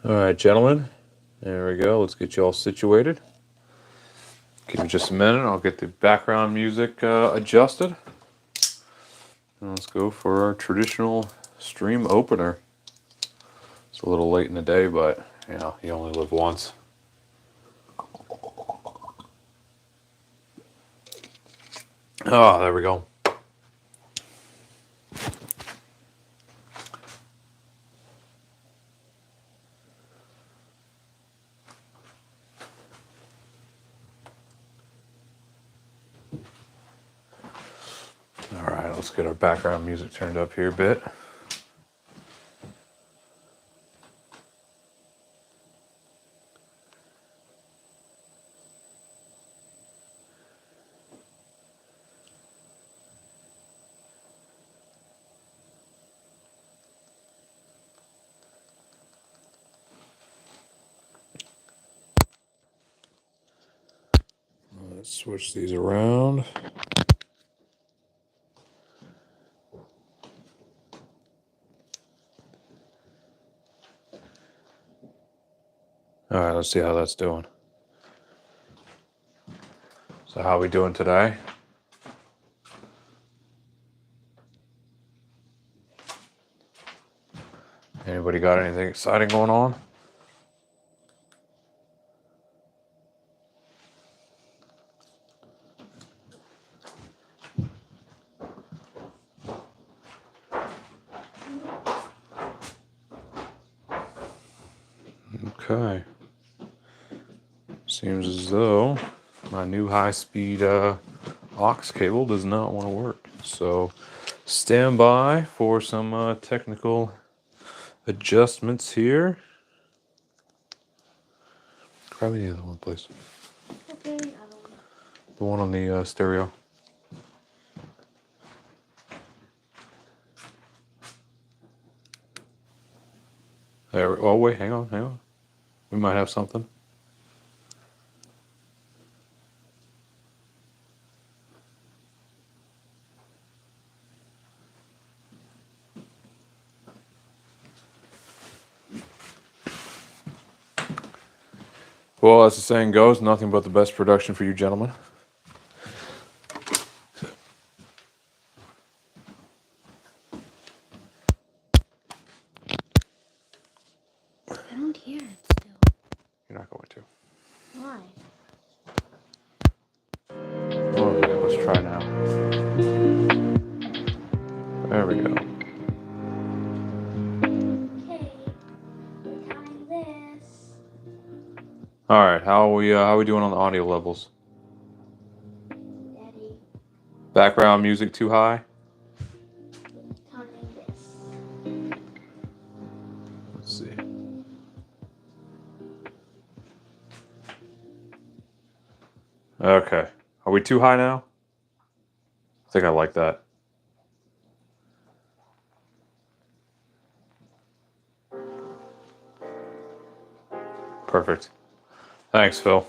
All right, gentlemen. There we go. Let's get you all situated. Give me just a minute. I'll get the background music adjusted. And let's go for our traditional stream opener. It's a little late in the day, but you know, you only live once. Oh, there we go. All right, let's get our background music turned up here a bit. Let's switch these around. All right, let's see how that's doing. So how are we doing today? Anybody got anything exciting going on? Okay. Seems as though my new high-speed aux cable does not want to work. So stand by for some technical adjustments here. Grab me the other one, please. Okay, The one on the stereo. There. Oh wait, hang on. We might have something. Well, as the saying goes, nothing but the best production for you gentlemen. I don't hear it still. You're not going to. Why? Okay, let's try now. There we go. Okay, we're trying this. All right, how are we doing on the audio levels? Daddy, Background music too high? turning this. Let's see. Okay. Are we too high now? I think I like that. Perfect. Thanks, Phil.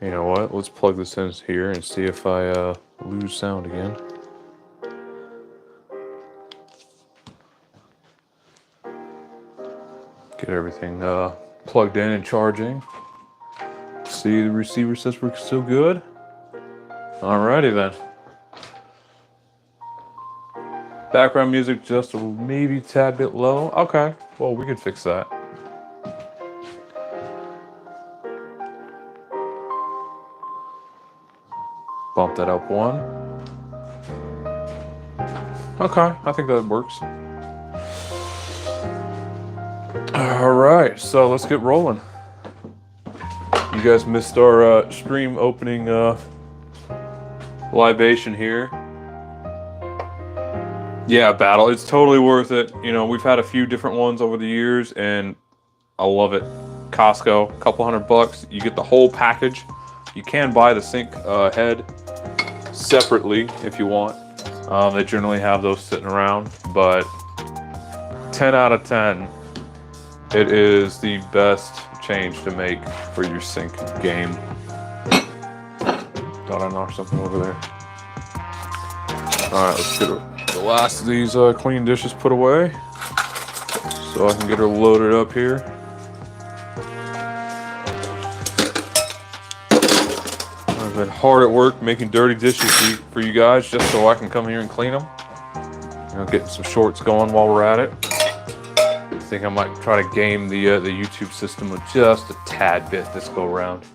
You know what? Let's plug this in here and see if I lose sound again. Get everything plugged in and charging. See, the receiver says we're still good. Alrighty then. Background music just a maybe tad bit low. Okay, well we can fix that. Bump that up one. Okay, I think that works. All right, so let's get rolling. You guys missed our stream opening libation here. Yeah, battle. It's totally worth it. You know, we've had a few different ones over the years, and I love it. Costco, a couple $100. You get the whole package. You can buy the sink head separately if you want. They generally have those sitting around, but 10 out of 10. It is the best change to make for your sink game. Thought I knocked something over there. Alright, let's get the last of these clean dishes put away so I can get her loaded up here. I've been hard at work making dirty dishes for you guys just so I can come here and clean them. You know, getting some shorts going while we're at it. I think I might try to game the YouTube system with just a tad bit this go around.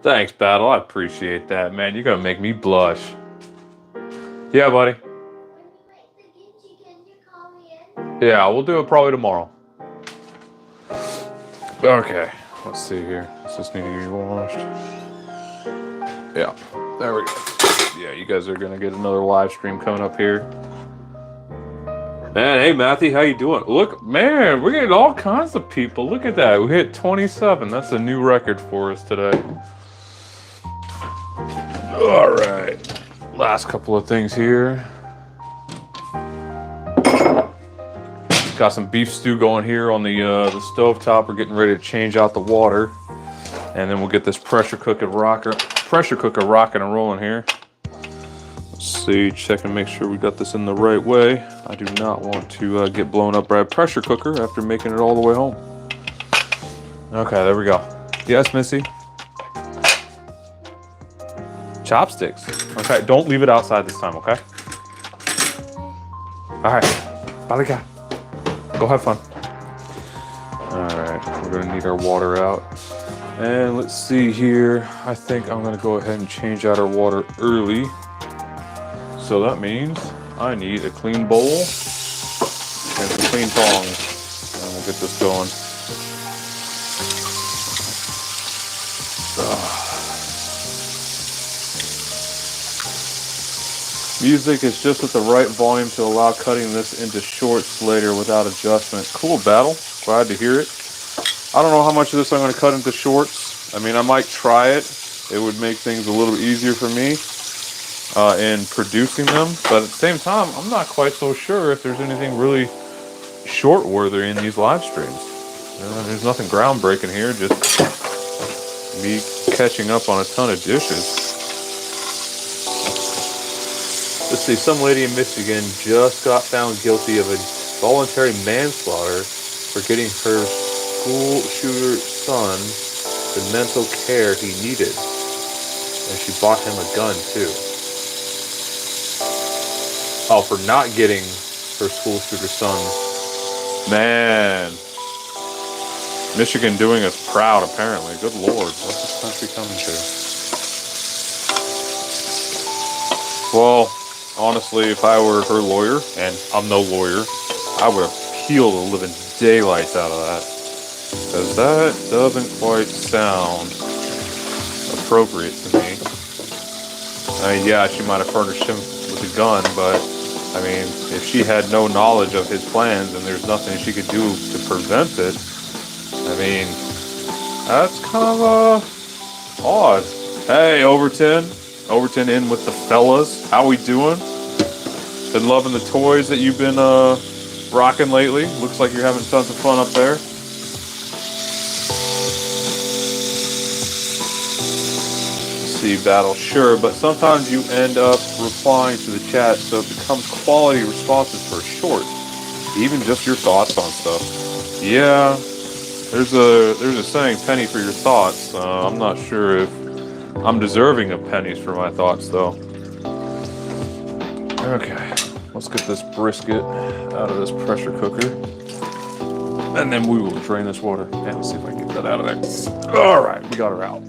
Thanks, Battle. I appreciate that, man. You're gonna make me blush. Yeah, buddy. When you make the kimchi, can you call me in? Yeah, we'll do it probably tomorrow. Okay, let's see here. Does this need to be washed? Yeah, there we go. Yeah, you guys are gonna get another live stream coming up here. Man, hey Matthew, how you doing? Look, man, we're getting all kinds of people. Look at that. We hit 27. That's a new record for us today. All right. Last couple of things here. Got some beef stew going here on the stove top. We're getting ready to change out the water, and then we'll get this pressure cooker rocking and rolling here. Let's see, check and make sure we got this in the right way. I do not want to get blown up by a pressure cooker after making it all the way home. Okay, there we go. Yes, Missy. Chopsticks. Okay, don't leave it outside this time, okay? All right, bye, go have fun. All right, we're gonna need our water out. And let's see here. I think I'm gonna go ahead and change out our water early. So that means I need a clean bowl and some clean tongs. And we'll get this going. Music is just at the right volume to allow cutting this into shorts later without adjustment. Cool, Battle. Glad to hear it. I don't know how much of this I'm going to cut into shorts. I mean, I might try it. It would make things a little bit easier for me in producing them. But at the same time, I'm not quite so sure if there's anything really short-worthy in these live streams. There's nothing groundbreaking here, just me catching up on a ton of dishes. Let's see, some lady in Michigan just got found guilty of a voluntary manslaughter for getting her school shooter son the mental care he needed. And she bought him a gun too. Oh, for not getting her school shooter son. Man. Michigan doing us proud, apparently. Good Lord, what's this country coming to? Well, honestly, if I were her lawyer, and I'm no lawyer, I would appeal the living daylights out of that. Because that doesn't quite sound appropriate to me. I mean, yeah, she might have furnished him with a gun, but, I mean, if she had no knowledge of his plans and there's nothing she could do to prevent it, I mean, that's kind of, odd. Hey, Overton. Overton in with the fellas. How we doing? Been loving the toys that you've been rocking lately. Looks like you're having tons of fun up there. See, Battle, sure, but sometimes you end up replying to the chat, so it becomes quality responses for short. Even just your thoughts on stuff. Yeah, there's a saying, penny for your thoughts. I'm not sure if I'm deserving of pennies for my thoughts, though. Okay, let's get this brisket out of this pressure cooker. And then we will drain this water. And let's see if I can get that out of there. All right, we got her out.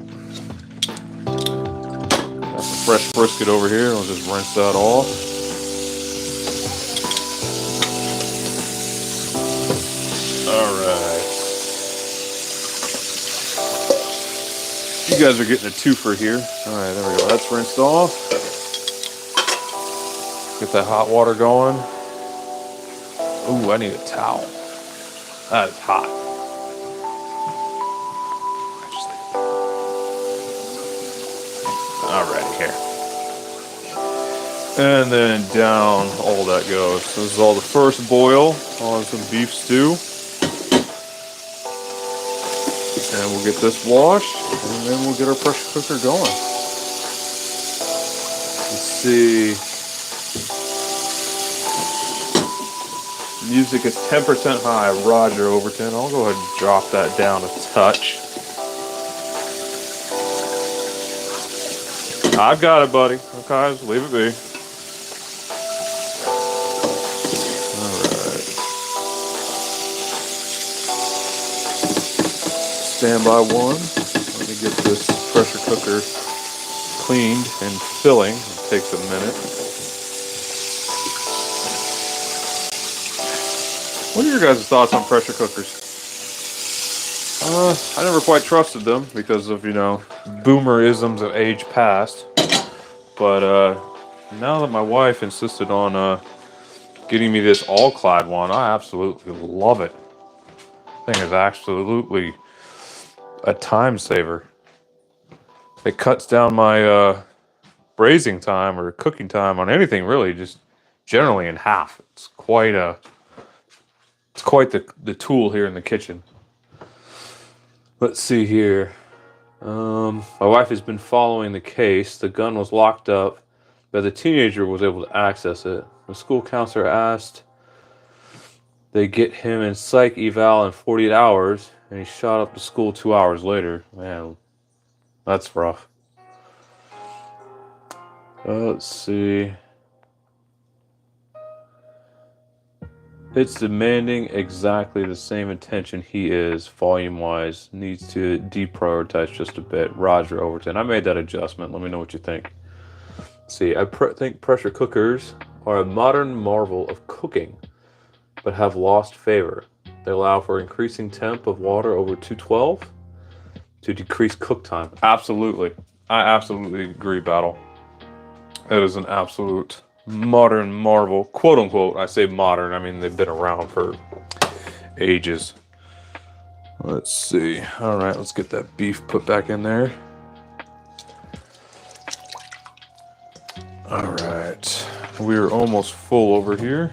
Got some fresh brisket over here. I'll just rinse that off. All right. You guys are getting a twofer here. All right, there we go. That's rinsed off. Get that hot water going. Ooh, I need a towel. That is hot. All right, here. And then down all that goes. So this is all the first boil on some beef stew. And we'll get this washed, and then we'll get our pressure cooker going. Let's see. Music is 10% high. Roger Overton. I'll go ahead and drop that down a touch. I've got it, buddy. Okay, just leave it be. Alright. Standby one. Let me get this pressure cooker cleaned and filling. It takes a minute. What are your guys' thoughts on pressure cookers? I never quite trusted them because of, boomerisms of age past. But now that my wife insisted on getting me this all-clad one, I absolutely love it. Thing is absolutely a time saver. It cuts down my braising time or cooking time on anything really, just generally in half. It's quite the tool here in the kitchen. Let's see here. My wife has been following the case. The gun was locked up, but the teenager was able to access it. The school counselor asked they get him in psych eval in 48 hours, and he shot up to school 2 hours later. Man, that's rough. Let's see. It's demanding exactly the same attention he is, volume-wise. Needs to deprioritize just a bit. Roger Overton. I made that adjustment. Let me know what you think. Let's see, I think pressure cookers are a modern marvel of cooking, but have lost favor. They allow for increasing temp of water over 212 to decrease cook time. Absolutely. I absolutely agree, Battle. It is an absolute modern marvel, quote unquote. I say modern, I mean they've been around for ages. Let's see. All right, let's get that beef put back in there. All right, we're almost full over here.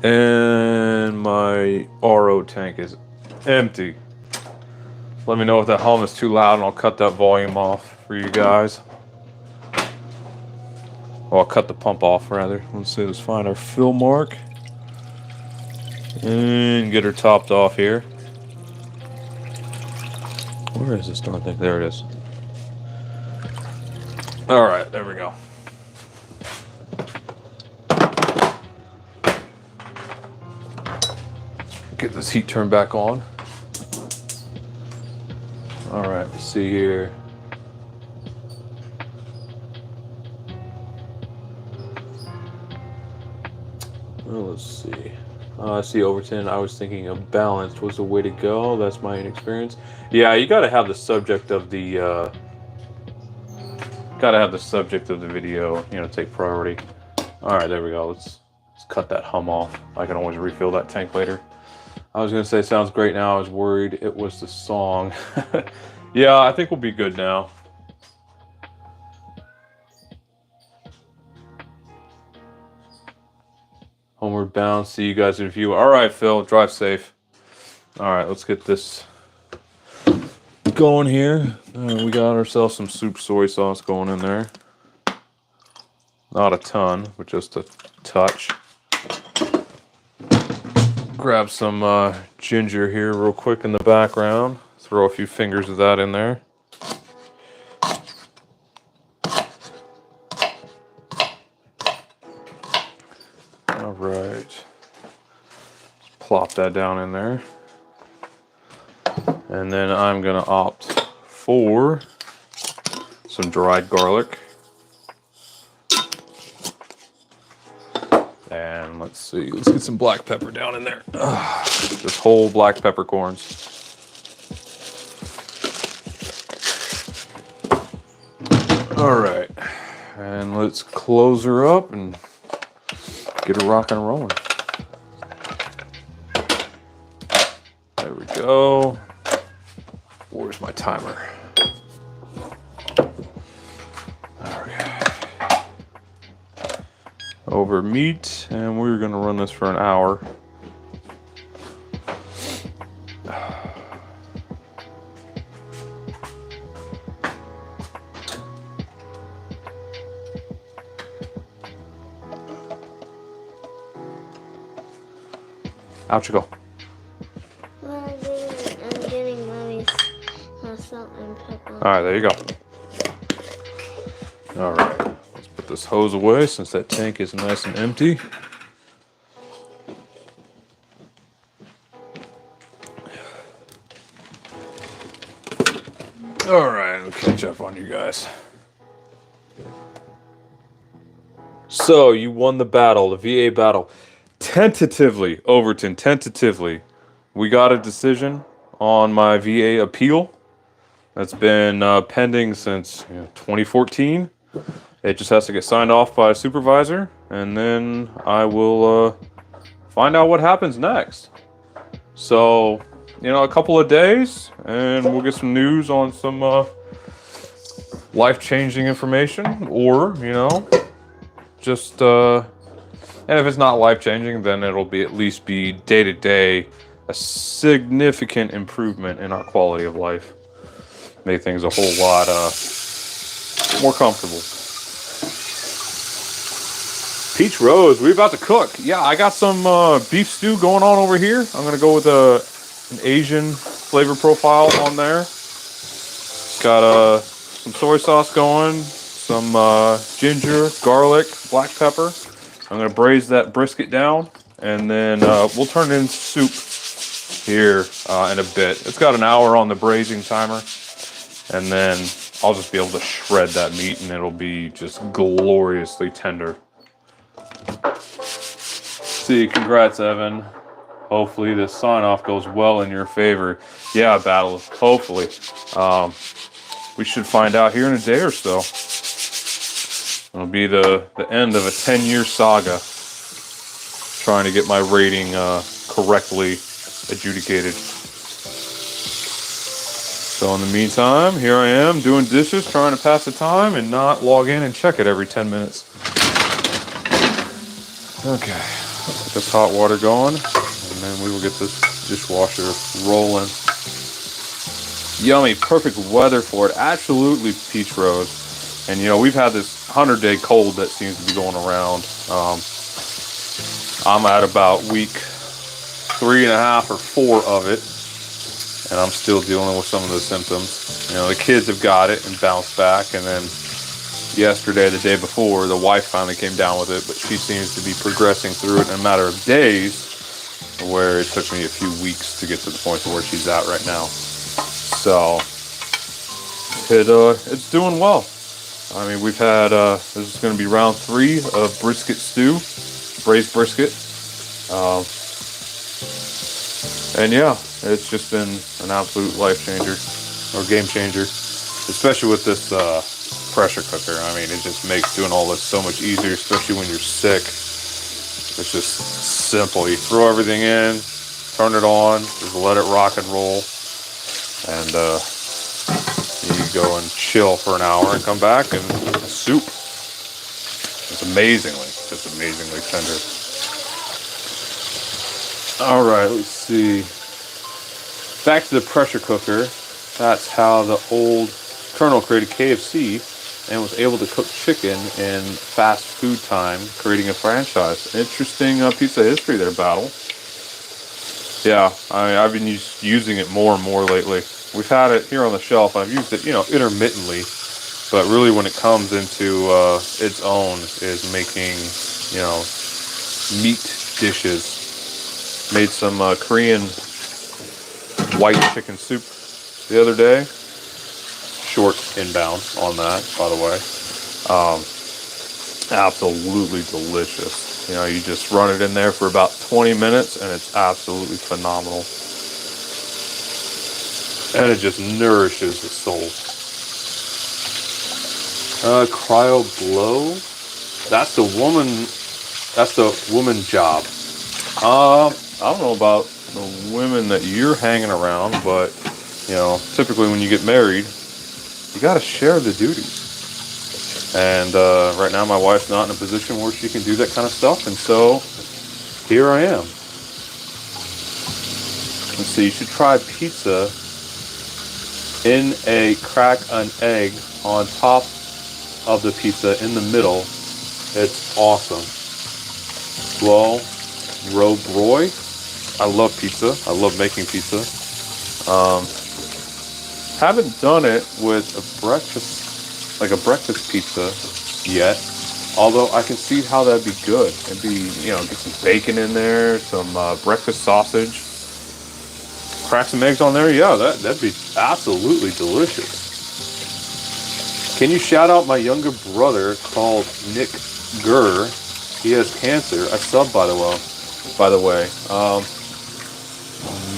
And my RO tank is empty. Let me know if that hum is too loud and I'll cut that volume off for you guys. Well, I'll cut the pump off rather. Let's find our fill mark. And get her topped off here. Where is this darn thing? There it is. Alright, there we go. Get this heat turned back on. Alright, let's see here. Well, let's see. I see Overton. I was thinking of balanced was the way to go. That's my inexperience. Yeah, you gotta have the subject of the video, take priority. Alright, there we go. Let's cut that hum off. I can always refill that tank later. I was gonna say sounds great now. I was worried it was the song. Yeah, I think we'll be good now. Homeward bound. See you guys in a few. All right, Phil. Drive safe. All right, let's get this going here. We got ourselves some soup soy sauce going in there. Not a ton, but just a touch. Grab some ginger here real quick in the background. Throw a few fingers of that in there. All right. Just plop that down in there. And then I'm going to opt for some dried garlic. And let's see, let's get some black pepper down in there. Just whole black peppercorns. All right, and let's close her up and get her rocking and rolling. There we go. Where's my timer? Okay. Over meat, and we're gonna run this for an hour. Out you go. Well, I'm getting mommy's salt and pepper. All right, there you go. All right, let's put this hose away since that tank is nice and empty. All right, I'll catch up on you guys. So you won the battle, the VA battle. Tentatively, Overton, tentatively, we got a decision on my VA appeal. That's been pending since 2014. It just has to get signed off by a supervisor, and then I will find out what happens next. So, a couple of days, and we'll get some news on some life-changing information, or, just, and if it's not life-changing, then it'll be at least be day-to-day a significant improvement in our quality of life. Make things a whole lot more comfortable. Peach Rose, we're about to cook. Yeah, I got some beef stew going on over here. I'm gonna go with an Asian flavor profile on there. Got some soy sauce going, some ginger, garlic, black pepper. I'm gonna braise that brisket down, and then we'll turn it into soup here in a bit. It's got an hour on the braising timer, and then I'll just be able to shred that meat, and it'll be just gloriously tender. See, congrats, Evan. Hopefully this sign-off goes well in your favor. Yeah, Battle, hopefully. We should find out here in a day or so. It'll be the end of a 10-year saga trying to get my rating correctly adjudicated. So in the meantime, here I am doing dishes, trying to pass the time and not log in and check it every 10 minutes. Okay. Get this hot water going, and then we will get this dishwasher rolling. Yummy, perfect weather for it. Absolutely, Peach Rose. And we've had this 100-day cold that seems to be going around. I'm at about week 3.5 or 4 of it, and I'm still dealing with some of the symptoms. The kids have got it and bounced back, and then yesterday, the day before, the wife finally came down with it, but she seems to be progressing through it in a matter of days, where it took me a few weeks to get to the point to where she's at right now. So it's doing well. I mean, we've had this is going to be round 3 of brisket stew, braised brisket, and yeah, it's just been an absolute life changer or game changer, especially with this pressure cooker. I mean, it just makes doing all this so much easier, especially when you're sick. It's just simple. You throw everything in, turn it on, just let it rock and roll, and you go and chill for an hour and come back and soup. It's just amazingly tender. All right, let's see. Back to the pressure cooker. That's how the old Colonel created KFC and was able to cook chicken in fast food time, creating a franchise. Interesting piece of history there, Battle. Yeah, I've been using it more and more lately. We've had it here on the shelf. I've used it, intermittently, but really when it comes into its own is making, meat dishes. Made some Korean white chicken soup the other day. Short inbound on that, by the way. Absolutely delicious. You just run it in there for about 20 minutes and it's absolutely phenomenal. And it just nourishes the soul. Cryo blow. That's the woman job. I don't know about the women that you're hanging around, but typically when you get married, you got to share the duties. And right now my wife's not in a position where she can do that kind of stuff, and so here I am. Let's see, you should try pizza crack an egg on top of the pizza in the middle. It's awesome. Well, Roe Broy, I love pizza. I love making pizza. Haven't done it with a breakfast, like a breakfast pizza yet. Although I can see how that'd be good. It'd be, get some bacon in there, some breakfast sausage, crack some eggs on there. Yeah, that'd be absolutely delicious. Can you shout out my younger brother called Nick Gurr? He has cancer. I sub, by the way.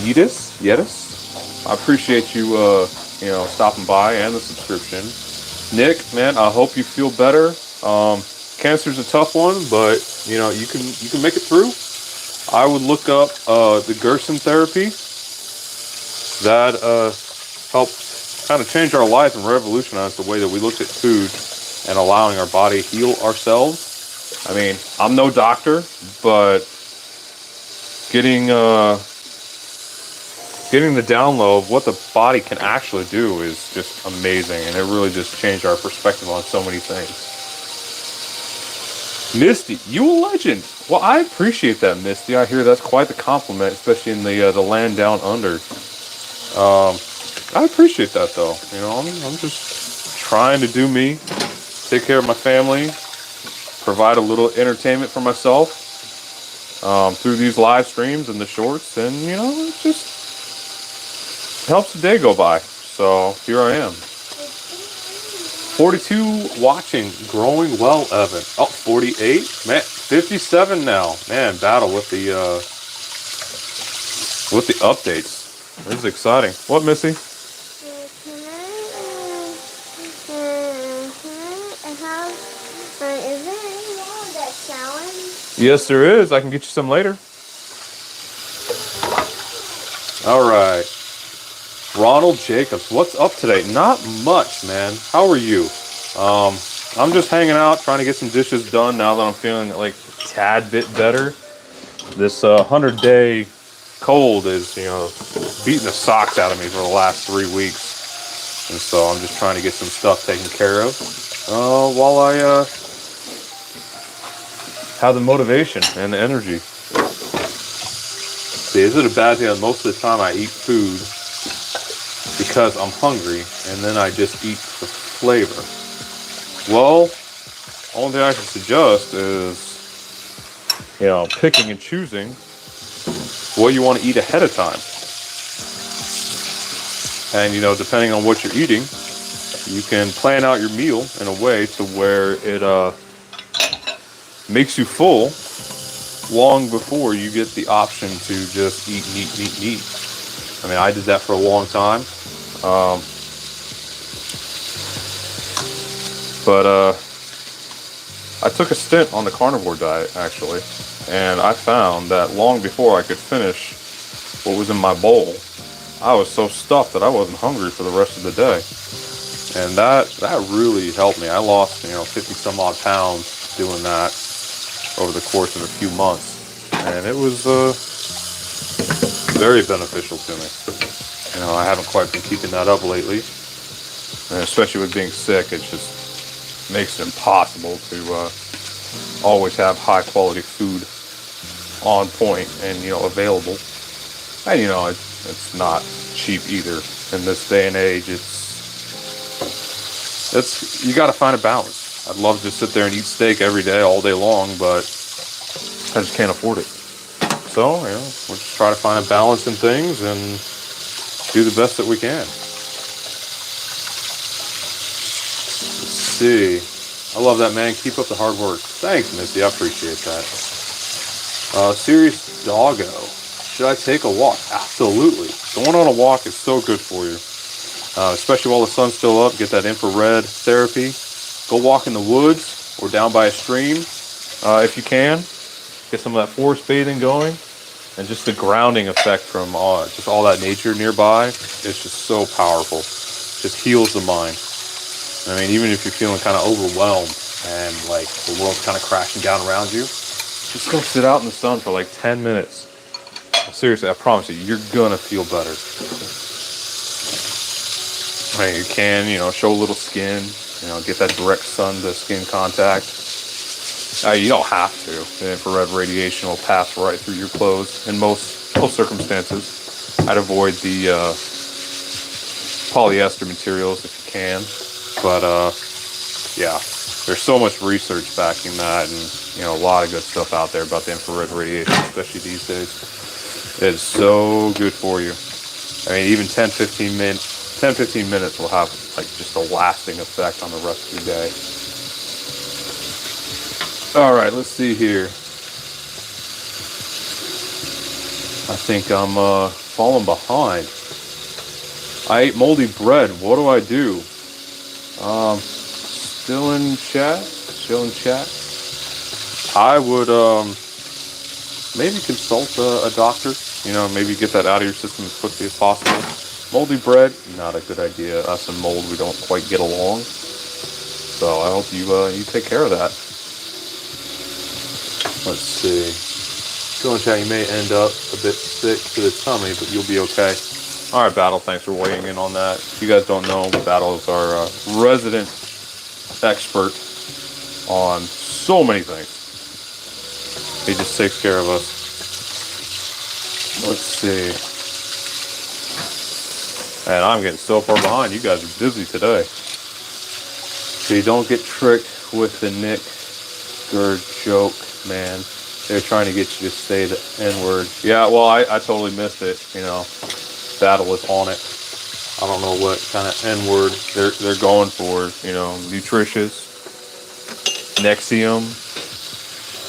Yedis. I appreciate you, stopping by and the subscription. Nick, man, I hope you feel better. Cancer's a tough one, but you can make it through. I would look up the Gerson therapy. That helped kind of change our life and revolutionize the way that we looked at food and allowing our body to heal ourselves. I mean, I'm no doctor, but getting the download of what the body can actually do is just amazing, and it really just changed our perspective on so many things. Misty, you a legend. Well, I appreciate that, Misty. I hear that's quite the compliment, especially in the land down under. I appreciate that, though. I'm just trying to do me, take care of my family, provide a little entertainment for myself through these live streams and the shorts, and it just helps the day go by. So here I am. 42 watching, growing well, Evan. Oh, 48, man, 57 now. Man, battle with the updates. This is exciting. What, Missy? Is there any more of that challenge? Yes, there is. I can get you some later. All right. Ronald Jacobs, what's up today? Not much, man. How are you? I'm just hanging out, trying to get some dishes done now that I'm feeling like a tad bit better. This 100-day cold is, beating the socks out of me for the last 3 weeks. And so I'm just trying to get some stuff taken care of while I have the motivation and the energy. See, is it a bad thing that most of the time I eat food because I'm hungry, and then I just eat for flavor? Well, only thing I can suggest is, picking and choosing what you want to eat ahead of time. And, depending on what you're eating, you can plan out your meal in a way to where it makes you full long before you get the option to just eat. I mean, I did that for a long time. But I took a stint on the carnivore diet, actually, and I found that long before I could finish what was in my bowl, I was so stuffed that I wasn't hungry for the rest of the day. And that really helped me. I lost, 50 some odd pounds doing that over the course of a few months. And it was very beneficial to me. I haven't quite been keeping that up lately. And especially with being sick, it just makes it impossible to always have high quality food on point and, available. And, it's not cheap either. In this day and age, you got to find a balance. I'd love to sit there and eat steak every day, all day long, but I just can't afford it. So, we'll just try to find a balance in things and do the best that we can. Let's see. I love that, man. Keep up the hard work. Thanks, Missy. I appreciate that. Serious Doggo. Should I take a walk? Absolutely. Going on a walk is so good for you. Especially while the sun's still up. Get that infrared therapy. Go walk in the woods or down by a stream if you can. Get some of that forest bathing going. And just the grounding effect from just all that nature nearby. It's just so powerful. Just heals the mind. I mean, even if you're feeling kind of overwhelmed and like the world's kind of crashing down around you, just go sit out in the sun for like 10 minutes. Seriously, I promise you, you're gonna feel better. I mean, you can, show a little skin, get that direct sun to skin contact. You don't have to. The infrared radiation will pass right through your clothes in most circumstances. I'd avoid the polyester materials if you can, but yeah, there's so much research backing that, and a lot of good stuff out there about the infrared radiation, especially these days. It's so good for you. I mean, even 10-15 minutes will have like just a lasting effect on the rest of your day. All right, let's see here. I think I'm falling behind. I ate moldy bread. What do I do? Still in chat? Still in chat? I would maybe consult a doctor. Maybe get that out of your system as quickly as possible. Moldy bread, not a good idea. Us and mold, we don't quite get along. So I hope you take care of that. Let's see. Still in chat, you may end up a bit sick to the tummy, but you'll be okay. All right, Battle, thanks for weighing in on that. If you guys don't know, Battle is our resident expert on so many things. He just takes care of us. Let's see. And I'm getting so far behind. You guys are busy today. So you don't get tricked with the Nick Gerd joke, man. They're trying to get you to say the N-word. Yeah, well, I totally missed it. Battle is on it. I don't know what kind of N-word they're going for. Nutritious, Nexium,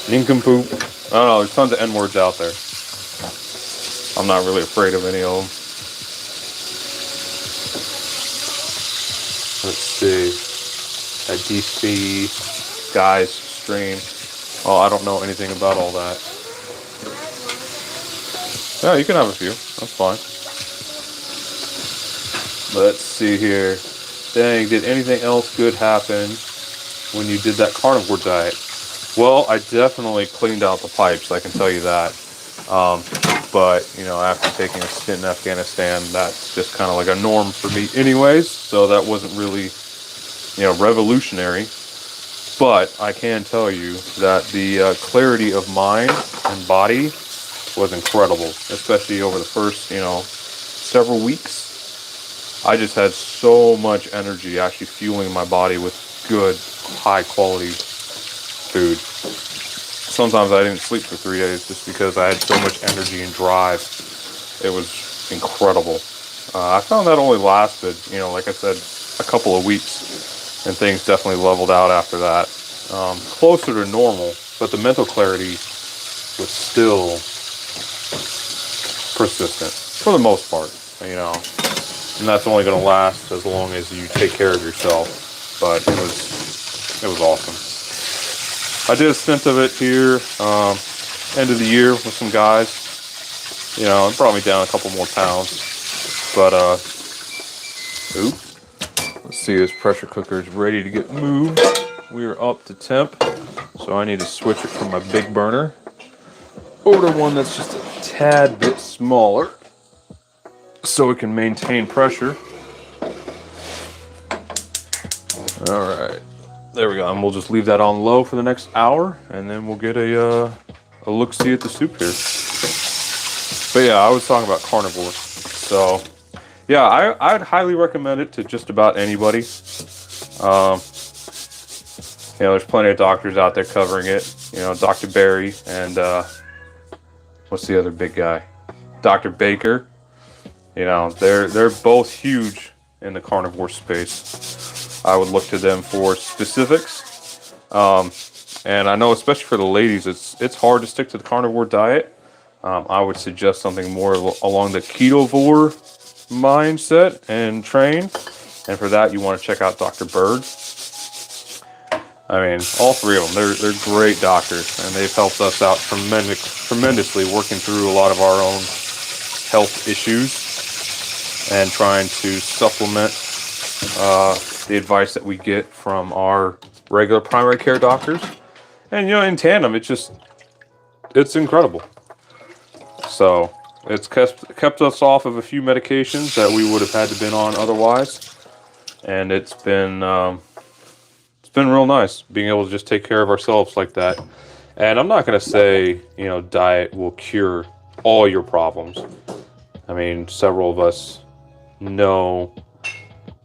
nincompoop. I don't know. There's tons of N-words out there. I'm not really afraid of any of them. Let's see. A DC guys stream. Oh, I don't know anything about all that. Yeah, you can have a few. That's fine. Let's see here. Dang, did anything else good happen when you did that carnivore diet? Well, I definitely cleaned out the pipes, I can tell you that. But, after taking a stint in Afghanistan, that's just kind of like a norm for me anyways. So that wasn't really, revolutionary. But I can tell you that the clarity of mind and body was incredible, especially over the first, several weeks. I just had so much energy actually fueling my body with good, high quality food. Sometimes I didn't sleep for 3 days just because I had so much energy and drive. It was incredible. I found that only lasted, like I said, a couple of weeks, and things definitely leveled out after that. Closer to normal, but the mental clarity was still persistent for the most part, and that's only going to last as long as you take care of yourself. But it was awesome. I did a stint of it here, end of the year with some guys. It brought me down a couple more pounds. But, let's see, this pressure cooker is ready to get moved. We are up to temp, so I need to switch it from my big burner over to one that's just a tad bit smaller so it can maintain pressure. All right. There we go, and we'll just leave that on low for the next hour, and then we'll get a look-see at the soup here. But yeah, I was talking about carnivore. So, yeah, I'd highly recommend it to just about anybody. There's plenty of doctors out there covering it. Dr. Barry and what's the other big guy? Dr. Baker. They're both huge in the carnivore space. I would look to them for specifics. And I know, especially for the ladies, it's hard to stick to the carnivore diet. I would suggest something more along the ketovore mindset and train. And for that, you want to check out Dr. Berg. I mean, all three of them, they're great doctors, and they've helped us out tremendously working through a lot of our own health issues and trying to supplement the advice that we get from our regular primary care doctors. And, in tandem, it's incredible. So it's kept us off of a few medications that we would have had to been on otherwise. And it's been been real nice being able to just take care of ourselves like that. And I'm not going to say, you know, diet will cure all your problems. I mean, several of us know,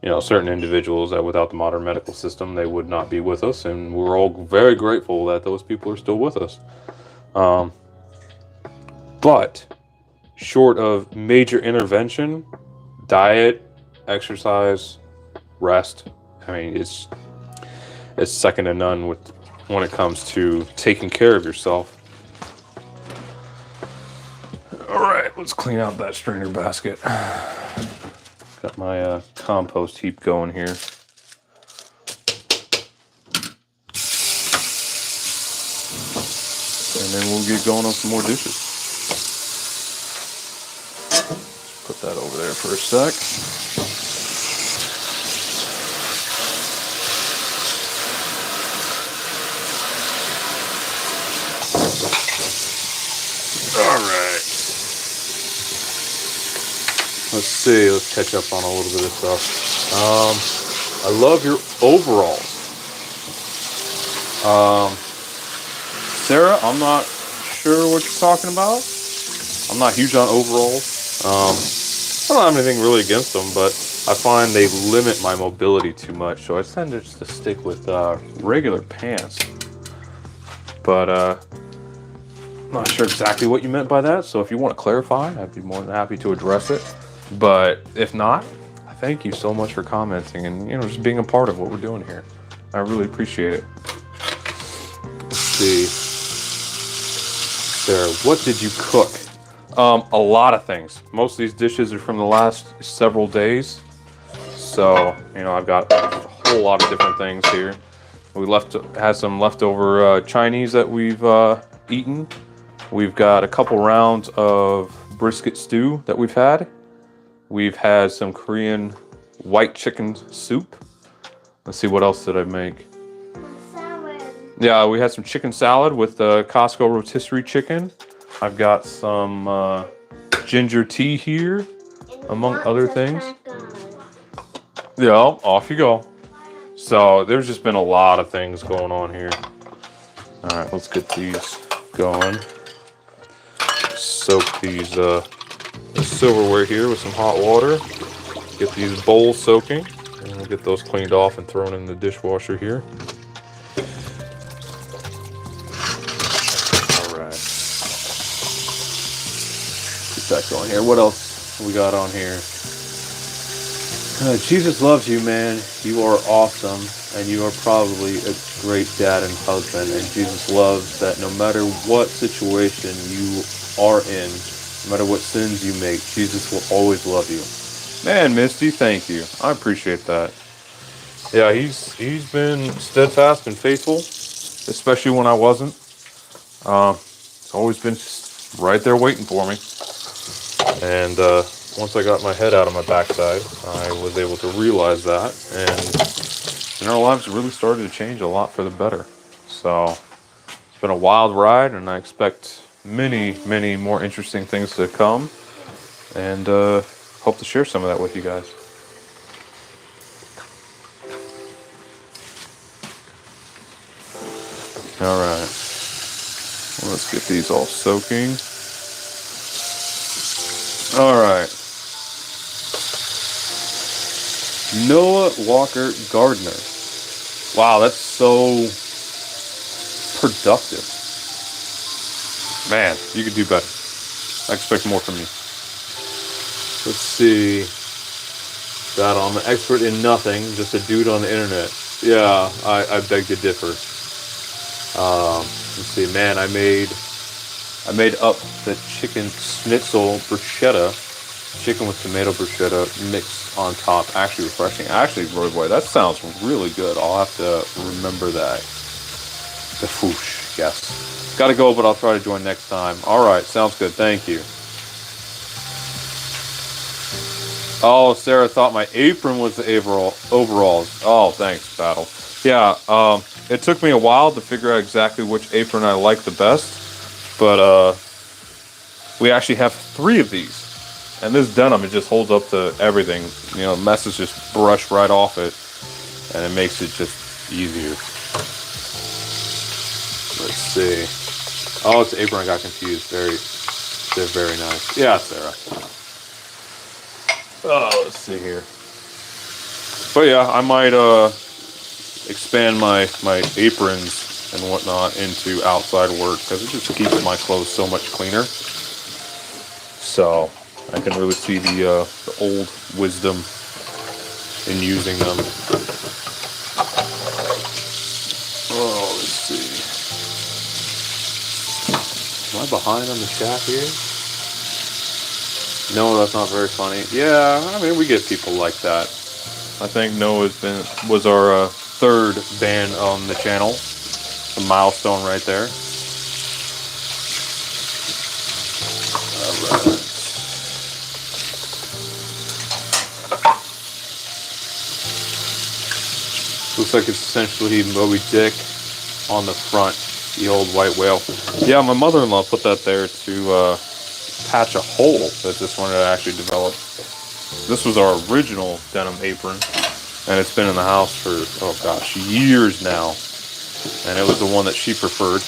you know, certain individuals that without the modern medical system, they would not be with us. And we're all very grateful that those people are still with us. But short of major intervention, diet, exercise, rest, I mean, it's second to none when it comes to taking care of yourself. All right, let's clean out that strainer basket. Got my compost heap going here. And then we'll get going on some more dishes. Put that over there for a sec. All right. Let's see. Let's catch up on a little bit of stuff. I love your overalls. Sarah, I'm not sure what you're talking about. I'm not huge on overalls. I don't have anything really against them, but I find they limit my mobility too much, so I tend to just stick with regular pants. But I'm not sure exactly what you meant by that, so if you want to clarify, I'd be more than happy to address it. But if not, thank you so much for commenting and, you know, just being a part of what we're doing here. I really appreciate it. Let's see. Sarah, what did you cook? A lot of things. Most of these dishes are from the last several days. So, you know, I've got a whole lot of different things here. We had some leftover Chinese that we've eaten. We've got a couple rounds of brisket stew that we've had. We've had some Korean white chicken soup. Let's see, what else did I make? Salad. Yeah, we had some chicken salad with Costco rotisserie chicken. I've got some ginger tea here, among other things. Yeah, off you go. So there's just been a lot of things going on here. All right, let's get these going. Soak these silverware here with some hot water. Get these bowls soaking, and we'll get those cleaned off and thrown in the dishwasher here. All right. Keep that going here. What else we got on here? Jesus loves you, man. You are awesome, and you are probably a great dad and husband. And Jesus loves that no matter what situation you are in, no matter what sins you make, Jesus will always love you. Man, Misty, thank you. I appreciate that. Yeah, he's been steadfast and faithful, especially when I wasn't. He's always been just right there waiting for me. And once I got my head out of my backside, I was able to realize that, and our lives really started to change a lot for the better. So it's been a wild ride, and I expect many, many more interesting things to come, and hope to share some of that with you guys. All right, well, let's get these all soaking. All right. Noah Walker Gardner. Wow, that's so productive. Man, you could do better. I expect more from you. Let's see. Battle. I'm an expert in nothing, just a dude on the internet. Yeah, I beg to differ. Let's see, man, I made up the chicken schnitzel bruschetta, chicken with tomato bruschetta mix on top. Actually refreshing. Actually, Roy Boy, that sounds really good. I'll have to remember that. The foosh, yes. Gotta go, but I'll try to join next time. All right, sounds good. Thank you. Oh, Sarah thought my apron was the overalls. Oh, thanks, Battle. Yeah, it took me a while to figure out exactly which apron I like the best. But we actually have 3 of these, and this denim, it just holds up to everything. You know, messes just brush right off it, and it makes it just easier. Let's see. Oh, it's the apron. I got confused. They're very nice. Yeah, Sarah. Oh, let's see here. But yeah, I might expand my aprons and whatnot into outside work because it just keeps my clothes so much cleaner. So I can really see the old wisdom in using them. Oh, let's see. Am I behind on the chat here? No, that's not very funny. Yeah, I mean, we get people like that. I think Noah's was our third ban on the channel. A milestone right there. All right. Looks like it's essentially Moby Dick on the front, the old white whale. Yeah, my mother-in-law put that there to patch a hole that this one had actually developed. This was our original denim apron, and it's been in the house for, oh gosh, years now. And it was the one that she preferred.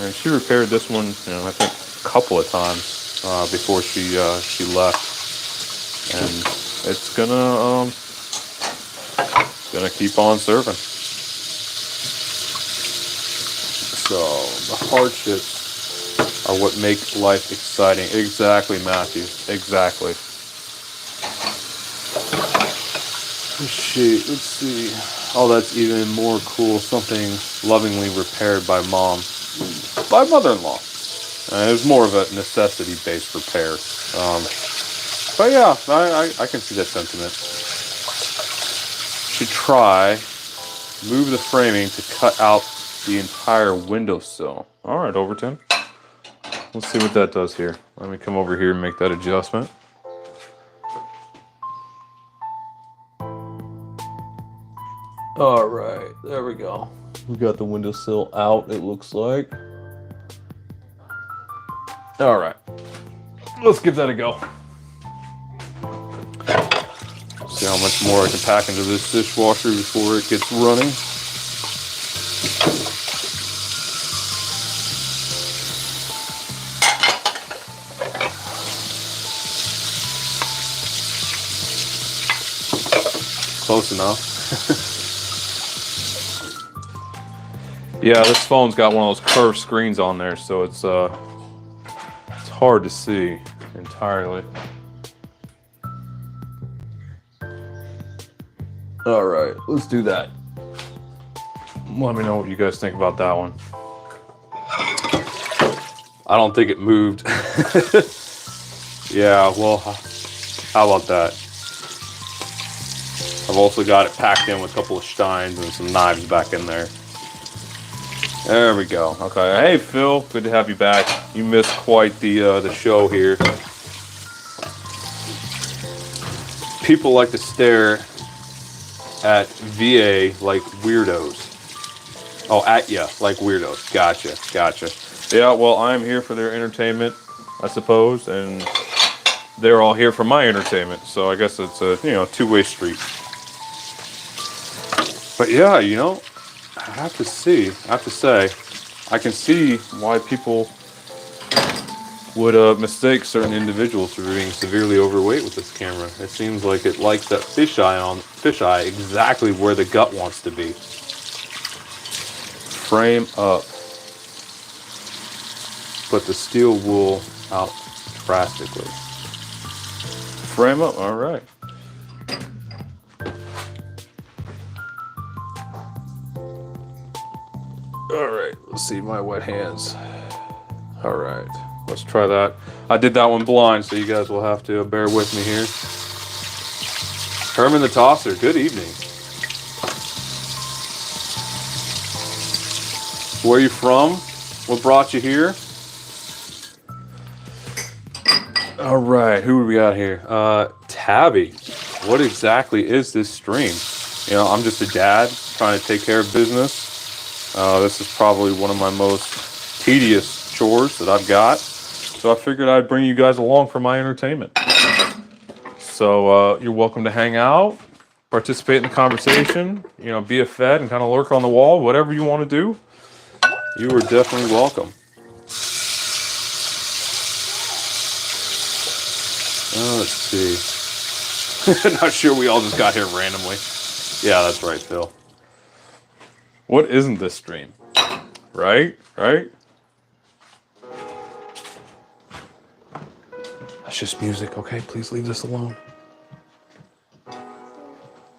And she repaired this one, you know, I think a couple of times before she left. And it's gonna keep on serving. So the hardships are what make life exciting. Exactly, Matthew. Exactly. Let's see. Oh, that's even more cool. Something lovingly repaired by mom. By mother-in-law. It was more of a necessity-based repair. But yeah, I can see that sentiment. Should try move the framing to cut out the entire windowsill. All right, Overton. Let's see what that does here. Let me come over here and make that adjustment. All right, there we go. We got the windowsill out, it looks like. All right, let's give that a go. See how much more I can pack into this dishwasher before it gets running. Close enough. Yeah, this phone's got one of those curved screens on there, so it's hard to see entirely. All right, let's do that. Let me know what you guys think about that one. I don't think it moved. Yeah, well, how about that? I've also got it packed in with a couple of steins and some knives back in there. There we go. Okay. Hey, Phil. Good to have you back. You missed quite the show here. People like to stare at VA like weirdos. Oh, at ya like weirdos. Gotcha. Yeah. Well, I'm here for their entertainment, I suppose, and they're all here for my entertainment. So I guess it's a two-way street. But yeah, I have to say, I can see why people would mistake certain individuals for being severely overweight with this camera. It seems like it likes that fisheye exactly where the gut wants to be. Frame up. Put the steel wool out drastically. Frame up, all right. All right, let's see my wet hands. All right, let's try that. I did that one blind, so you guys will have to bear with me here. Herman the Tosser, good evening. Where are you from? What brought you here? All right, who we got here? Tabby. What exactly is this stream? I'm just a dad trying to take care of business. This is probably one of my most tedious chores that I've got. So I figured I'd bring you guys along for my entertainment. So you're welcome to hang out, participate in the conversation, you know, be a fed and kind of lurk on the wall, whatever you want to do, you are definitely welcome. Let's see. Not sure we all just got here randomly. Yeah, that's right, Phil. What isn't this stream? Right? Right? That's just music, okay? Please leave this alone.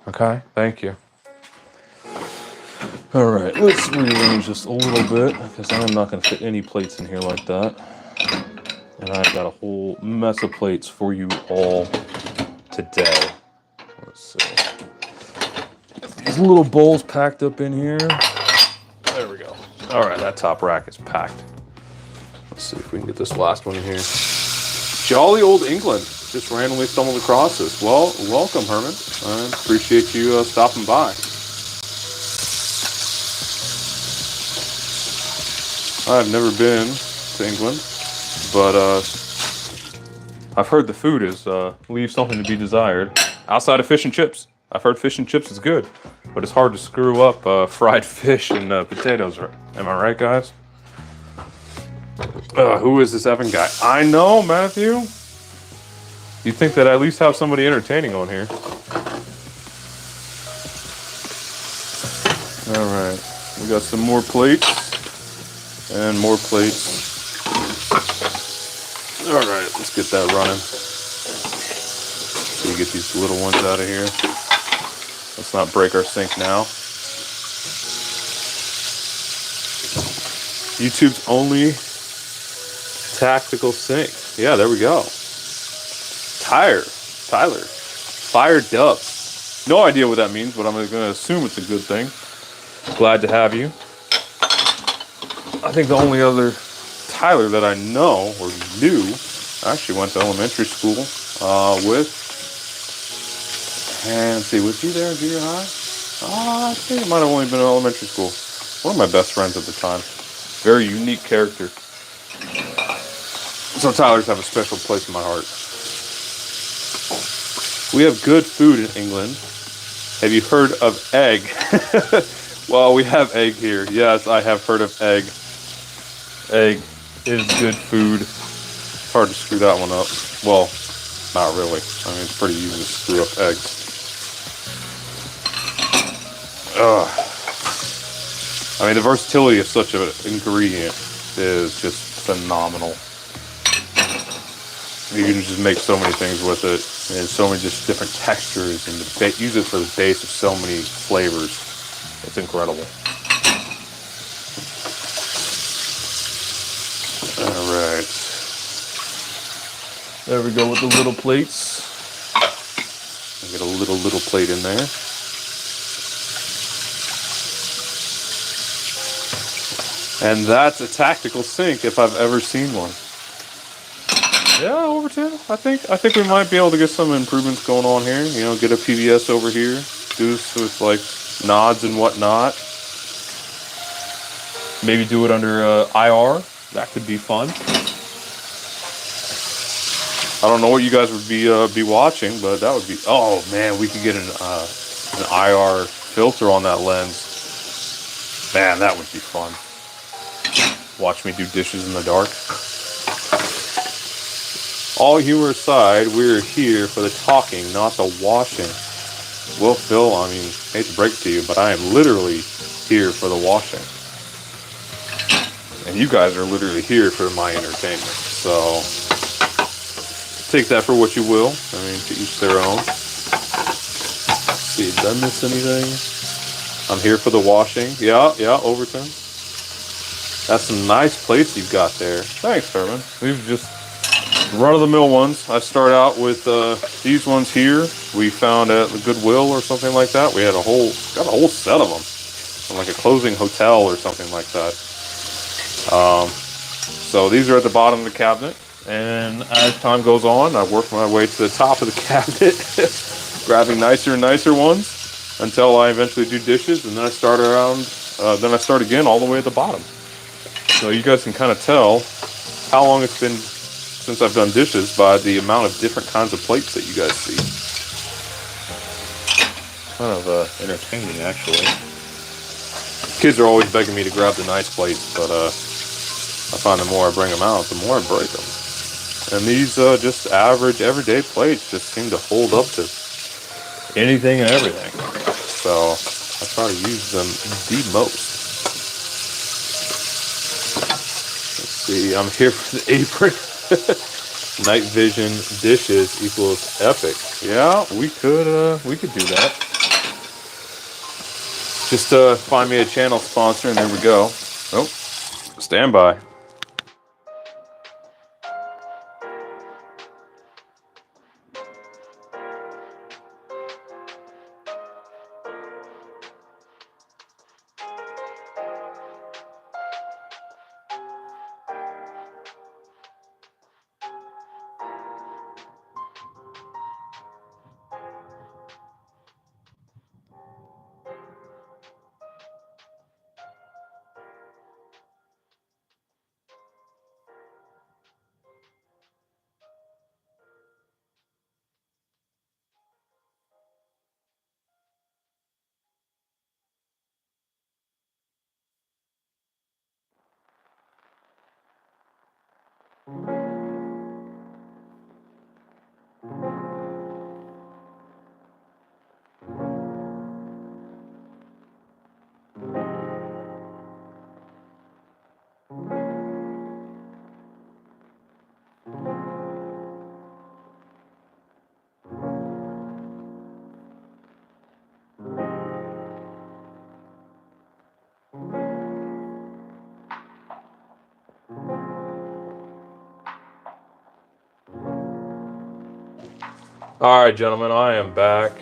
Okay, thank you. All right, let's rearrange this a little bit because I'm not going to fit any plates in here like that. And I've got a whole mess of plates for you all today. Let's see. Get these little bowls packed up in here. There we go. All right, that top rack is packed. Let's see if we can get this last one in here. Jolly old England. Just randomly stumbled across this. Well, welcome, Herman. I appreciate you stopping by. I've never been to England, but I've heard the food is leaves something to be desired. Outside of fish and chips, I've heard fish and chips is good, but it's hard to screw up fried fish and potatoes. Am I right, guys? Who is this Evan guy? I know, Matthew. You'd think that I at least have somebody entertaining on here. All right, we got some more plates and more plates. All right, let's get that running. So you get these little ones out of here. Let's not break our sink now. YouTube's only tactical sink. Yeah, there we go. Tyler, fired up. No idea what that means, but I'm going to assume it's a good thing. Glad to have you. I think the only other Tyler that I know or knew, I actually went to elementary school with. And let's see, was he there in junior high? I think it might have only been in elementary school. One of my best friends at the time. Very unique character. So Tylers have a special place in my heart. We have good food in England. Have you heard of egg? Well, we have egg here. Yes, I have heard of egg. Egg is good food. It's hard to screw that one up. Well, not really. I mean, it's pretty easy to screw up eggs. I mean, the versatility of such an ingredient is just phenomenal. You can just make so many things with it, and so many just different textures, and use it for the base of so many flavors. It's incredible. All right. There we go with the little plates. Get a little plate in there. And that's a tactical sink if I've ever seen one. Yeah, Overton. I think we might be able to get some improvements going on here. You know, get a PVS over here. Do this with like nods and whatnot. Maybe do it under IR. That could be fun. I don't know what you guys would be watching, but that would be. Oh man, we could get an IR filter on that lens. Man, that would be fun. Watch me do dishes in the dark. All humor aside, we're here for the talking, not the washing. Well, Phil, I mean, hate to break it to you, but I am literally here for the washing. And you guys are literally here for my entertainment. So, take that for what you will. I mean, to each their own. Let's see, did I miss anything? I'm here for the washing. Yeah, Overton. That's some nice plates you've got there. Thanks, Herman. We've just run-of-the-mill ones. I start out with these ones here. We found at the Goodwill or something like that. We had got a whole set of them from like a closing hotel or something like that. So these are at the bottom of the cabinet, and as time goes on, I work my way to the top of the cabinet, grabbing nicer and nicer ones until I eventually do dishes, and then I start again all the way at the bottom. So you guys can kind of tell how long it's been since I've done dishes by the amount of different kinds of plates that you guys see. kind of entertaining, actually. Kids are always begging me to grab the nice plates, but I find the more I bring them out, the more I break them. And these just average, everyday plates just seem to hold up to anything and everything. So I try to use them the most. Let's see, I'm here for the apron. Night vision dishes equals epic. Yeah, we could do that. Just find me a channel sponsor and there we go. Oh, stand by. All right, gentlemen, I am back.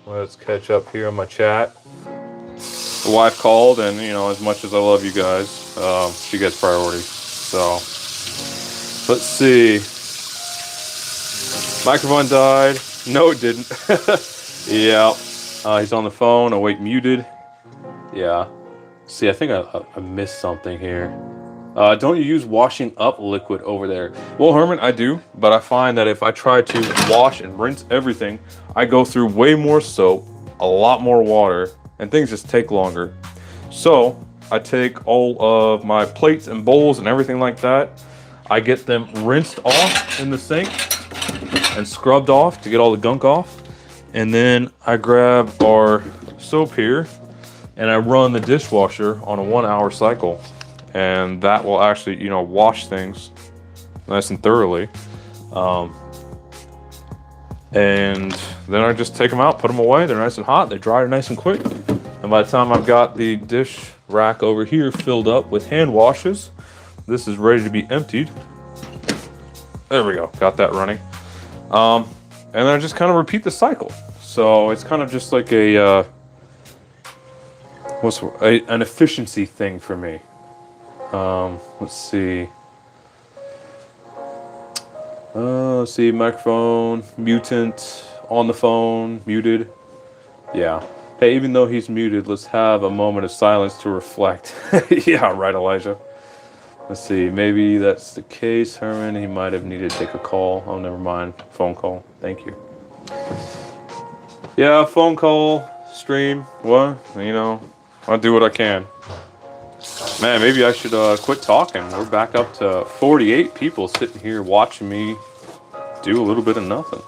Let's catch up here on my chat. The wife called, and as much as I love you guys, she gets priority. So let's see. Microphone died. No, it didn't. Yeah, he's on the phone. Await muted. Yeah. See, I think I missed something here. Don't you use washing up liquid over there? Well, Herman, I do, but I find that if I try to wash and rinse everything, I go through way more soap, a lot more water, and things just take longer. So I take all of my plates and bowls and everything like that. I get them rinsed off in the sink and scrubbed off to get all the gunk off. And then I grab our soap here and I run the dishwasher on a 1 hour cycle. And that will actually, wash things nice and thoroughly. And then I just take them out, put them away. They're nice and hot. They dry nice and quick. And by the time I've got the dish rack over here filled up with hand washes, this is ready to be emptied. There we go. Got that running. And then I just kind of repeat the cycle. So it's kind of just like an efficiency thing for me. Let's see. Let's see, microphone, mutant, on the phone, muted. Yeah. Hey, even though he's muted, let's have a moment of silence to reflect. Yeah, right, Elijah. Let's see, maybe that's the case, Herman. He might have needed to take a call. Oh, never mind. Phone call. Thank you. Yeah, phone call, stream, what? I'll do what I can. Man, maybe I should quit talking. We're back up to 48 people sitting here watching me do a little bit of nothing.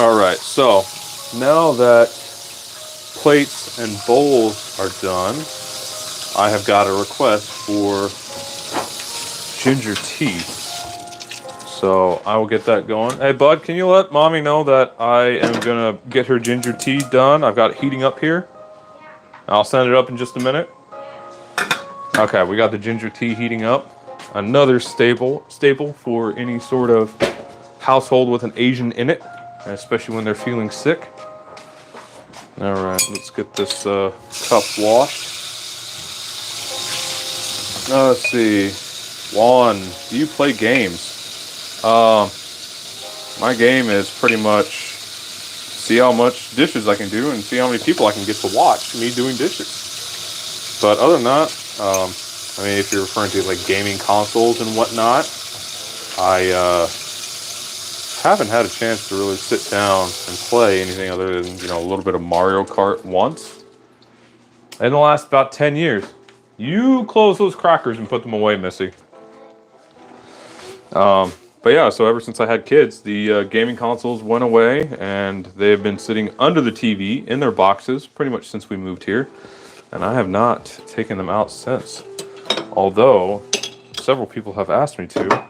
All right, so now that plates and bowls are done, I have got a request for ginger tea. So I will get that going. Hey, bud, can you let mommy know that I am going to get her ginger tea done? I've got it heating up here. I'll send it up in just a minute. Okay, we got the ginger tea heating up. Another staple for any sort of household with an Asian in it, especially when they're feeling sick. All right, let's get this cup washed. Let's see. Juan, do you play games? My game is pretty much see how much dishes I can do and see how many people I can get to watch me doing dishes. But other than that, if you're referring to like gaming consoles and whatnot, I haven't had a chance to really sit down and play anything other than, a little bit of Mario Kart once in the last about 10 years. You close those crackers and put them away, Missy. But yeah, so ever since I had kids, the gaming consoles went away, and they've been sitting under the TV in their boxes pretty much since we moved here, and I have not taken them out since. Although several people have asked me to,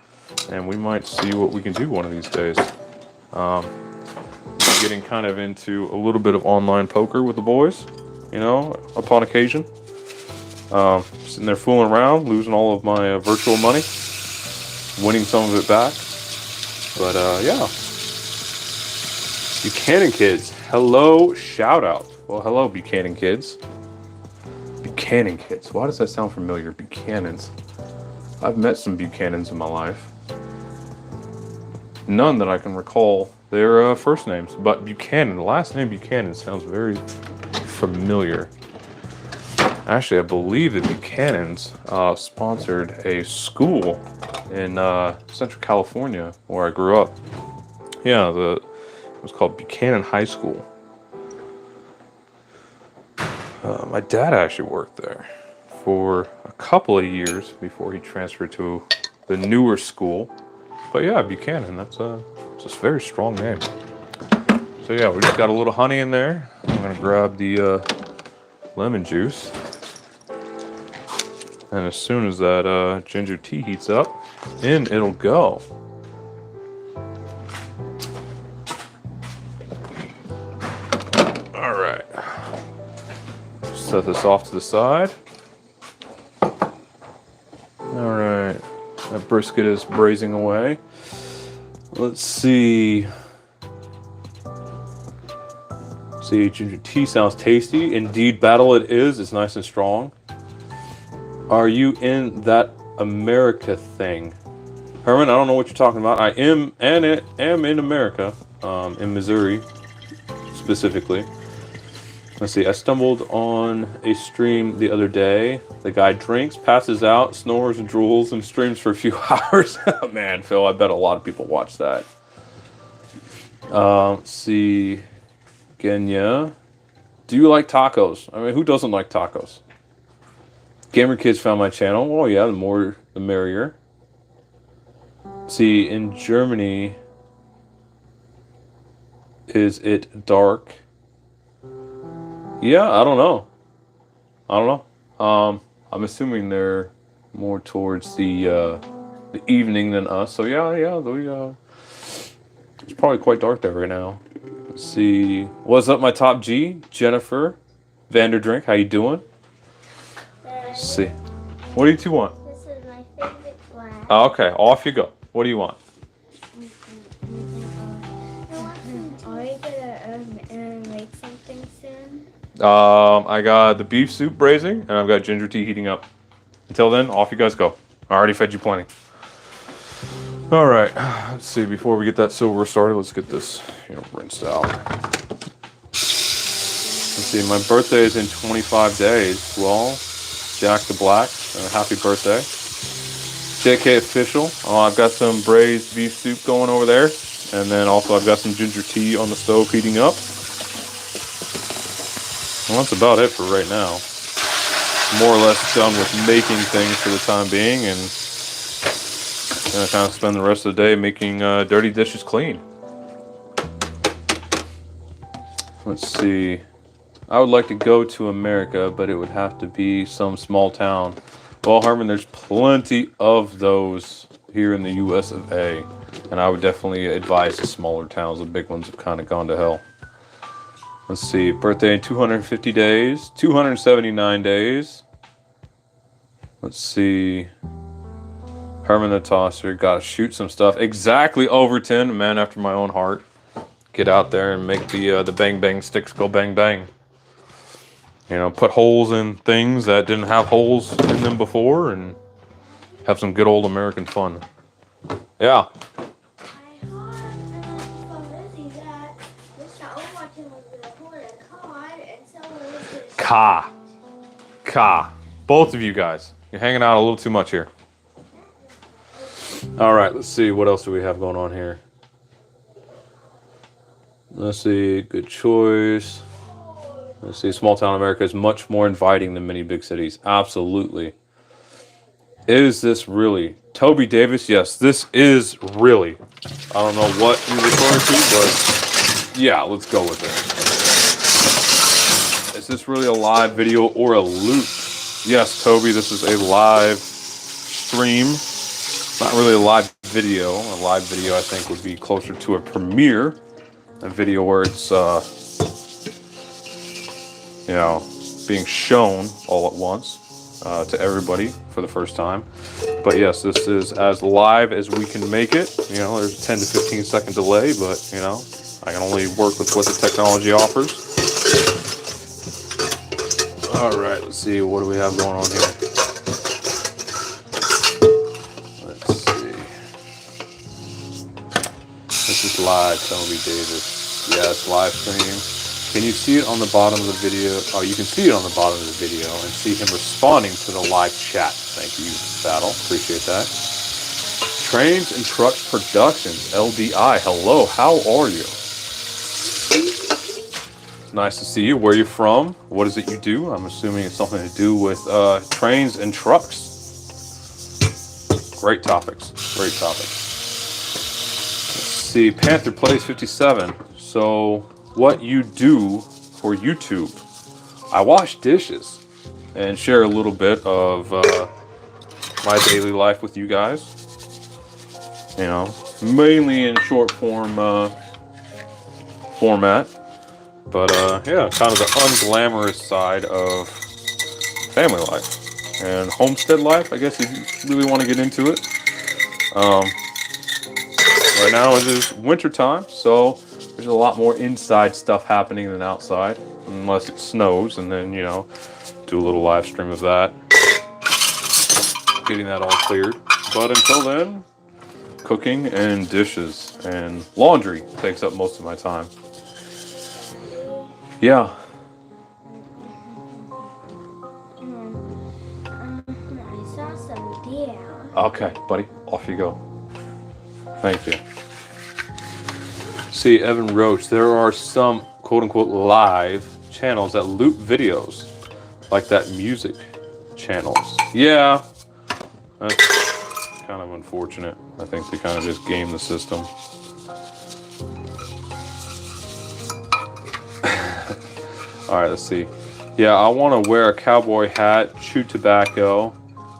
and we might see what we can do one of these days. Getting kind of into a little bit of online poker with the boys, upon occasion. Sitting there fooling around, losing all of my virtual money, winning some of it back. But yeah, Buchanan kids, hello, shout out. Well, hello, Buchanan kids. Buchanan kids, why does that sound familiar? Buchanans. I've met some Buchanans in my life. None that I can recall their first names, but Buchanan, the last name Buchanan sounds very familiar. Actually, I believe the Buchanans sponsored a school in Central California where I grew up. Yeah, it was called Buchanan High School. My dad actually worked there for a couple of years before he transferred to the newer school. But yeah, Buchanan, that's a very strong name. So yeah, we just got a little honey in there. I'm gonna grab the lemon juice. And as soon as that ginger tea heats up, in it'll go. All right. Set this off to the side. All right. That brisket is braising away. Let's see. Ginger tea sounds tasty. Indeed, battle it is. It's nice and strong. Are you in that America thing? Herman, I don't know what you're talking about. I am in America, in Missouri, specifically. Let's see, I stumbled on a stream the other day. The guy drinks, passes out, snores and drools, and streams for a few hours. Man, Phil, I bet a lot of people watch that. Let's see, Genya. Do you like tacos? I mean, who doesn't like tacos? Gamer Kids found my channel. Oh yeah, the more the merrier. See, in Germany, is it dark? Yeah, I don't know. I'm assuming they're more towards the evening than us. So yeah, it's probably quite dark there right now. Let's see. What's up, my top G? Jennifer Vanderdrink, how you doing? Let's see. What do you two want? This is my favorite glass. Oh, okay, off you go. What do you want? Are you gonna make something soon? I got the beef soup braising, and I've got ginger tea heating up. Until then, off you guys go. I already fed you plenty. All right, let's see. Before we get that silver started, let's get this, rinsed out. Let's see. My birthday is in 25 days. Well, Jack the Black, happy birthday. JK Official. I've got some braised beef soup going over there, and then also I've got some ginger tea on the stove heating up. Well, that's about it for right now. More or less done with making things for the time being, and gonna kind of spend the rest of the day making dirty dishes clean. Let's see. I would like to go to America, but it would have to be some small town. Well, Herman, there's plenty of those here in the US of A, and I would definitely advise the smaller towns. The big ones have kind of gone to hell. Let's see, birthday in 250 days, 279 days. Let's see. Herman the Tosser, gotta shoot some stuff. Exactly, Overton, a man after my own heart. Get out there and make the bang bang sticks go bang bang. Put holes in things that didn't have holes in them before, and have some good old American fun. Yeah. Ka. Both of you guys. You're hanging out a little too much here. All right, let's see. What else do we have going on here? Let's see, good choice. Let's see, small town America is much more inviting than many big cities. Absolutely. Is this really? Toby Davis, yes, this is really. I don't know what you're referring to, but yeah, let's go with it. Is this really a live video or a loop? Yes, Toby, this is a live stream. Not really a live video. A live video, I think, would be closer to a premiere. A video where it's, you know, being shown all at once to everybody for the first time. But yes, this is as live as we can make it. You know, there's a 10 to 15 second delay, but, you know, I can only work with what the technology offers. All right, let's see. What do we have going on here? Let's see. This is live, Toby Davis. Yes, live stream. Can you see it on the bottom of the video? Oh, you can see it on the bottom of the video and see him responding to the live chat. Thank you, Battle. Appreciate that. Trains and Trucks Productions, LDI. Hello, how are you? Nice to see you. Where are you from? What is it you do? I'm assuming it's something to do with trains and trucks. Great topics. Great topics. Let's see. Panther Plays 57. So, what you do for YouTube? I wash dishes and share a little bit of my daily life with you guys. You know, mainly in short form format. But yeah, kind of the unglamorous side of family life and homestead life, I guess, if you really want to get into it. Right now it is winter time, so there's a lot more inside stuff happening than outside, unless it snows, and then, you know, do a little live stream of that, getting that all cleared. But until then, cooking and dishes and laundry takes up most of my time. Yeah. I saw some deer. Okay, buddy, off you go. Thank you. See, Evan Roach, there are some quote-unquote live channels that loop videos, like that music channels. Yeah, that's kind of unfortunate. I think they kind of just game the system. All right, let's see. Yeah, I want to wear a cowboy hat, chew tobacco,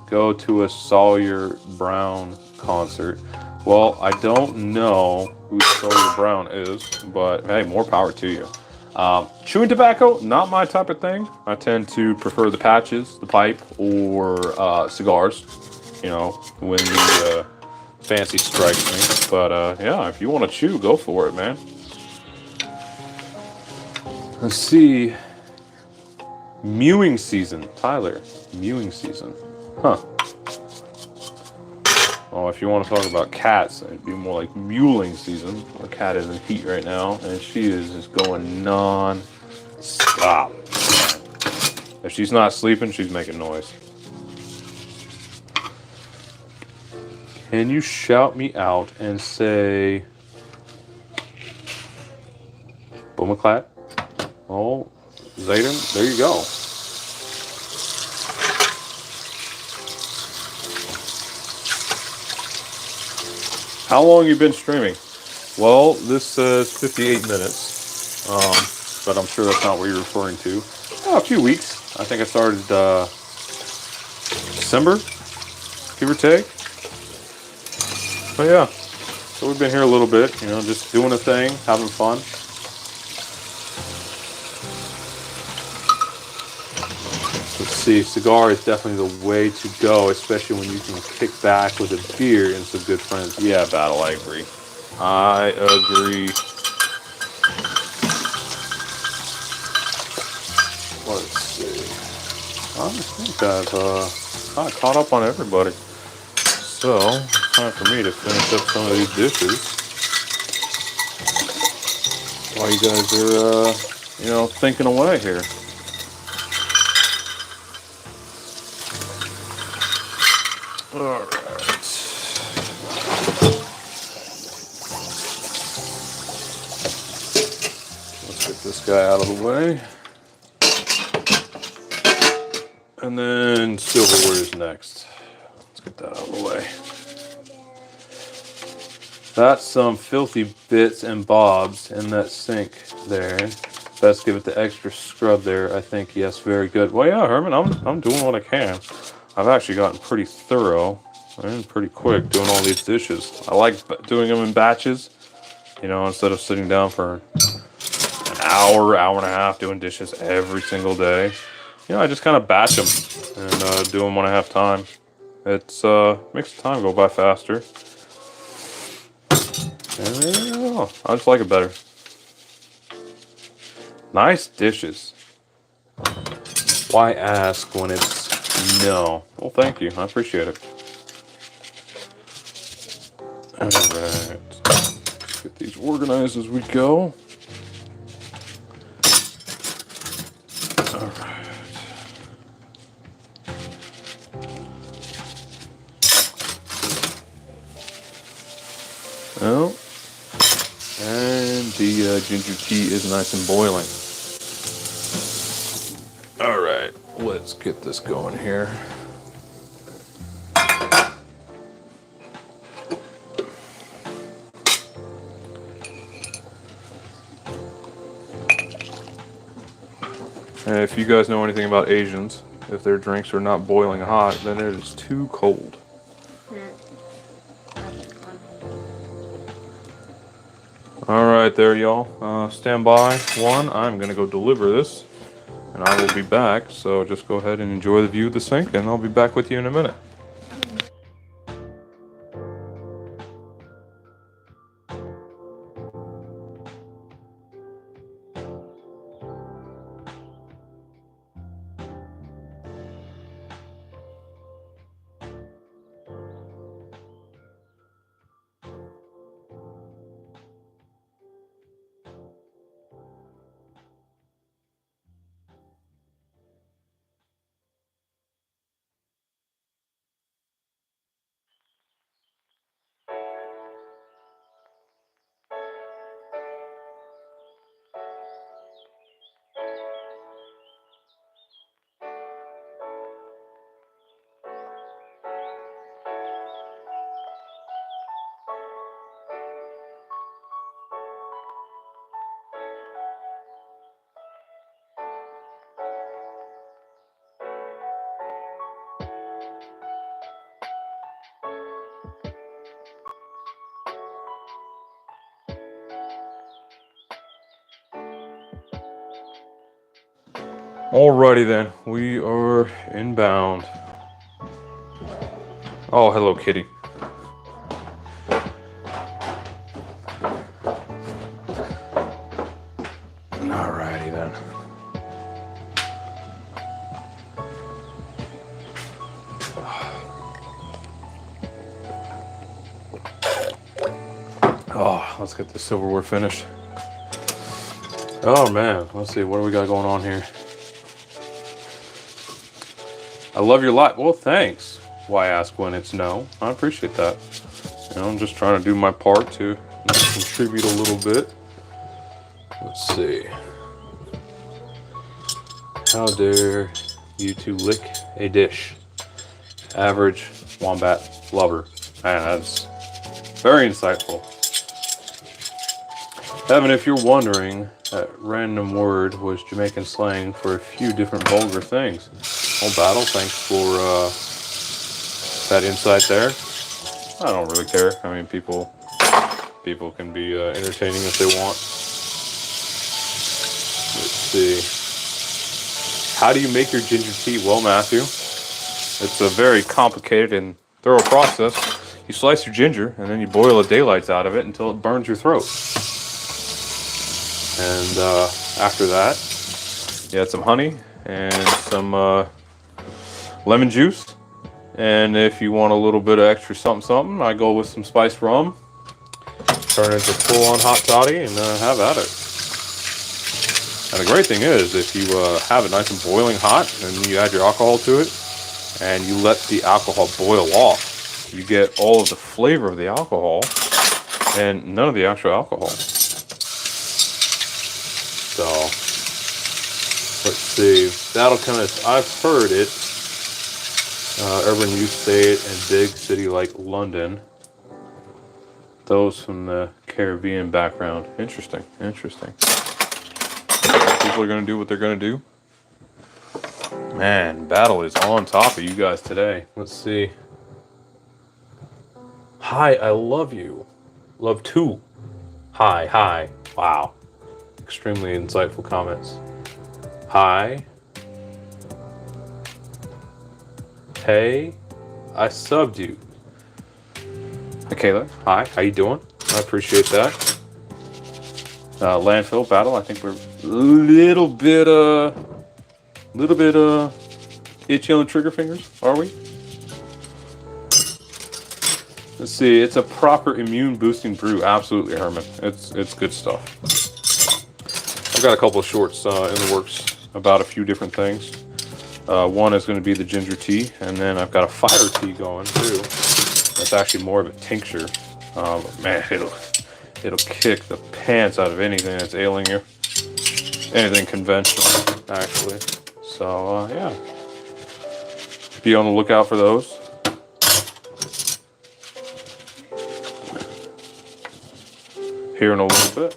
go to a Sawyer Brown concert. Well, I don't know who Sawyer Brown is, but hey, more power to you. Chewing tobacco, not my type of thing. I tend to prefer the patches, the pipe, or cigars, you know, when the fancy strikes me. But yeah, if you want to chew, go for it, man. Let's see. Mewing season, Tyler. Mewing season. Huh. Oh, if you want to talk about cats, it'd be more like mewling season. Our cat is in heat right now, and she is just going non-stop. If she's not sleeping, she's making noise. Can you shout me out and say, Boomaclat? Oh, Zayden, there you go. How long you been streaming? Well, this says 58 minutes, but I'm sure that's not what you're referring to. Oh, a few weeks. I think I started December, give or take. But yeah, so we've been here a little bit, you know, just doing a thing, having fun. Let's see, cigar is definitely the way to go, especially when you can kick back with a beer and some good friends. Yeah, Battle, I agree. I agree. Let's see. I think I've kind of caught up on everybody. So, it's time for me to finish up some of these dishes. While you guys are, you know, thinking away here. All right. this guy out of the way. And then silverware is next. Let's get that out of the way. That's some filthy bits and bobs in that sink there. Best give it the extra scrub there, I think. Yes, very good. Well, yeah, Herman, I'm doing what I can. I've actually gotten pretty thorough and pretty quick doing all these dishes. I like doing them in batches, you know, instead of sitting down for an hour, hour and a half doing dishes every single day. You know, I just kind of batch them and do them when I have time. It's makes the time go by faster. And I just like it better. Nice dishes. Why ask when it's no? Well, thank you. I appreciate it. Alright. Let's get these organized as we go. Alright. Well, and the ginger tea is nice and boiling. Alright, let's get this going here. And if you guys know anything about Asians, if their drinks are not boiling hot, then it is too cold. Alright there, y'all. Stand by. One, I'm going to go deliver this, and I will be back. So just go ahead and enjoy the view of the sink, and I'll be back with you in a minute. Alrighty then, we are inbound. Oh, hello, kitty. Alrighty then. Oh, let's get the silverware finished. Oh man, let's see, what do we got going on here? I love your life. Well, thanks. Why ask when it's no? I appreciate that. You know, I'm just trying to do my part to contribute a little bit. Let's see. How dare you to lick a dish? Average wombat lover. Man, that's very insightful. Evan, if you're wondering, that random word was Jamaican slang for a few different vulgar things. Oh, Battle, thanks for that insight there. I don't really care. I mean, people can be entertaining if they want. Let's see. How do you make your ginger tea? Well, Matthew, it's a very complicated and thorough process. You slice your ginger, and then you boil the daylights out of it until it burns your throat. And after that, you add some honey and some lemon juice. And if you want a little bit of extra something, I go with some spiced rum. Turn it into full-on hot toddy and have at it. And the great thing is, if you have it nice and boiling hot, and you add your alcohol to it, and you let the alcohol boil off, you get all of the flavor of the alcohol and none of the actual alcohol. So let's see. That'll kind of. I've heard it. Everyone used to say it in big city like London. Those from the Caribbean background. Interesting. Interesting. People are going to do what they're going to do. Man, Battle is on top of you guys today. Let's see. Hi, I love you. Love too. Hi, hi. Wow. Extremely insightful comments. Hi. Hey. I subbed you. Hey, Kayla. Hi, how you doing? I appreciate that. Landfill Battle, I think we're a little bit itchy on the trigger fingers, are we? Let's see, it's a proper immune boosting brew. Absolutely, Herman. It's good stuff. I've got a couple of shorts in the works about a few different things. One is going to be the ginger tea, and then I've got a fire tea going too. That's actually more of a tincture. Man, it'll kick the pants out of anything that's ailing you. Anything conventional, actually. So yeah, be on the lookout for those. Here in a little bit.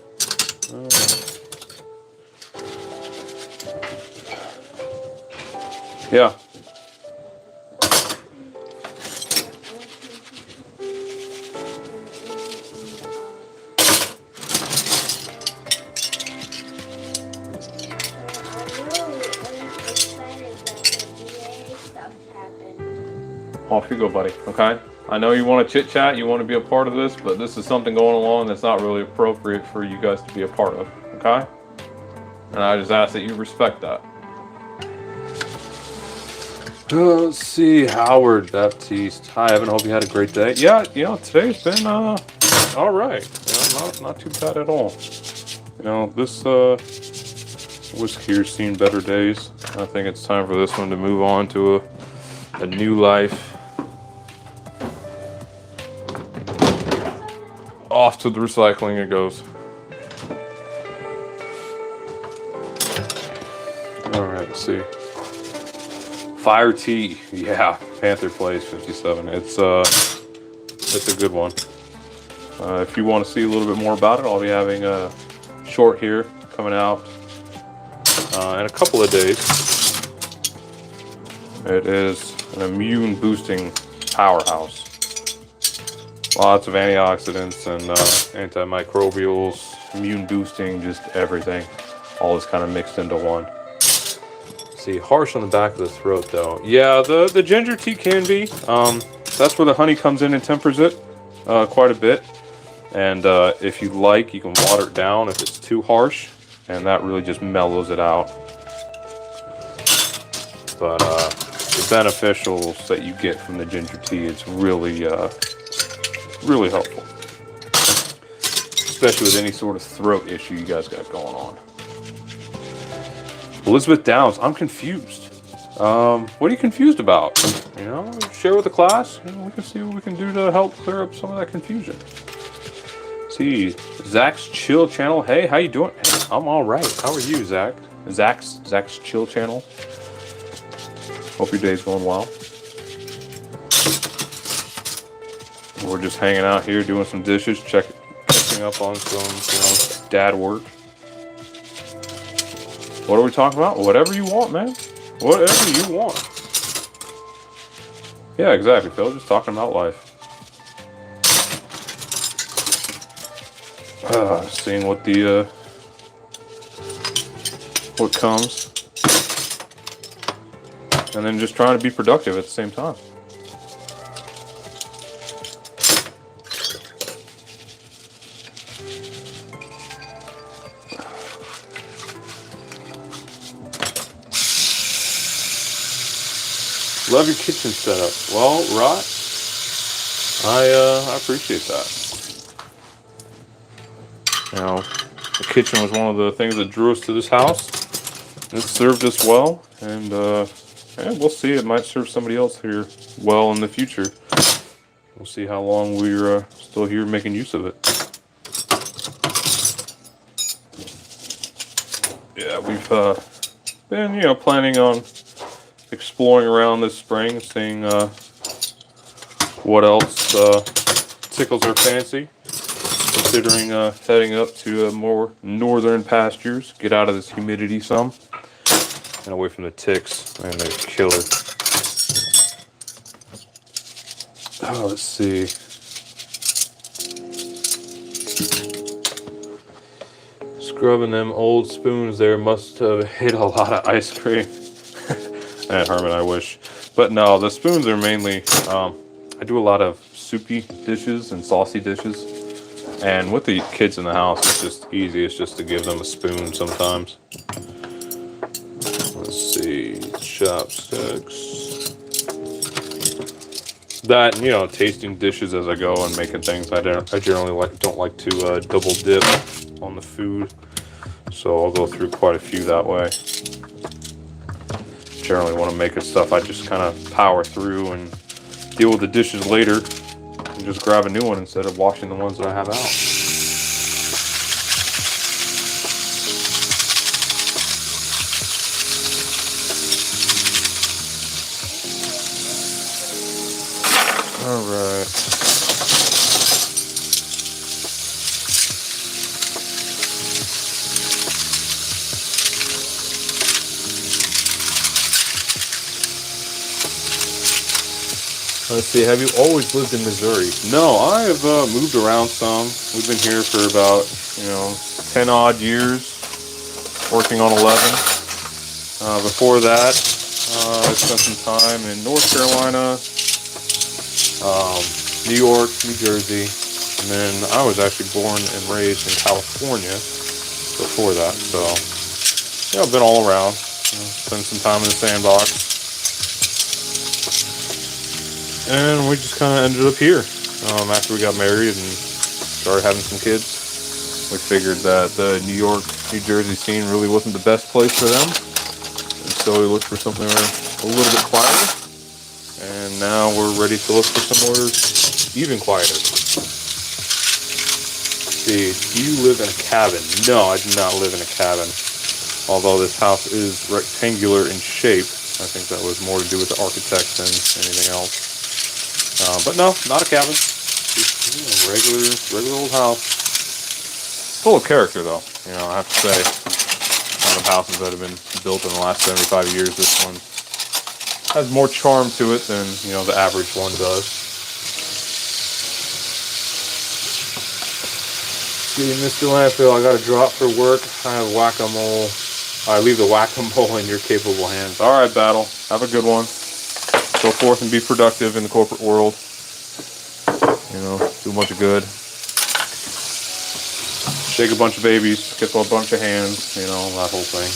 Yeah. Off you go, buddy. Okay? I know you want to chit chat, you want to be a part of this, but this is something going along that's not really appropriate for you guys to be a part of. Okay? And I just ask that you respect that. Let's see, Howard Baptiste. Hi, Evan. Hope you had a great day. Yeah, you know, today's been all right. You know, not too bad at all. You know, this whiskey here's seen better days. I think it's time for this one to move on to a new life. Off to the recycling it goes. All right, let's see. Fire tea, yeah. Panther Place 57. It's a good one. If you want to see a little bit more about it, I'll be having a short here coming out in a couple of days. It is an immune boosting powerhouse. Lots of antioxidants and antimicrobials, immune boosting, just everything. All is kind of mixed into one. See, harsh on the back of the throat though. Yeah, the ginger tea can be. That's where the honey comes in and tempers it quite a bit. And if you like, you can water it down if it's too harsh, and that really just mellows it out. But the beneficials that you get from the ginger tea, it's really really helpful, especially with any sort of throat issue you guys got going on. Elizabeth Downs, I'm confused. What are you confused about? You know, share with the class. You know, we can see what we can do to help clear up some of that confusion. See, Zach's Chill Channel. Hey, how you doing? Hey, I'm all right. How are you, Zach? Zach's Chill Channel. Hope your day's going well. We're just hanging out here doing some dishes, catching up on some, dad work. What are we talking about? Whatever you want, man. Whatever you want. Yeah, exactly, Phil. Just talking about life. Seeing what what comes, and then just trying to be productive at the same time. Love your kitchen setup. Well, Rot, I appreciate that. You know, the kitchen was one of the things that drew us to this house. It served us well, and we'll see. It might serve somebody else here well in the future. We'll see how long we're still here making use of it. yeah, we've been, planning on exploring around this spring, seeing what else tickles our fancy. Considering heading up to more northern pastures, get out of this humidity some, and away from the ticks. Man, they're killer. Oh, let's see. Scrubbing them old spoons there must have hit a lot of ice cream. And Herman, I wish. But no, the spoons are mainly, I do a lot of soupy dishes and saucy dishes. And with the kids in the house, it's just easy. It's just to give them a spoon sometimes. Let's see, chopsticks. That, tasting dishes as I go and making things. I generally don't like to double dip on the food, so I'll go through quite a few that way. Generally, want to make stuff, I just kind of power through and deal with the dishes later, and just grab a new one instead of washing the ones that I have out. All right. Let's see, have you always lived in Missouri? No, I have moved around some. We've been here for about, 10 odd years, working on 11. Before that, I spent some time in North Carolina, New York, New Jersey, and then I was actually born and raised in California before that. So, I've been all around. Spent some time in the sandbox. And we just kind of ended up here. After we got married and started having some kids, we figured that the New York, New Jersey scene really wasn't the best place for them. And so we looked for something a little bit quieter. And now we're ready to look for somewhere even quieter. Let's see, do you live in a cabin? No, I do not live in a cabin. Although this house is rectangular in shape. I think that was more to do with the architect than anything else. But no, not a cabin. Just a regular old house. Full of character, though. I have to say, out of houses that have been built in the last 75 years, this one has more charm to it than, the average one does. See, Mr. Landfill, I got a drop for work. I have whack-a-mole. I leave the whack-a-mole in your capable hands. All right, Battle. Have a good one. Go forth and be productive in the corporate world. Do a bunch of good. Shake a bunch of babies, kiss a bunch of hands, that whole thing.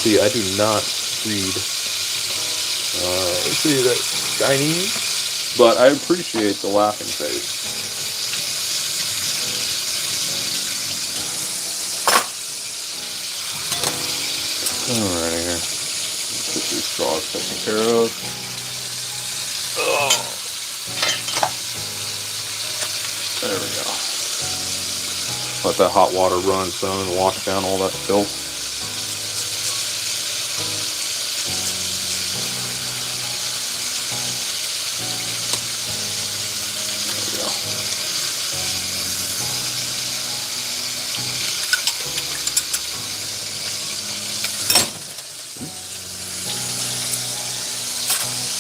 See, I do not read, let's see, that Chinese, but I appreciate the laughing face. Alrighty here. Get these straws taken care of. Oh. There we go. Let that hot water run, son, and wash down all that filth. There we go.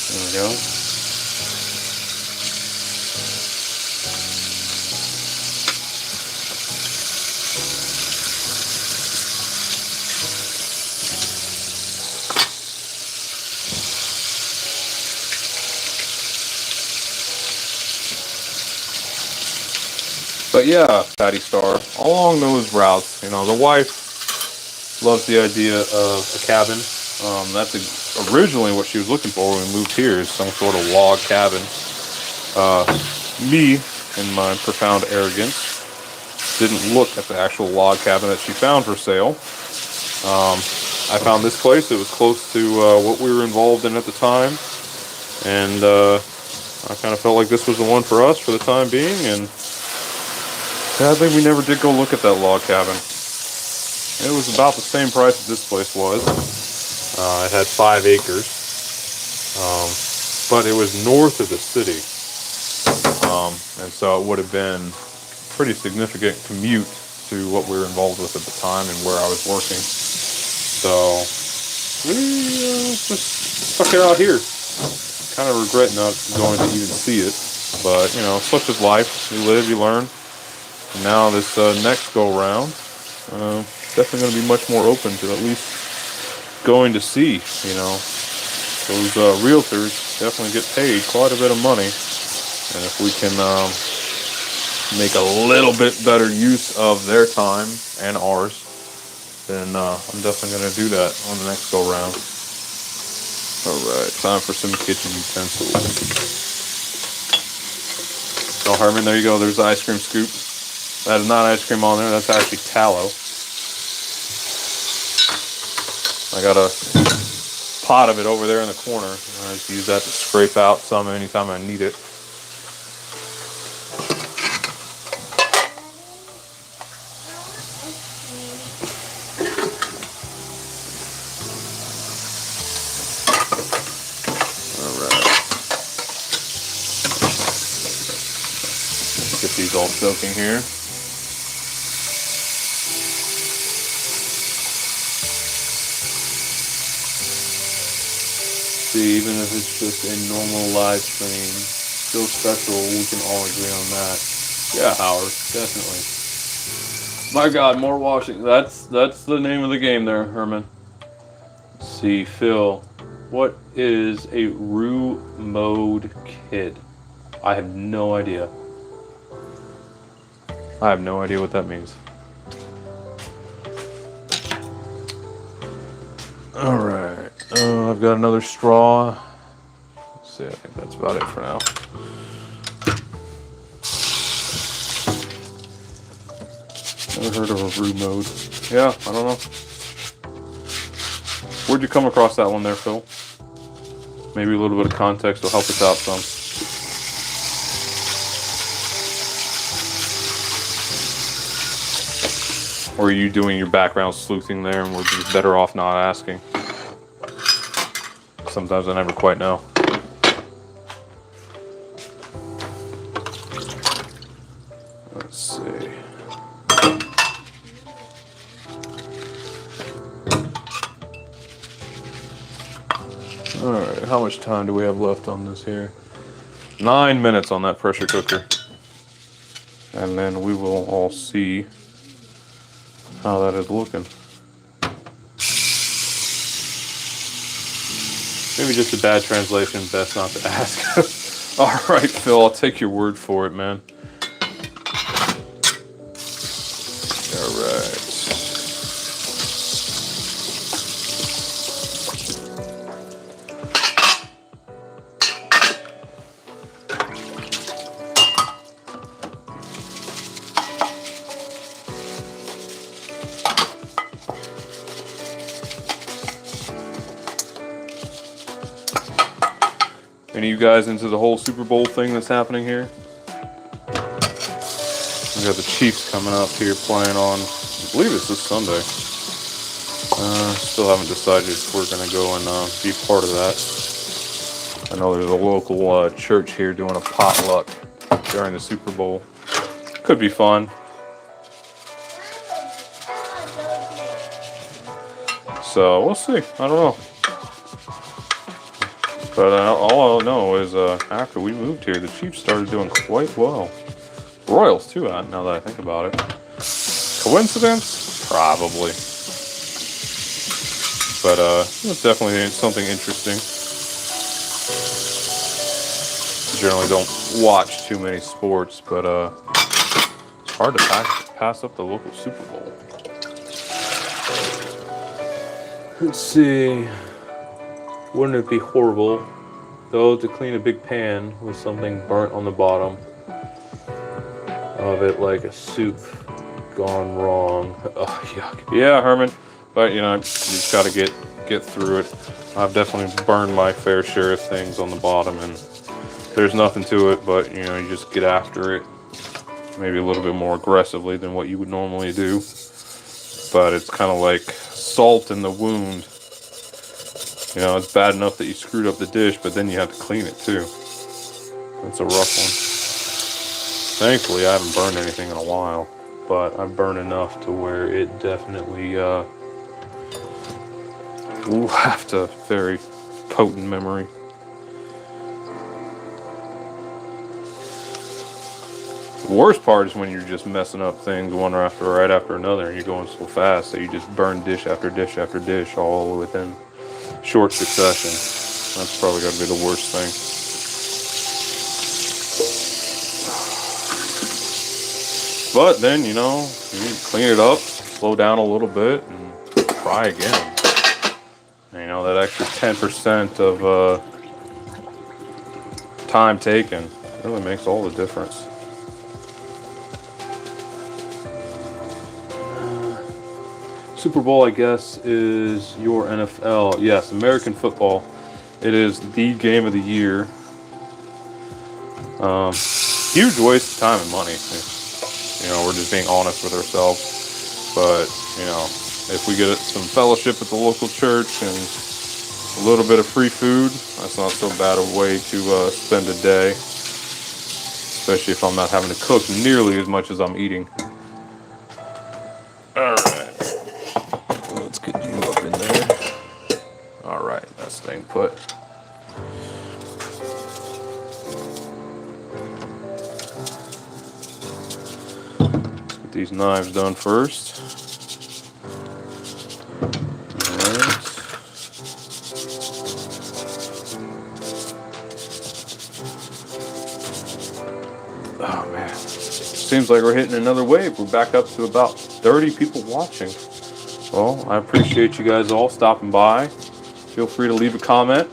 There we go. But yeah, Patty Star, along those routes, the wife loves the idea of a cabin. That's originally what she was looking for when we moved here, is some sort of log cabin. Me, in my profound arrogance, didn't look at the actual log cabin that she found for sale. I found this place. It was close to what we were involved in at the time, and I kind of felt like this was the one for us for the time being, and Yeah, I think we never did go look at that log cabin. It was about the same price as this place was. It had 5 acres, but it was north of the city, and so it would have been a pretty significant commute to what we were involved with at the time and where I was working. So we just stuck it out here. Kind of regret not going to even see it, but you know, such is life. You live, you learn. And now this next go round, definitely going to be much more open to at least going to see. You know, those realtors definitely get paid quite a bit of money, and if we can make a little bit better use of their time and ours, then I'm definitely going to do that on the next go round. Alright, time for some kitchen utensils. Oh, Herman, there you go. There's the ice cream scoop. That is not ice cream on there. That's actually tallow. I got a pot of it over there in the corner. I just use that to scrape out some anytime I need it. Get these all soaking here. See, even if it's just a normal live stream, still special, we can all agree on that. Yeah, Howard, definitely. My God, more washing. That's the name of the game there, Herman. Let's see, Phil, what is a roux mode kid? I have no idea. I have no idea what that means. All right, I've got another straw. Let's see, I think that's about it for now. Never heard of a roux mode. Yeah, I don't know. Where'd you come across that one there, Phil? Maybe a little bit of context will help us out some. Or are you doing your background sleuthing there and we're just better off not asking? Sometimes I never quite know. Let's see. Alright, how much time do we have left on this here? 9 minutes on that pressure cooker. And then we will all see how that is looking. Maybe just a bad translation, best not to ask. All right, Phil, I'll take your word for it, man. All right. Any of you guys into the whole Super Bowl thing that's happening here? We got the Chiefs coming up here playing on, I believe it's this Sunday. Still haven't decided if we're going to go and be part of that. I know there's a local church here doing a potluck during the Super Bowl. Could be fun. So we'll see. I don't know. But all I know is after we moved here, the Chiefs started doing quite well. Royals too, now that I think about it. Coincidence? Probably. But it's definitely something interesting. Generally don't watch too many sports, but it's hard to pass up the local Super Bowl. Let's see. Wouldn't it be horrible, though, to clean a big pan with something burnt on the bottom of it, like a soup gone wrong? Oh, yuck. Yeah, Herman. But you know, you just got to get through it. I've definitely burned my fair share of things on the bottom, and there's nothing to it, but you know, you just get after it. maybe a little bit more aggressively than what you would normally do. But it's kind of like salt in the wound. You know, it's bad enough that you screwed up the dish, but then you have to clean it too. That's a rough one. Thankfully, I haven't burned anything in a while, but I've burned enough to where it definitely left a very potent memory. The worst part is when you're just messing up things one right after another, and you're going so fast that you just burn dish after dish after dish all within short succession. That's probably got to be the worst thing. But then, you know, you need to clean it up, slow down a little bit, and try again. And, you know, that extra 10% of time taken really makes all the difference. Super Bowl, I guess, is your NFL. Yes, American football. It is the game of the year. Huge waste of time and money. You know, we're just being honest with ourselves. But, you know, if we get some fellowship at the local church and a little bit of free food, that's not so bad a way to spend a day. Especially if I'm not having to cook nearly as much as I'm eating. Alright. Let's get you up in there. Alright, that's staying put. Let's get these knives done first. Alright. Oh man. Seems like we're hitting another wave. We're back up to about 30 people watching. Well, I appreciate you guys all stopping by. Feel free to leave a comment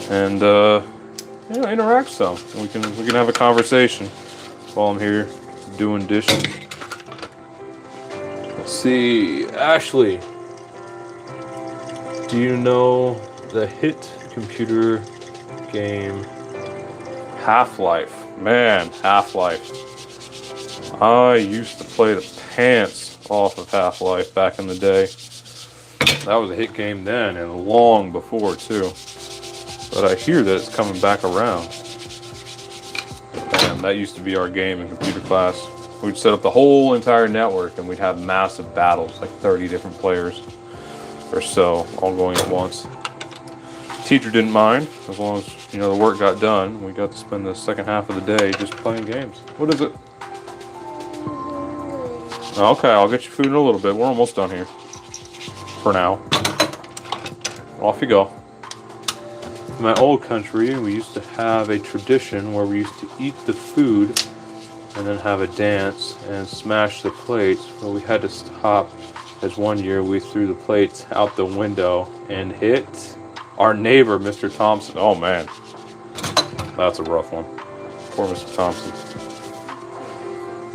and you know, interact some. We can have a conversation while I'm here doing dishes. Let's see, Ashley. Do you know the hit computer game Half-Life? Man, Half-Life. I used to play the pants off of Half-Life back in the day. That was a hit game then and long before too. But I hear that it's coming back around. Man, that used to be our game in computer class. We'd set up the whole entire network and we'd have massive battles, like 30 different players or so, all going at once. Teacher didn't mind, as long as, you know, the work got done. We got to spend the second half of the day just playing games. What is it? Okay, I'll get you food in a little bit. We're almost done here. For now. Off you go. In my old country, we used to have a tradition where we used to eat the food and then have a dance and smash the plates. But we had to stop, as one year we threw the plates out the window and hit our neighbor, Mr. Thompson. Oh man, that's a rough one. Poor Mr. Thompson.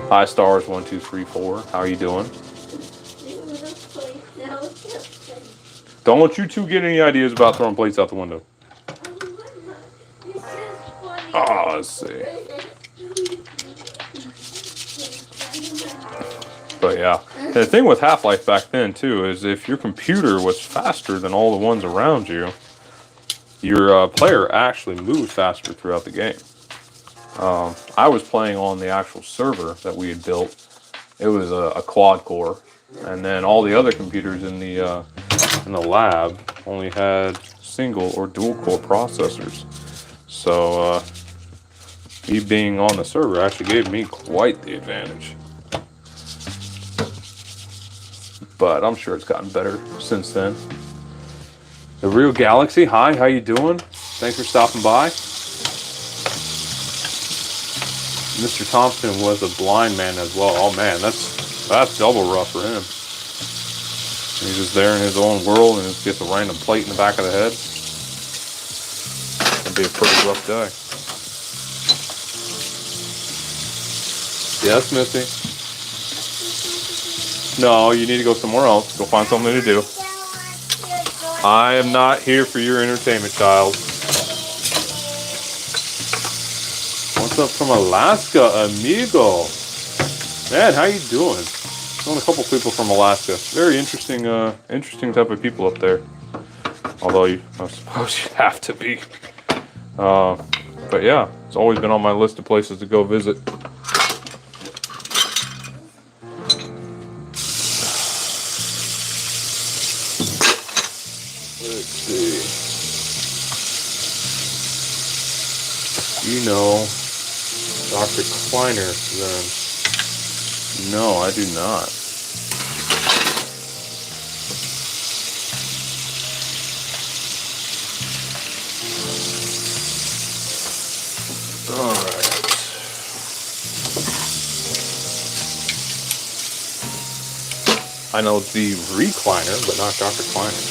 Hi, stars 1, 2, 3, 4. How are you doing? Don't let you two get any ideas about throwing plates out the window. Oh, let's see. But yeah, and the thing with Half-Life back then too is if your computer was faster than all the ones around you, your player actually moved faster throughout the game. I was playing on the actual server that we had built. It was a quad core, and then all the other computers in the lab only had single or dual core processors. So me being on the server actually gave me quite the advantage. But I'm sure it's gotten better since then. The Real Galaxy, hi, how you doing? Thanks for stopping by. Mr. Thompson was a blind man as well. Oh man, that's double rough for him. He's just there in his own world and just gets a random plate in the back of the head. It'd be a pretty rough day. Yes, Missy? No, you need to go somewhere else. Go find something to do. I am not here for your entertainment, child. Once What's up from Alaska, amigo? Man, how you doing? Known a couple people from Alaska. Very interesting, interesting type of people up there. Although I suppose you have to be. But yeah, it's always been on my list of places to go visit. Let's see. You know Dr. Kleiner then? No, I do not. All right. I know the recliner, but not Dr. Kleiner.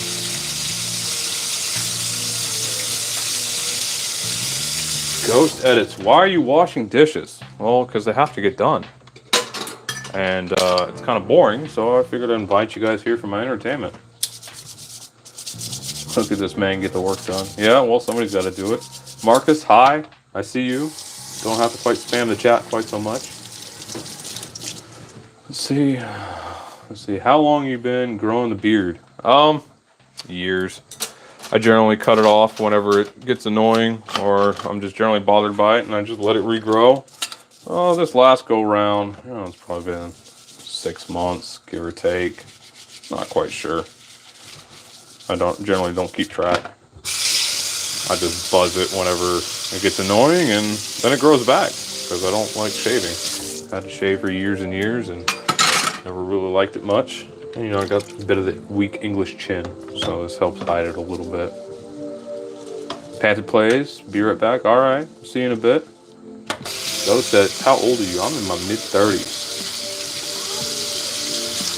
Ghost edits. Why are you washing dishes? Well, because they have to get done. And it's kind of boring, so I figured I'd invite you guys here for my entertainment. Look at this man get the work done. Yeah, well, somebody's got to do it. Marcus, hi. I see you. Don't have to quite spam the chat quite so much. Let's see. How long you been growing the beard? Years. I generally cut it off whenever it gets annoying, or I'm just generally bothered by it, and I just let it regrow. Oh, this last go round, it's probably been 6 months, give or take. Not quite sure. I generally don't keep track. I just buzz it whenever it gets annoying, and then it grows back because I don't like shaving. Had to shave for years and years, and never really liked it much. And, I got a bit of the weak English chin, so this helps hide it a little bit. Panted plays. Be right back. All right. See you in a bit. Ghost said, how old are you? I'm in my mid-30s.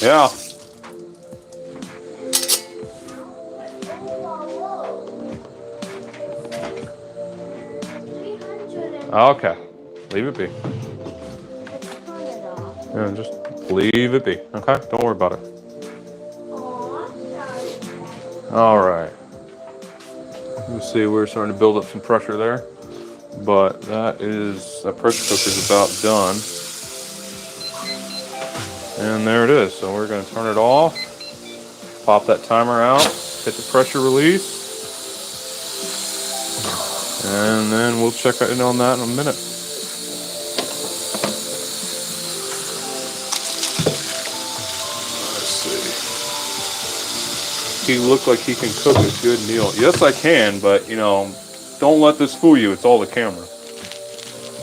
Yeah. Okay. Leave it be. Yeah, just leave it be. Okay? Don't worry about it. All right. Let's see. We're starting to build up some pressure there. But that pressure cooker's about done. And there it is. So we're going to turn it off. Pop that timer out. Hit the pressure release. And then we'll check in on that in a minute. Let's see. He looked like he can cook a good meal. Yes, I can, but, don't let this fool you. It's all the camera.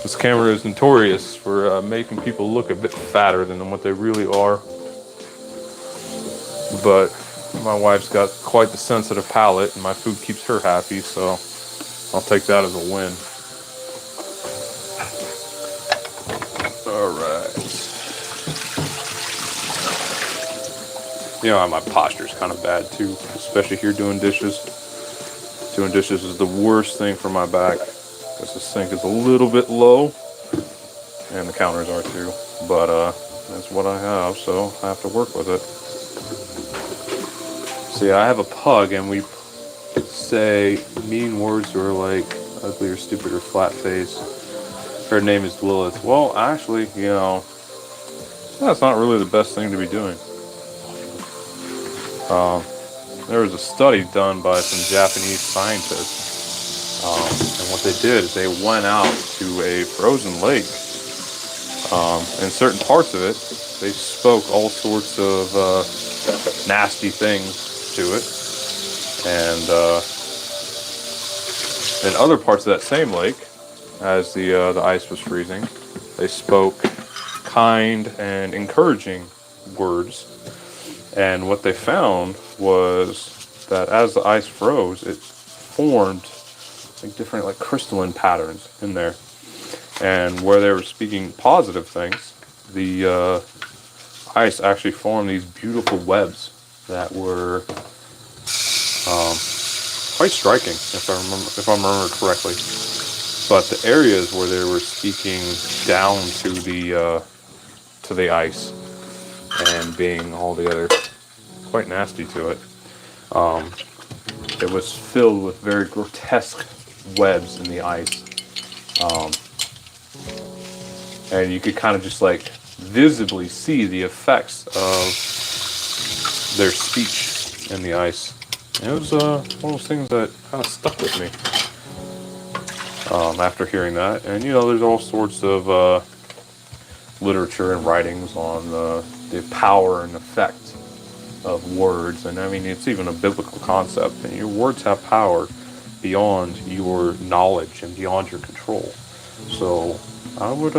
This camera is notorious for making people look a bit fatter than what they really are. But my wife's got quite the sensitive palate, and my food keeps her happy, so I'll take that as a win. All right. My posture's kind of bad too, especially here doing dishes. Doing dishes is the worst thing for my back because the sink is a little bit low, and the counters are too. But that's what I have, so I have to work with it. See, I have a pug, and we say mean words or like ugly or stupid or flat face. Her name is Lilith. Well, actually, that's not really the best thing to be doing. There was a study done by some Japanese scientists, and what they did is they went out to a frozen lake. In certain parts of it, they spoke all sorts of nasty things to it, and in other parts of that same lake, as the ice was freezing, they spoke kind and encouraging words. And what they found was that as the ice froze, it formed different crystalline patterns in there. And where they were speaking positive things, the ice actually formed these beautiful webs that were quite striking, if I remember correctly. But the areas where they were speaking down to the ice and being all together quite nasty to it, it was filled with very grotesque webs in the ice. and you could kind of just like visibly see the effects of their speech in the ice. And it was one of those things that kind of stuck with me after hearing that. And you know, there's all sorts of literature and writings on the power and effect of words, and I mean, it's even a biblical concept, and your words have power beyond your knowledge and beyond your control. So I would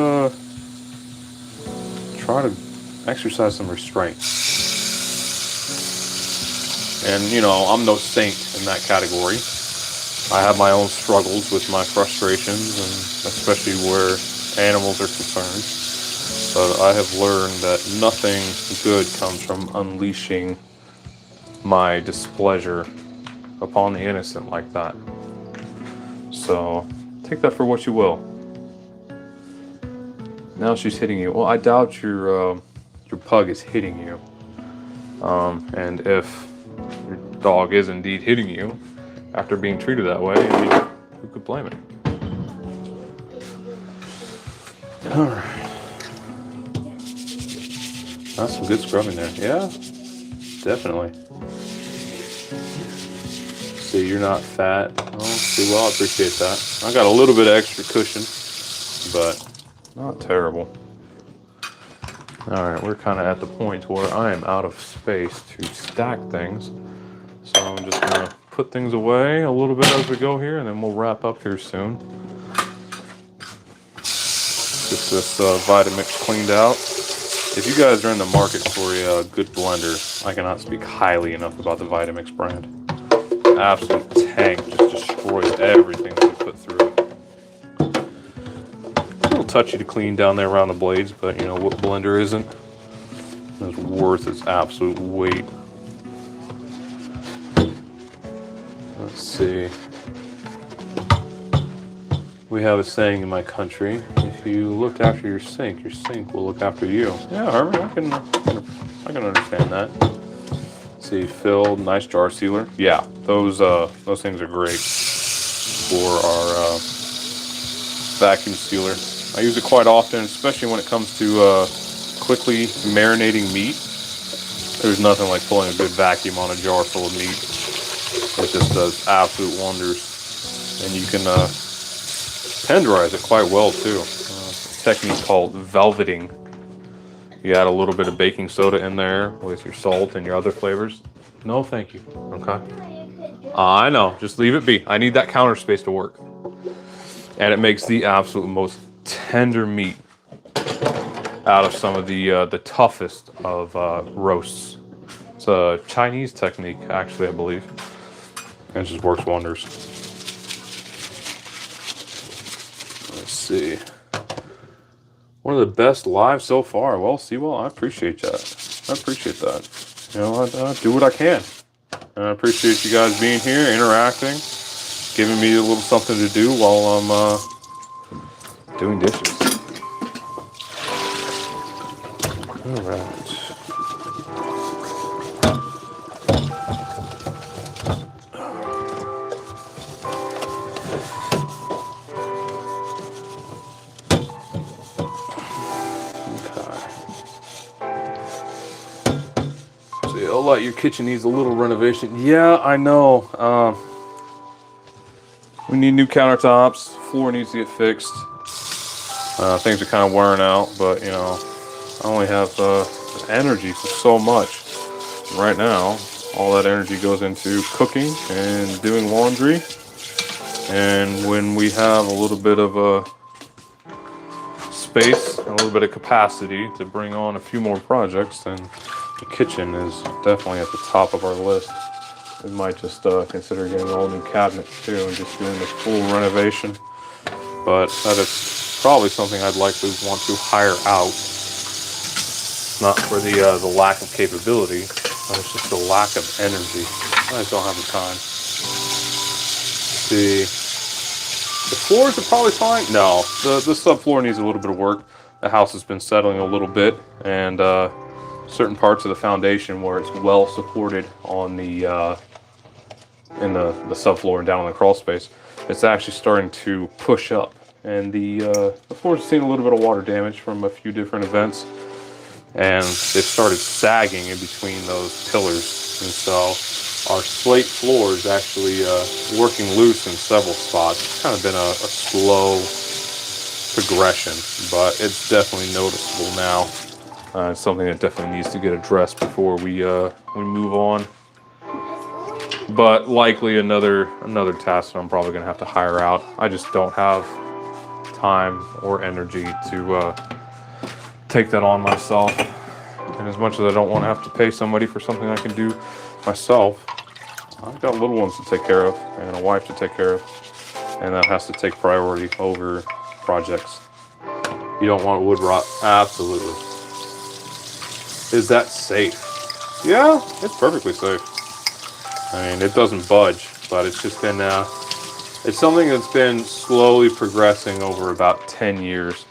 try to exercise some restraint. And you know, I'm no saint in that category. I have my own struggles with my frustrations, and especially where animals are concerned. But I have learned that nothing good comes from unleashing my displeasure upon the innocent like that. So take that for what you will. Now she's hitting you. Well, I doubt your pug is hitting you. And if your dog is indeed hitting you after being treated that way, I mean, who could blame it? All right. That's some good scrubbing there. Yeah, definitely. See, you're not fat. Oh, see, well, I appreciate that. I got a little bit of extra cushion, but not terrible. All right, we're kind of at the point where I am out of space to stack things. So I'm just going to put things away a little bit as we go here, and then we'll wrap up here soon. Get this Vitamix cleaned out. If you guys are in the market for a good blender, I cannot speak highly enough about the Vitamix brand. Absolute tank, just destroys everything that we put through it. A little touchy to clean down there around the blades, but you know what blender isn't? It's worth its absolute weight. Let's see. We have a saying in my country: if you look after your sink will look after you. Yeah, Herman, I can understand that. Let's see, filled, nice jar sealer. Yeah, those things are great for our vacuum sealer. I use it quite often, especially when it comes to quickly marinating meat. There's nothing like pulling a good vacuum on a jar full of meat. It just does absolute wonders, and you can tenderize it quite well too. It's a technique called velveting. You add a little bit of baking soda in there with your salt and your other flavors. No, thank you. Okay. I know. Just leave it be. I need that counter space to work. And it makes the absolute most tender meat out of some of the toughest of roasts. It's a Chinese technique, actually, I believe. And it just works wonders. Let's see. One of the best live so far. Well, Sewell, I appreciate that. I appreciate that. You know, I do what I can. And I appreciate you guys being here, interacting, giving me a little something to do while I'm doing dishes. All right. Like your kitchen needs a little renovation. Yeah, I know. We need new countertops. Floor needs to get fixed. Things are kind of wearing out, but you know, I only have energy for so much. Right now, all that energy goes into cooking and doing laundry. And when we have a little bit of a space, a little bit of capacity to bring on a few more projects, then the kitchen is definitely at the top of our list. We might just consider getting all new cabinets too and just doing a full renovation. But that is probably something I'd likely want to hire out. Not for the lack of capability, but it's just the lack of energy. I just don't have the time. The floors are probably fine. No, the subfloor needs a little bit of work. The house has been settling a little bit, and certain parts of the foundation where it's well supported on the in the subfloor and down on the crawl space, it's actually starting to push up and the floor's seen a little bit of water damage from a few different events, and it started sagging in between those pillars, and so our slate floor is actually working loose in several spots. It's kind of been a slow progression, but it's definitely noticeable now. It's something that definitely needs to get addressed before we move on. But likely another task that I'm probably gonna have to hire out. I just don't have time or energy to take that on myself. And as much as I don't want to have to pay somebody for something I can do myself, I've got little ones to take care of and a wife to take care of, and that has to take priority over projects. You don't want wood rot? Absolutely. Is that safe? Yeah, it's perfectly safe. I mean, it doesn't budge, but it's just been, it's something that's been slowly progressing over about 10 years.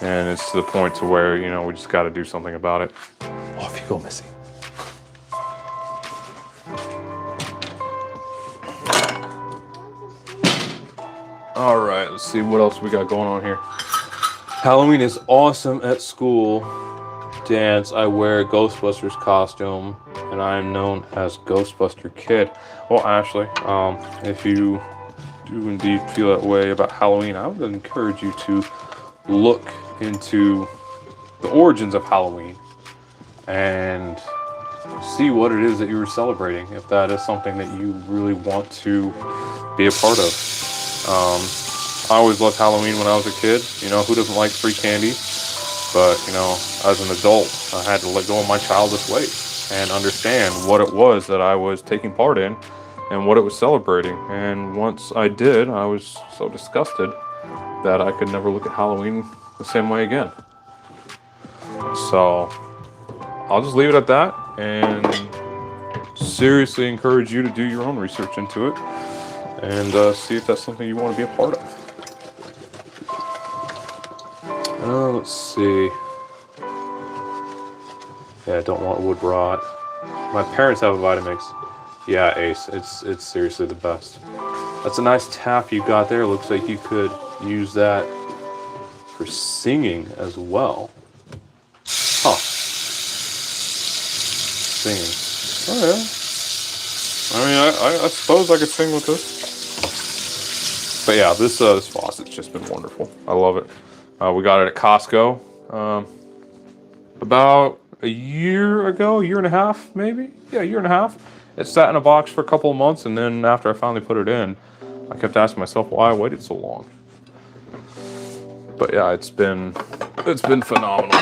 And it's to the point to where, you know, we just got to do something about it. Off you go, Missy. All right, let's see what else we got going on here. Halloween is awesome at school. Dance, I wear a Ghostbusters costume, and I am known as Ghostbuster Kid. Well, Ashley, if you do indeed feel that way about Halloween, I would encourage you to look into the origins of Halloween and see what it is that you were celebrating, if that is something that you really want to be a part of. I always loved Halloween when I was a kid. You know, who doesn't like free candy? But, you know, as an adult, I had to let go of my childish ways and understand what it was that I was taking part in and what it was celebrating. And once I did, I was so disgusted that I could never look at Halloween the same way again. So I'll just leave it at that and seriously encourage you to do your own research into it and see if that's something you want to be a part of. Let's see. Yeah, I don't want wood rot. My parents have a Vitamix. Yeah, Ace, it's seriously the best. That's a nice tap you got there. Looks like you could use that for singing as well. Huh. Singing. Oh yeah. I mean, I suppose I could sing with this. But yeah, this faucet's just been wonderful. I love it. We got it at Costco about a year ago, year and a half maybe. Yeah, a year and a half. It sat in a box for a couple of months, and then after I finally put it in, I kept asking myself why I waited so long. But yeah, it's been phenomenal.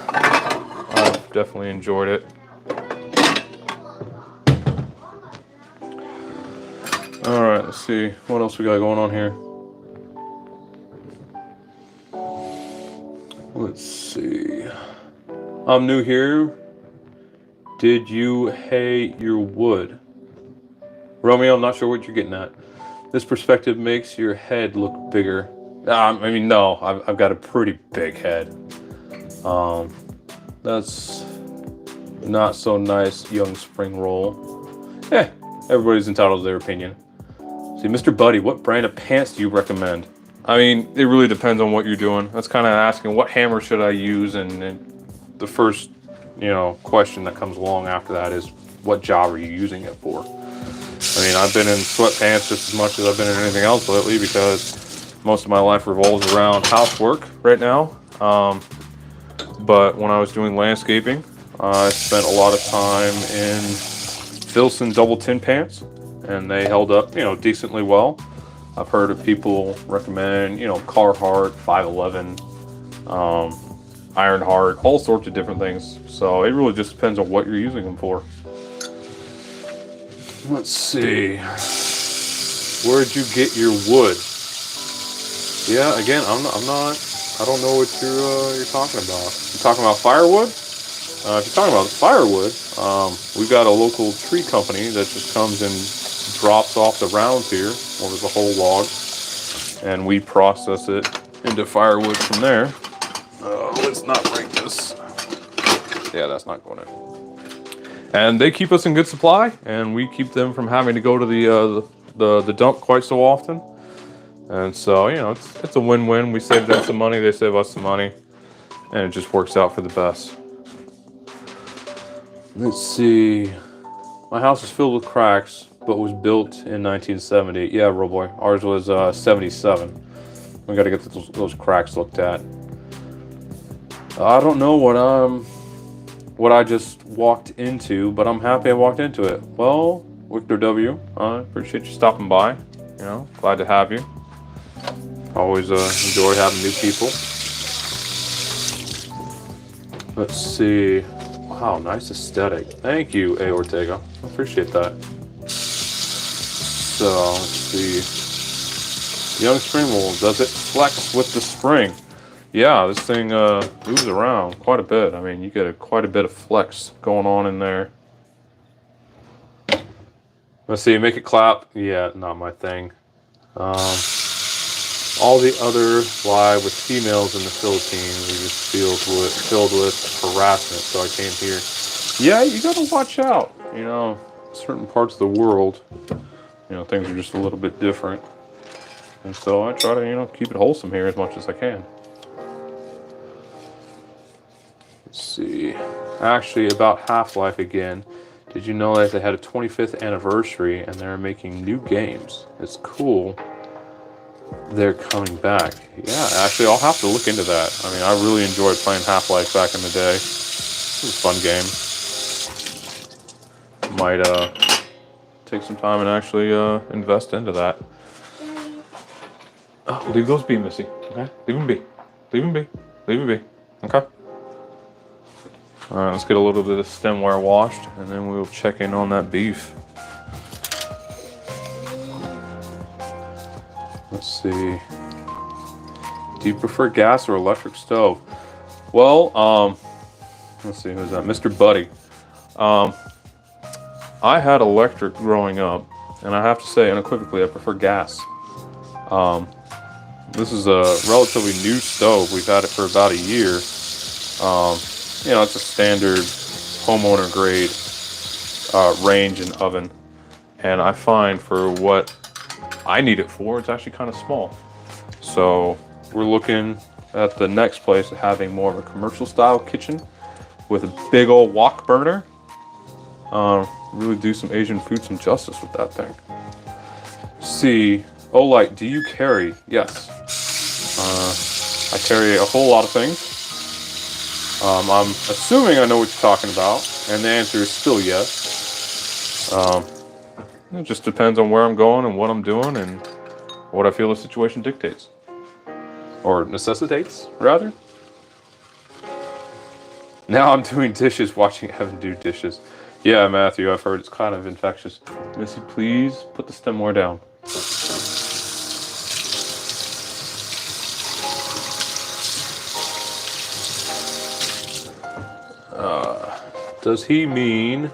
I've definitely enjoyed it. All right, let's see what else we got going on here. Let's see. I'm new here. Did you hate your wood? Romeo, I'm not sure what you're getting at. This perspective makes your head look bigger. I mean, no, I've got a pretty big head. That's not so nice, young spring roll. Eh, everybody's entitled to their opinion. See, Mr. Buddy, what brand of pants do you recommend? I mean, it really depends on what you're doing. That's kind of asking what hammer should I use, and the first, you know, question that comes along after that is what job are you using it for? I mean, I've been in sweatpants just as much as I've been in anything else lately because most of my life revolves around housework right now. But when I was doing landscaping, I spent a lot of time in Filson double tin pants, and they held up, you know, decently well. I've heard of people recommend, you know, Carhartt, 511, Ironheart, all sorts of different things. So it really just depends on what you're using them for. Let's see. Where'd you get your wood? Yeah, again, I don't know what you're talking about. You talking about firewood? If you're talking about firewood, we've got a local tree company that just comes and drops off the rounds here, or the whole log, and we process it into firewood from there. Let's not break this. Yeah, that's not going in. And they keep us in good supply, and we keep them from having to go to the dump quite so often. And so, it's a win-win. We save them some money, they save us some money, and it just works out for the best. Let's see. My house is filled with cracks, but was built in 1970. Yeah, real boy. Ours was 77. We got to get those cracks looked at. I don't know what I just walked into, but I'm happy I walked into it. Well, Victor W, I appreciate you stopping by. Glad to have you. Always enjoy having new people. Let's see. Wow, nice aesthetic. Thank you, A. Ortega. I appreciate that. So, let's see. Young spring wool, does it flex with the spring? Yeah, this thing moves around quite a bit. I mean, you get quite a bit of flex going on in there. Let's see, make it clap. Yeah, not my thing. All the other live with females in the Philippines are just filled with harassment, so I came here. Yeah, you gotta watch out. Certain parts of the world, things are just a little bit different. And so I try to, keep it wholesome here as much as I can. Let's see. Actually, about Half-Life again. Did you know that they had a 25th anniversary and they're making new games? It's cool. They're coming back. Yeah, actually, I'll have to look into that. I mean, I really enjoyed playing Half-Life back in the day. It was a fun game. Might take some time and actually invest into that. Oh, leave those be, Missy. Okay? Leave them be. Leave them be. Leave them be. Okay? All right, let's get a little bit of stemware washed, and then we'll check in on that beef. Let's see. Do you prefer gas or electric stove? Well, let's see, who's that? Mr. Buddy. I had electric growing up, and I have to say unequivocally I prefer gas. This is a relatively new stove. We've had it for about a year. It's a standard homeowner grade range and oven. And I find for what I need it for, it's actually kind of small. So we're looking at the next place having more of a commercial style kitchen with a big old wok burner. Really do some Asian food some justice with that thing. See, Olight, do you carry? Yes. I carry a whole lot of things. I'm assuming I know what you're talking about, and the answer is still yes. It just depends on where I'm going and what I'm doing and what I feel the situation dictates. Or necessitates, rather. Now I'm doing dishes, watching Evan do dishes. Yeah, Matthew, I've heard it's kind of infectious. Missy, please put the stemware down. Does he mean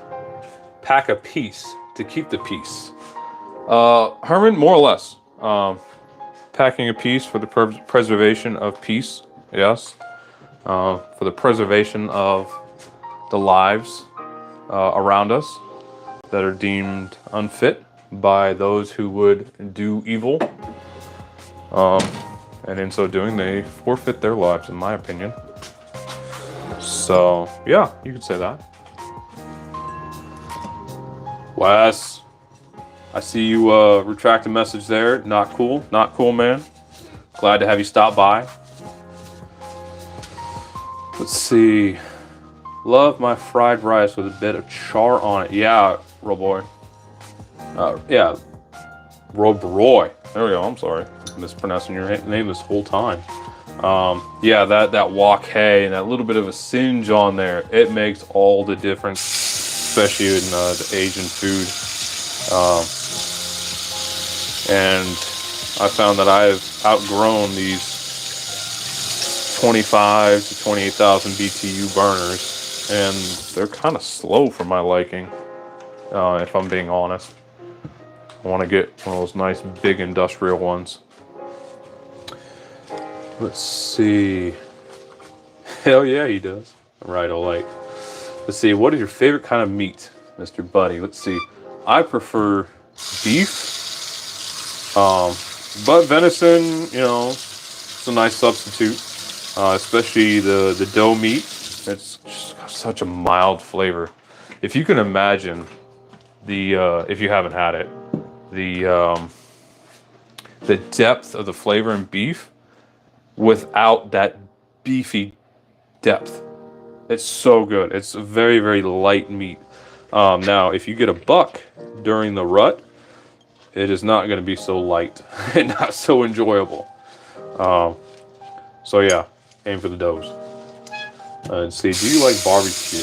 pack a piece to keep the peace? Herman, more or less. Packing a piece for the preservation of peace, yes. For the preservation of the lives around us that are deemed unfit by those who would do evil. And in so doing, they forfeit their lives, in my opinion. So, yeah, you could say that. Wes, I see you retract a message there. Not cool. Not cool, man. Glad to have you stop by. Let's see. Love my fried rice with a bit of char on it. Yeah, real boy. Yeah. Roy. There we go. I'm sorry. Mispronouncing your name this whole time. Yeah, that wok hay and that little bit of a singe on there, it makes all the difference, especially in the Asian food. And I found that I've outgrown these 25 to 28,000 BTU burners, and they're kind of slow for my liking, if I'm being honest. I want to get one of those nice big industrial ones. Let's see. Hell yeah, he does. Right, alright. Let's see, what is your favorite kind of meat, Mr. Buddy? Let's see. I prefer beef. But venison, you know, it's a nice substitute, especially the doe meat. It's just got such a mild flavor. If you can imagine if you haven't had it, the the depth of the flavor in beef without that beefy depth. It's so good. It's a very, very light meat. Now, if you get a buck during the rut, it is not going to be so light and not so enjoyable. So yeah, aim for the does. Let's see. Do you like barbecue?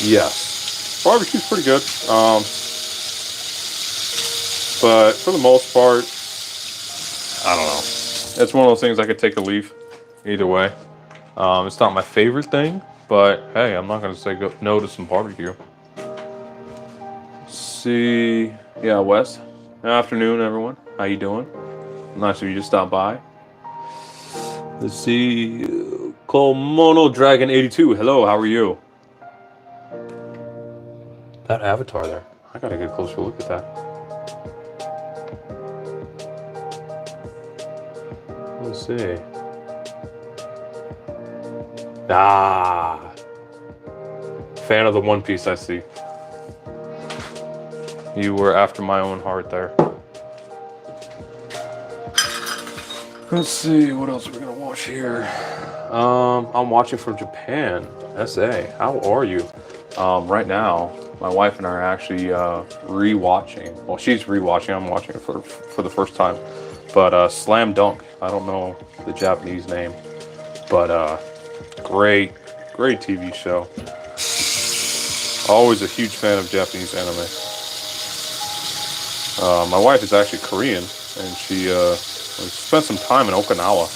Yes, barbecue's pretty good. But for the most part, I don't know. It's one of those things I could take or leave either way. It's not my favorite thing, but hey, I'm not going to say no to some barbecue. Let's see. Yeah, Wes. Afternoon, everyone. How you doing? Nice of you to stop by. Let's see. Komono Dragon 82. Hello, how are you? That avatar there. I gotta get a closer look at that. Let's see. Ah. Fan of the One Piece, I see. You were after my own heart there. Let's see, what else are we gonna watch here? I'm watching from Japan, SA. How are you? Right now, my wife and I are actually re-watching. Well, she's re-watching. I'm watching it for the first time. But Slam Dunk. I don't know the Japanese name, but great TV show. Always a huge fan of Japanese anime. My wife is actually Korean, and she spent some time in Okinawa.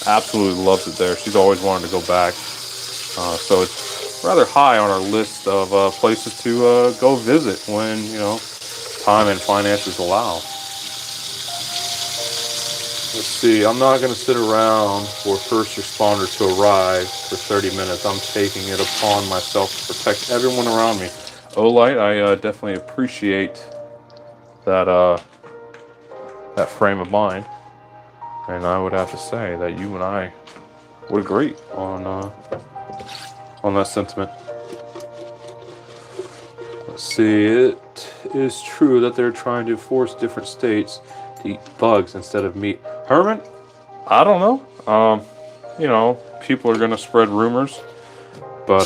Absolutely loves it there. She's always wanted to go back. So it's rather high on our list of places to go visit when, you know, time and finances allow. Let's see, I'm not going to sit around for first responders to arrive for 30 minutes. I'm taking it upon myself to protect everyone around me. Olight, I definitely appreciate that that frame of mind. And I would have to say that you and I would agree on that sentiment. Let's see, it is true that they're trying to force different states to eat bugs instead of meat. Herman, I don't know. You know, people are gonna spread rumors, but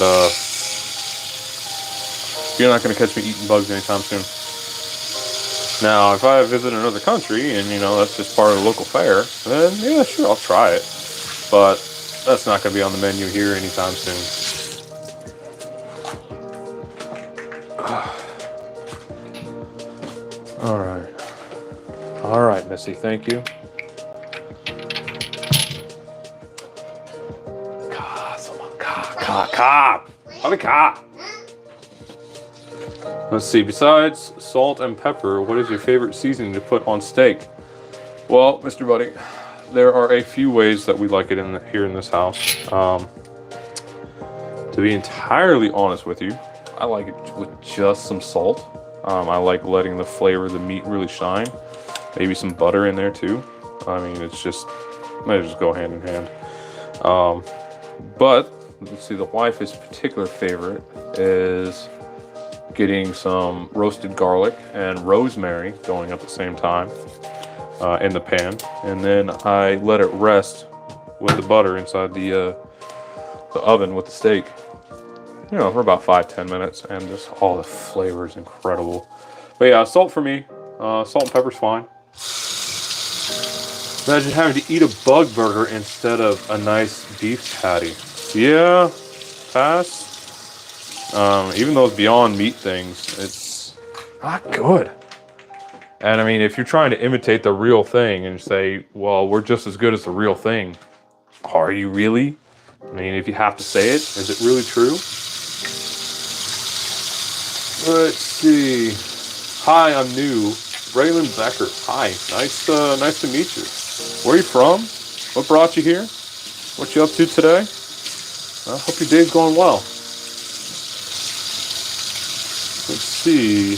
you're not gonna catch me eating bugs anytime soon. Now, if I visit another country and, you know, that's just part of the local fare, then yeah, sure, I'll try it. But that's not going to be on the menu here anytime soon. All right, Missy, thank you. Let's see, besides salt and pepper, what is your favorite seasoning to put on steak? Well, Mr. Buddy, there are a few ways that we like it here in this house. To be entirely honest with you, I like it with just some salt. I like letting the flavor of the meat really shine. Maybe some butter in there too. I mean, they just go hand in hand. But let's see, the wife's particular favorite is getting some roasted garlic and rosemary going at the same time in the pan, and then I let it rest with the butter inside the oven with the steak, you know, for about 5-10 minutes, and just all the flavor is incredible. But yeah, salt for me. Salt and pepper's fine. Imagine having to eat a bug burger instead of a nice beef patty. Yeah, pass. Even those Beyond Meat things, it's not good. And I mean, if you're trying to imitate the real thing and say, well, we're just as good as the real thing, are you really? I mean, if you have to say it, is it really true? Let's see. Hi, I'm new. Braylon Becker. Hi, nice to meet you. Where are you from? What brought you here? What you up to today? I hope your day's going well. Let's see.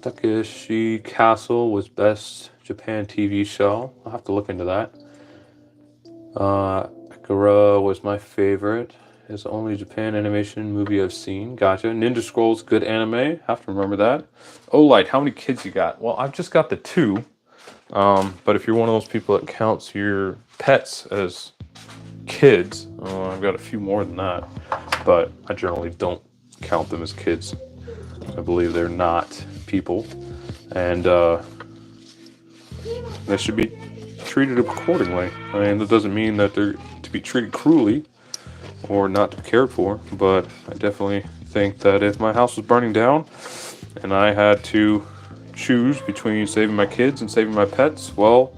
Takeshi Castle was best Japan TV show. I'll have to look into that. Akira was my favorite. It's the only Japan animation movie I've seen. Gotcha. Ninja Scrolls, good anime. Have to remember that. Oh, Light, how many kids you got? Well, I've just got the 2. But if you're one of those people that counts your pets as kids, I've got a few more than that. But I generally don't count them as kids. I believe they're not people. And they should be treated accordingly. I mean, that doesn't mean that they're to be treated cruelly or not to be cared for, but I definitely think that if my house was burning down and I had to choose between saving my kids and saving my pets, well,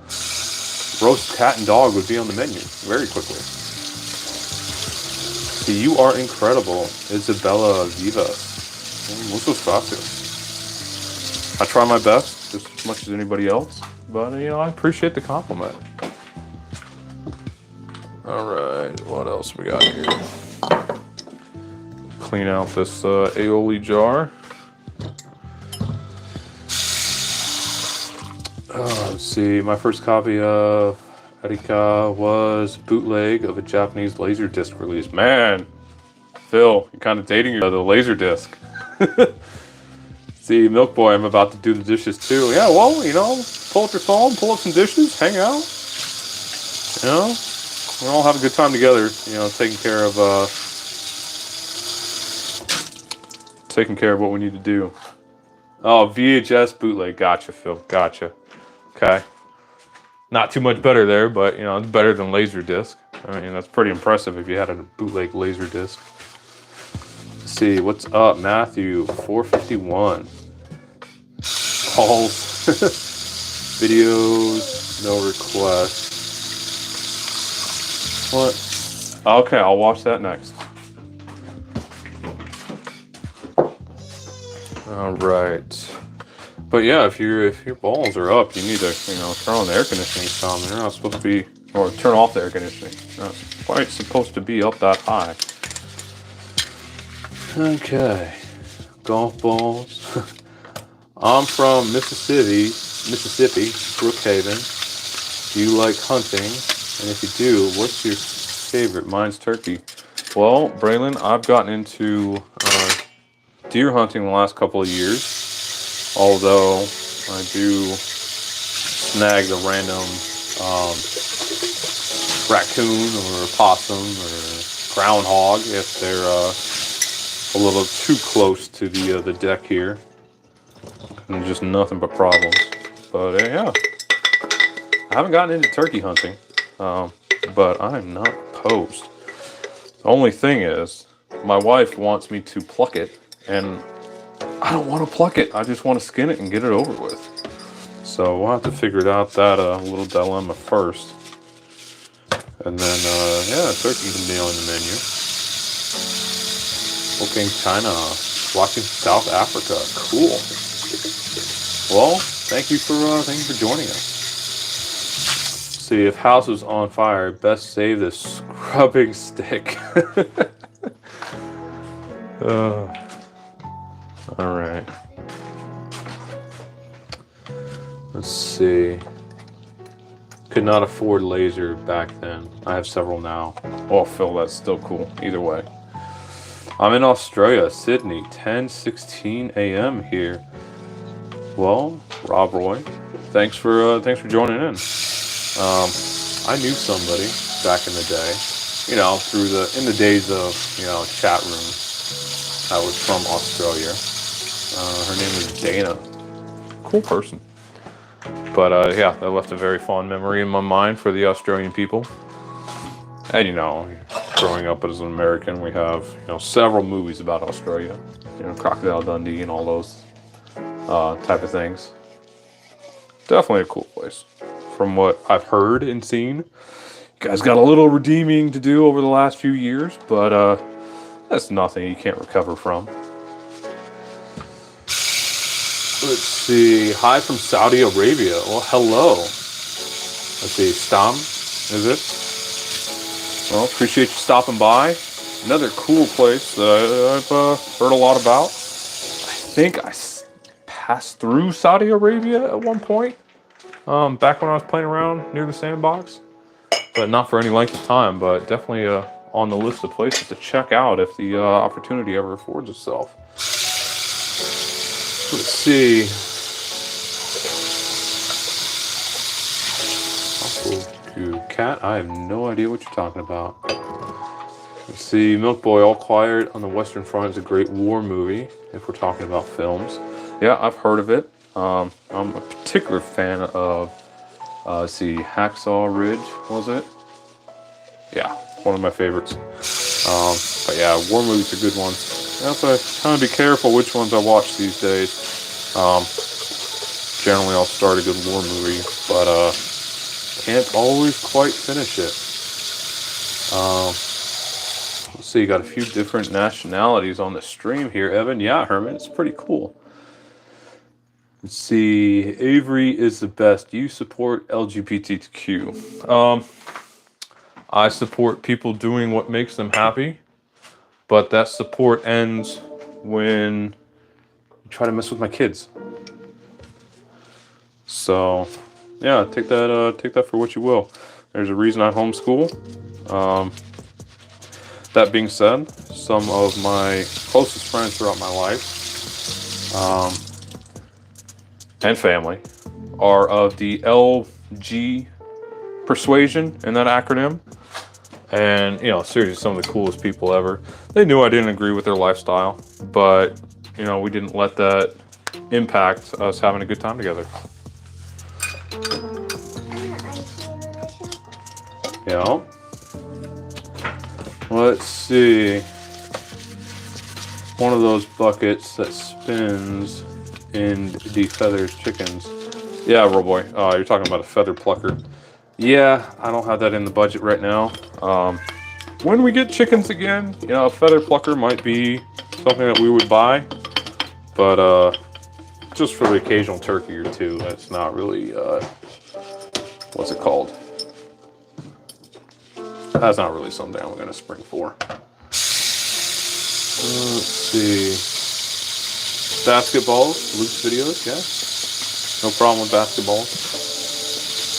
roast cat and dog would be on the menu very quickly. See, you are incredible, Isabella Vivas. Muchas gracias. I try my best, just as much as anybody else, but I appreciate the compliment. All right, what else we got here? Clean out this aioli jar. Let's see, my first copy of Erika was bootleg of a Japanese Laserdisc release. Man, Phil, you're kind of dating the Laserdisc. See, Milk Boy, I'm about to do the dishes too. Yeah, well, pull up your phone, pull up some dishes, hang out. We all have a good time together. Taking care of what we need to do. Oh, VHS bootleg. Gotcha, Phil. Gotcha. Okay. Not too much better there, but it's better than Laserdisc. I mean, that's pretty impressive if you had a bootleg Laserdisc. Let's see, what's up, Matthew? 451. Calls, videos, no requests. What? Okay, I'll watch that next. All right. But yeah, if your balls are up, you need to turn on the air conditioning some. They're not supposed to be, or turn off the air conditioning. They're not quite supposed to be up that high. Okay, golf balls. I'm from Mississippi, Brookhaven. Do you like hunting? And if you do, what's your favorite? Mine's turkey. Well, Braylon, I've gotten into deer hunting the last couple of years. Although I do snag the random raccoon or possum or groundhog if they're a little too close to the deck here. And just nothing but problems. But yeah, I haven't gotten into turkey hunting, but I'm not opposed. The only thing is, my wife wants me to pluck it, and I don't want to pluck it. I just want to skin it and get it over with. So we'll have to figure out that little dilemma first. And then, yeah, turkey can be on the menu. Looking China, watching South Africa. Cool. Well, thank you for joining us. See, if house is on fire, best save the scrubbing stick. All right. Let's see. Could not afford laser back then. I have several now. Oh, Phil, that's still cool. Either way. I'm in Australia, Sydney, 10:16 a.m. here. Well, Rob Roy, thanks for joining in. I knew somebody back in the day, in the days of chat rooms. I was from Australia. Her name was Dana. Cool person. But yeah, that left a very fond memory in my mind for the Australian people. And growing up as an American, we have several movies about Australia. Crocodile Dundee and all those type of things. Definitely a cool place. From what I've heard and seen, you guys got a little redeeming to do over the last few years, but that's nothing you can't recover from. Let's see. Hi from Saudi Arabia. Well, hello. Let's see. Stam, is it? Well, appreciate you stopping by. Another cool place that I've heard a lot about. I think I pass through Saudi Arabia at one point, back when I was playing around near the sandbox, but not for any length of time. But definitely on the list of places to check out if the opportunity ever affords itself. Let's see. Cat, I have no idea what you're talking about. Let's see. Milk Boy, All Quiet on the Western Front is a great war movie, if we're talking about films. Yeah, I've heard of it. I'm a particular fan of, let's see, Hacksaw Ridge, was it? Yeah, one of my favorites. But yeah, war movies are good ones. I have to kind of be careful which ones I watch these days. Generally, I'll start a good war movie, but can't always quite finish it. Let's see, you got a few different nationalities on the stream here, Evan. Yeah, Herman, it's pretty cool. Let's see, Avery is the best. Do you support LGBTQ? I support people doing what makes them happy, but that support ends when you try to mess with my kids. So, yeah, take that for what you will. There's a reason I homeschool. That being said, some of my closest friends throughout my life, and family, are of the LG persuasion in that acronym. And, you know, seriously, some of the coolest people ever. They knew I didn't agree with their lifestyle, but, you know, we didn't let that impact us having a good time together. Yeah. Let's see. One of those buckets that spins and defeathers chickens. Yeah, Roll Boy. You're talking about a feather plucker. Yeah, I don't have that in the budget right now. When we get chickens again, you know, a feather plucker might be something that we would buy. But just for the occasional turkey or two, that's not really, what's it called? That's not really something I'm going to spring for. Let's see. Basketballs, Luke's videos, yeah. No problem with basketballs.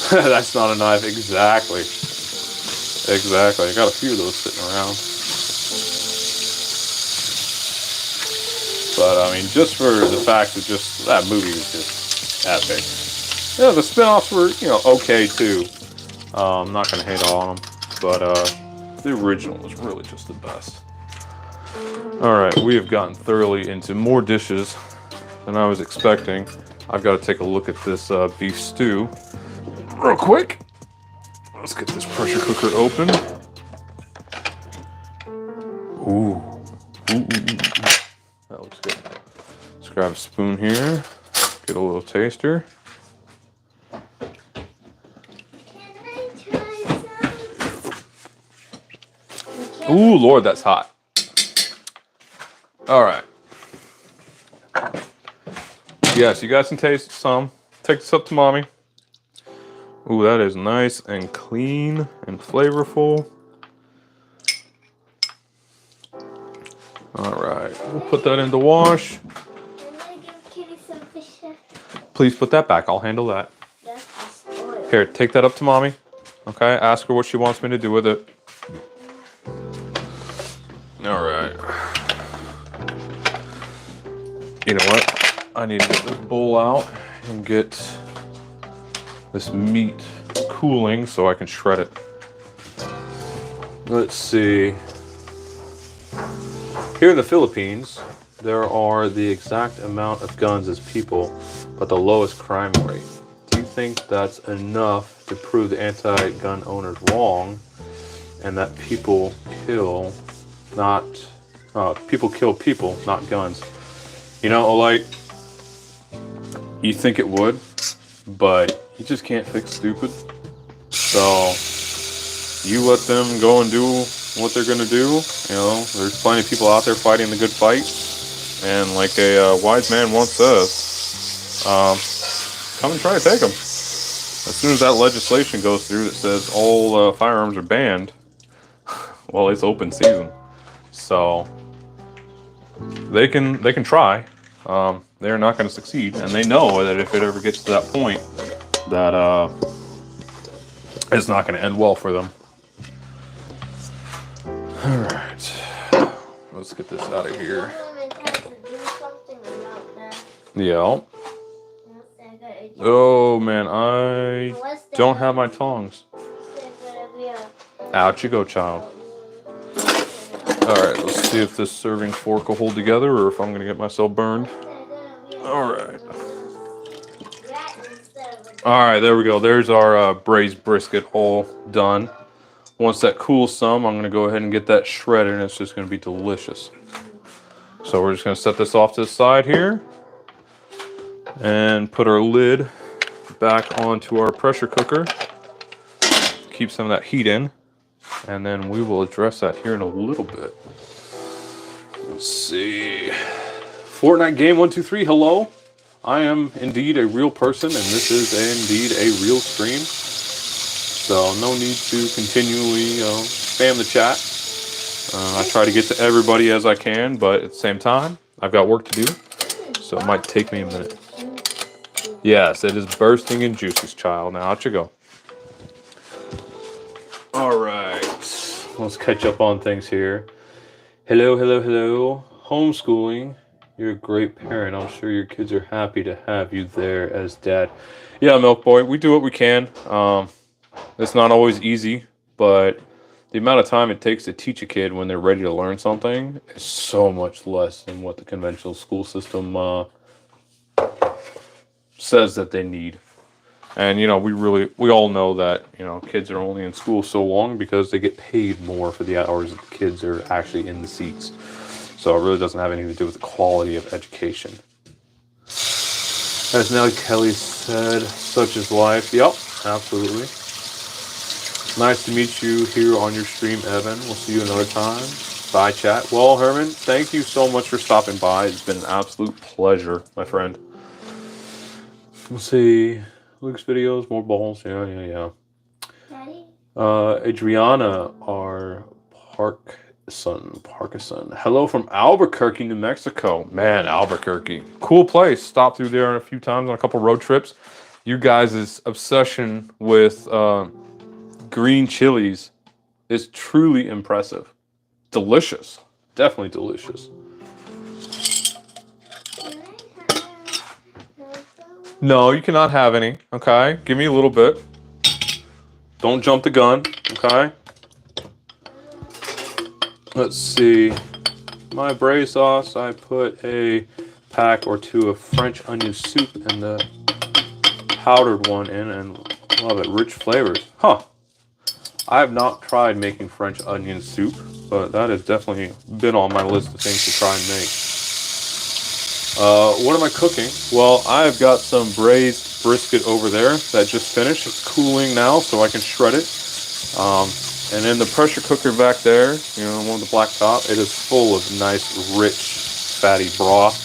That's not a knife, exactly. Exactly, I got a few of those sitting around. But I mean, just for the fact that just that movie was just epic. Yeah, the spin-offs were, you know, okay too. I'm not going to hate on them. But the original was really just the best. Alright, we have gotten thoroughly into more dishes than I was expecting. I've got to take a look at this beef stew real quick. Let's get this pressure cooker open. Ooh. That looks good. Let's grab a spoon here. Get a little taster. Ooh, Lord, that's hot. All right. Yes, you guys can taste some. Take this up to mommy. Ooh, that is nice and clean and flavorful. All right, we'll put that in the wash. I'm gonna give Kitty some fish. Please put that back. I'll handle that. That's the spoil. Here, take that up to mommy. Okay, ask her what she wants me to do with it. All right. You know what? I need to get this bowl out and get this meat cooling so I can shred it. Let's see. Here in the Philippines, there are the exact amount of guns as people, but the lowest crime rate. Do you think that's enough to prove the anti-gun owners wrong and that people kill people, not guns? You know, like, you think it would, but you just can't fix stupid. So you let them go and do what they're gonna do. You know, there's plenty of people out there fighting the good fight, and like a wise man once says, come and try to take them. As soon as that legislation goes through that says all firearms are banned, well, it's open season. So they can try. they're not going to succeed. And they know that if it ever gets to that point, that it's not going to end well for them. All right. Let's get this out of here. Yeah. Oh, man, I don't have my tongs. Out you go, child. All right, let's see if this serving fork will hold together or if I'm going to get myself burned. All right. All right, there we go. There's our braised brisket all done. Once that cools some, I'm going to go ahead and get that shredded, and it's just going to be delicious. So we're just going to set this off to the side here and put our lid back onto our pressure cooker. Keep some of that heat in, and then we will address that here in a little bit. Let's see. Fortnite game 123, hello. I am indeed a real person, and this is indeed a real stream. So no need to continually spam the chat. I try to get to everybody as I can, but at the same time, I've got work to do. So it might take me a minute. Yes, it is bursting in juices, child. Now out you go. All right. Let's catch up on things here. Hello, hello, hello. Homeschooling. You're a great parent. I'm sure your kids are happy to have you there as dad. Yeah, Milk Boy, we do what we can. It's not always easy, but the amount of time it takes to teach a kid when they're ready to learn something is so much less than what the conventional school system says that they need. And, we all know that, kids are only in school so long because they get paid more for the hours that the kids are actually in the seats. So it really doesn't have anything to do with the quality of education. As Nellie Kelly said, such is life. Yep, absolutely. Nice to meet you here on your stream, Evan. We'll see you another time. Bye, chat. Well, Herman, thank you so much for stopping by. It's been an absolute pleasure, my friend. We'll see. Luke's videos, more balls. Yeah. Daddy? Adriana, our Parkinson. Hello from Albuquerque, New Mexico. Man, Albuquerque. Cool place. Stopped through there a few times on a couple road trips. You guys' obsession with green chilies is truly impressive. Delicious. Definitely delicious. No, you cannot have any. Okay? Give me a little bit. Don't jump the gun. Okay? Let's see. My braised sauce, I put a pack or two of French onion soup and the powdered one in, and love it. Rich flavors. Huh. I have not tried making French onion soup, but that has definitely been on my list of things to try and make. What am I cooking? Well, I've got some braised brisket over there that just finished. It's cooling now, so I can shred it. And in the pressure cooker back there, one with the black top, it is full of nice, rich, fatty broth.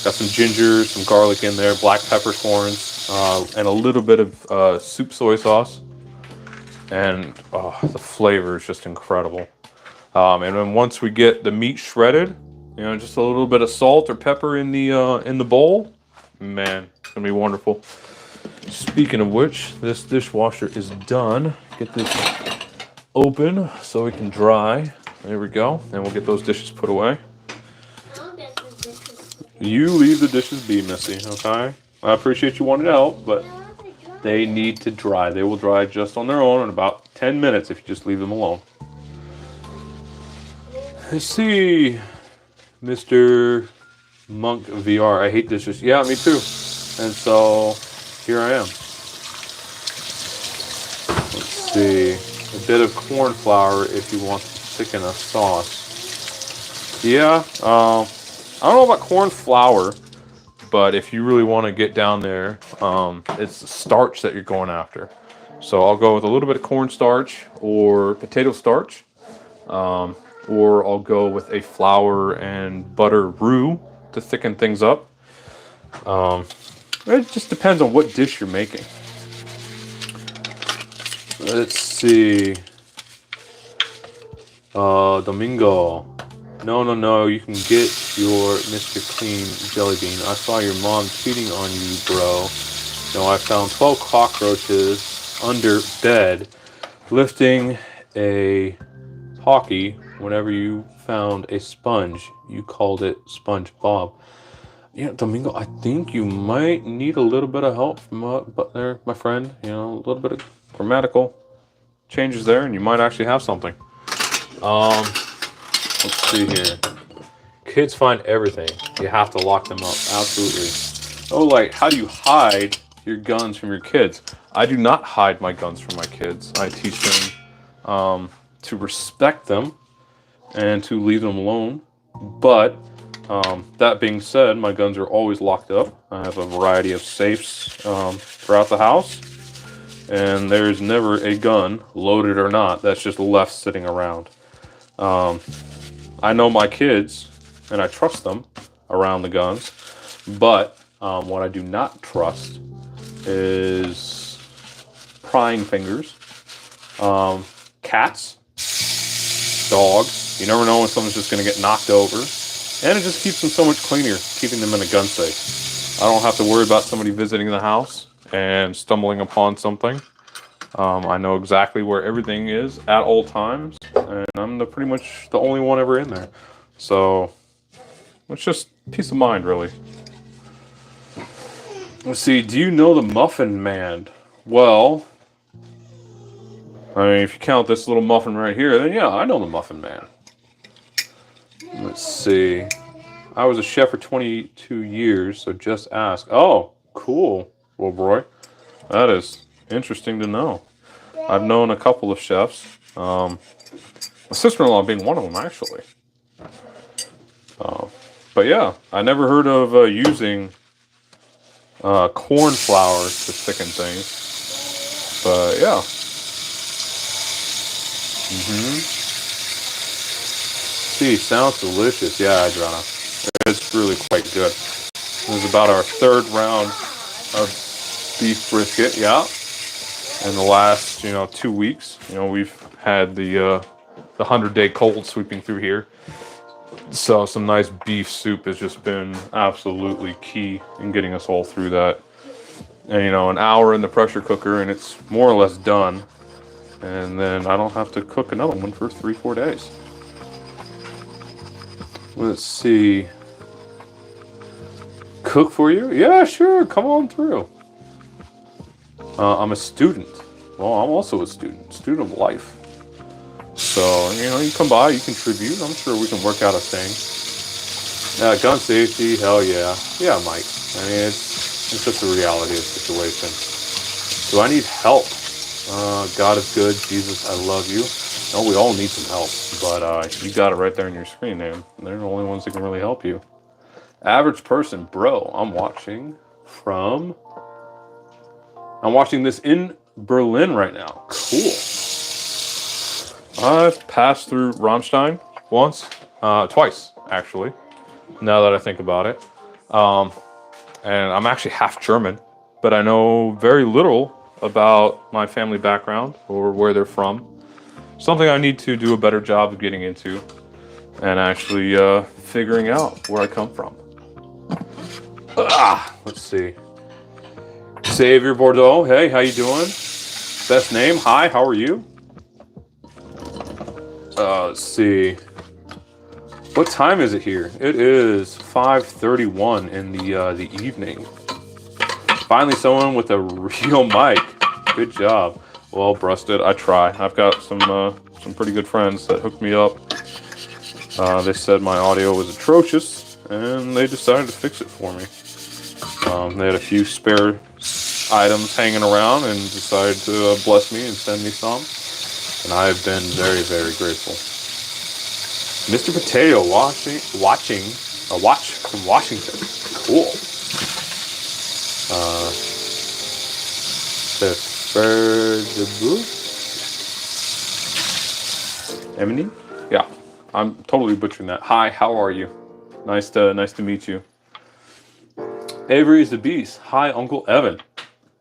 Got some ginger, some garlic in there, black peppercorns, and a little bit of soup soy sauce. And the flavor is just incredible. And then once we get the meat shredded, just a little bit of salt or pepper in the bowl, man, it's gonna be wonderful. Speaking of which, this dishwasher is done. Get this open so we can dry. There we go. And we'll get those dishes put away. I'll get the dishes. You leave the dishes be, Missy, okay? I appreciate you wanting to help, but they need to dry. They will dry just on their own in about 10 minutes if you just leave them alone. Let's see. Mr. Monk VR. I hate dishes. Yeah, me too. And so here I am. Let's see. A bit of corn flour if you want to thicken a sauce. Yeah, I don't know about corn flour, but if you really want to get down there, it's the starch that you're going after. So I'll go with a little bit of cornstarch or potato starch, or I'll go with a flour and butter roux to thicken things up. It just depends on what dish you're making. Let's see. Domingo. No. You can get your Mr. Clean jelly bean. I saw your mom cheating on you, bro. No, I found 12 cockroaches under bed, lifting a talkie whenever you found a sponge. You called it SpongeBob. Yeah, Domingo, I think you might need a little bit of help from my friend. You know, a little bit of grammatical changes there, and you might actually have something. Let's see here. Kids find everything. You have to lock them up. Absolutely. Oh, like, how do you hide your guns from your kids? I do not hide my guns from my kids. I teach them to respect them and to leave them alone. But that being said, my guns are always locked up. I have a variety of safes throughout the house. And there's never a gun, loaded or not, that's just left sitting around. I know my kids, and I trust them around the guns. But what I do not trust is prying fingers, cats, dogs. You never know when someone's just going to get knocked over. And it just keeps them so much cleaner, keeping them in a gun safe. I don't have to worry about somebody visiting the house and stumbling upon something. I know exactly where everything is at all times, and I'm pretty much the only one ever in there. So it's just peace of mind, really. Let's see, do you know the Muffin Man? Well, I mean, if you count this little muffin right here, then yeah, I know the Muffin Man. Let's see. I was a chef for 22 years, so just ask. Oh, cool, Wilbroy. That is interesting to know. I've known a couple of chefs. My sister-in-law being one of them, actually. But yeah, I never heard of using corn flour to thicken things. But yeah. See, sounds delicious. Yeah, Adriana. It's really quite good. This is about our third round of beef brisket, yeah. In the last, 2 weeks, we've had the 100-day cold sweeping through here. So some nice beef soup has just been absolutely key in getting us all through that. And an hour in the pressure cooker and it's more or less done. And then I don't have to cook another one for 3-4 days. Let's see. Cook for you? Yeah, sure. Come on through. I'm a student. Well, I'm also a student of life. So, you come by, you contribute. I'm sure we can work out a thing. Gun safety, hell yeah. Yeah, Mike. I mean, it's just the reality of the situation. Do I need help? God is good. Jesus, I love you. No, we all need some help. But you got it right there in your screen, man. They're the only ones that can really help you. Average person, bro. I'm watching this in Berlin right now. Cool. I've passed through Rammstein twice, actually, now that I think about it. And I'm actually half German, but I know very little about my family background or where they're from. Something I need to do a better job of getting into and actually figuring out where I come from. Let's see. Xavier Bordeaux, hey, how you doing? Best name, hi, how are you? Let's see. What time is it here? It is 5:31 in the evening. Finally, someone with a real mic. Good job. Well, breasted. I try. I've got some pretty good friends that hooked me up. They said my audio was atrocious, and they decided to fix it for me. They had a few spare items hanging around and decided to bless me and send me some. And I've been very, very grateful. Mr. Potato watching a watch from Washington. Cool. Emily? Yeah, I'm totally butchering that. Hi, how are you? Nice to meet you. Avery is the beast. Hi, Uncle Evan.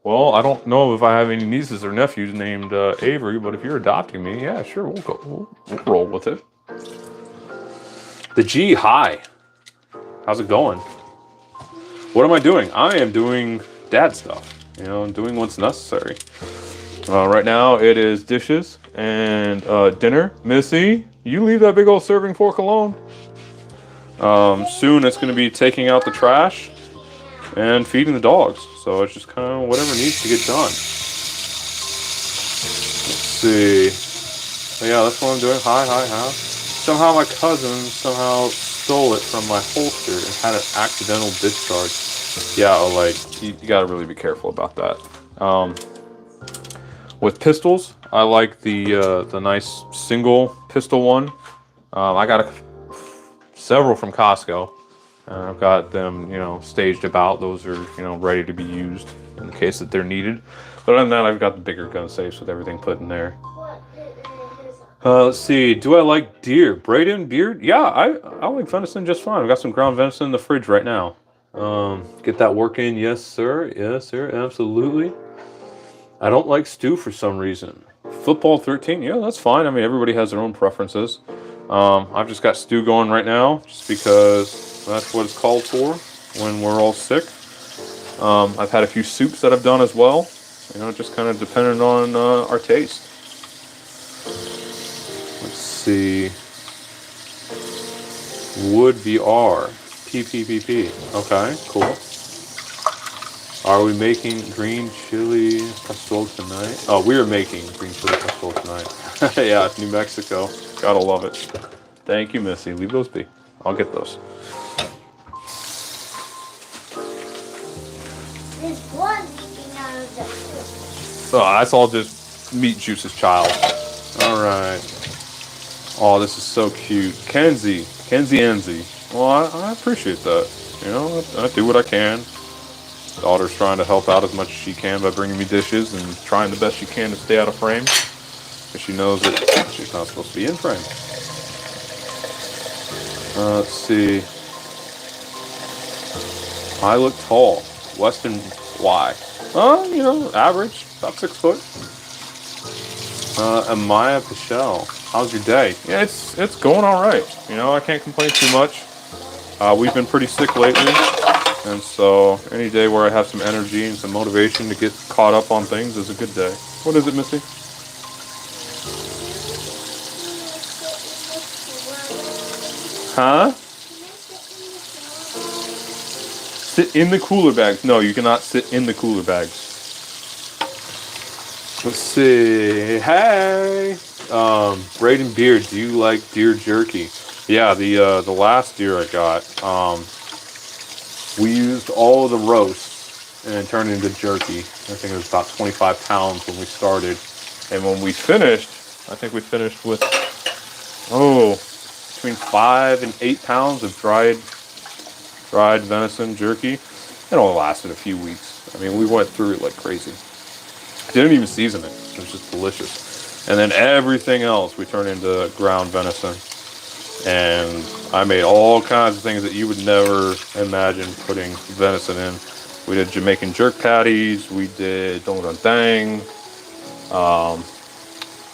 Well, I don't know if I have any nieces or nephews named Avery, but if you're adopting me, yeah, sure, we'll roll with it. The G, hi. How's it going? What am I doing? I am doing dad stuff. You know, I'm doing what's necessary. Right now it is dishes and dinner. Missy, you leave that big old serving fork alone. Soon it's going to be taking out the trash and feeding the dogs. So it's just kind of whatever needs to get done. Let's see. So yeah, that's what I'm doing. Hi. Somehow my cousin stole it from my holster and had an accidental discharge. Yeah, like you gotta really be careful about that. With pistols, I like the nice single pistol one. I got several from Costco. I've got them, staged about. Those are, ready to be used in the case that they're needed. But other than that, I've got the bigger gun safes with everything put in there. Let's see. Do I like deer? Braden, beard? Yeah, I like venison just fine. I've got some ground venison in the fridge right now. Get that work in. Yes, sir. Yes, sir. Absolutely. I don't like stew for some reason. Football 13. Yeah, that's fine. I mean, everybody has their own preferences. I've just got stew going right now just because that's what it's called for when we're all sick. I've had a few soups that I've done as well. Just kind of depending on our taste. Let's see. Wood VR. PPPP. Okay, cool. Are we making green chili pastel tonight? Oh, we are making green chili pastel tonight. Yeah, it's New Mexico. Gotta love it. Thank you, Missy. Leave those be. I'll get those. There's blood leaking out of the soup. Oh, that's all just meat juice's child. All right. Oh, this is so cute. Kenzie Enzi. Well, I appreciate that. I do what I can. Daughter's trying to help out as much as she can by bringing me dishes and trying the best she can to stay out of frame. Because she knows that she's not supposed to be in frame. Let's see. I look tall. Weston, why? Average. About 6 foot. Amaya Pichelle. How's your day? Yeah, it's going all right. I can't complain too much. We've been pretty sick lately. And so any day where I have some energy and some motivation to get caught up on things is a good day. What is it, Missy? Huh? Sit in the cooler bags. No, you cannot sit in the cooler bags. Let's see. Hey! Braden Beard, do you like deer jerky? Yeah, the last deer I got, we used all of the roast and turned it into jerky. I think it was about 25 pounds when we started. And when we finished, I think we finished with, between 5 and 8 pounds of dried venison jerky. It only lasted a few weeks. I mean, we went through it like crazy. Didn't even season it. It was just delicious. And then everything else we turned into ground venison. And I made all kinds of things that you would never imagine putting venison in. We did Jamaican jerk patties. We did dong dang. I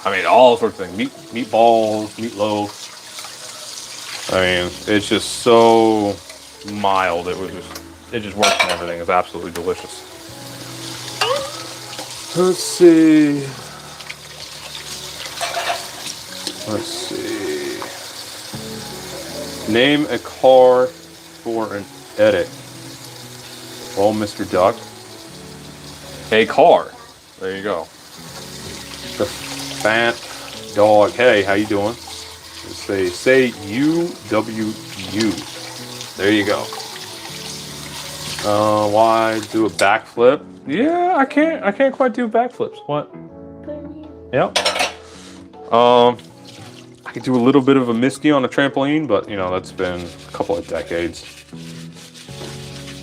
mean, all sorts of things. Meatballs, meatloaf. I mean, it's just so mild. It just works and everything. It's absolutely delicious. Let's see. Name a car for an edit. Oh, Mr. Duck. A car. There you go. The fat dog. Hey, how you doing? Say UWU. There you go. Why do a backflip? Yeah, I can't quite do backflips. What? Yep. I could do a little bit of a misty on a trampoline, but that's been a couple of decades.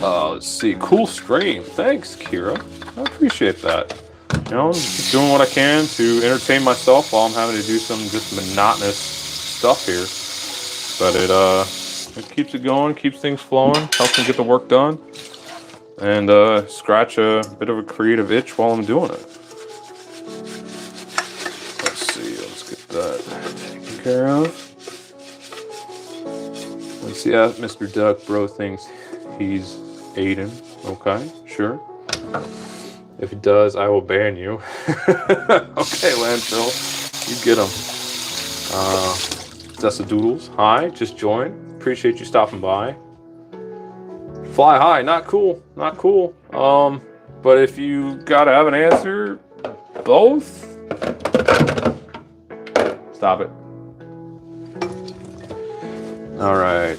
Let's see. Cool stream. Thanks, Kira. I appreciate that. I'm just doing what I can to entertain myself while I'm having to do some just monotonous stuff here. But it keeps it going, keeps things flowing, helps me get the work done, and scratch a bit of a creative itch while I'm doing it. Let's see. Let's get that taken care of. So yeah, Mr. Duck Bro thinks he's Aiden. Okay, sure. If he does, I will ban you. Okay, landfill, you get him. Dessa Doodles, hi, just joined. Appreciate you stopping by. Fly high, not cool, not cool. But if you gotta have an answer, both. Stop it. All right.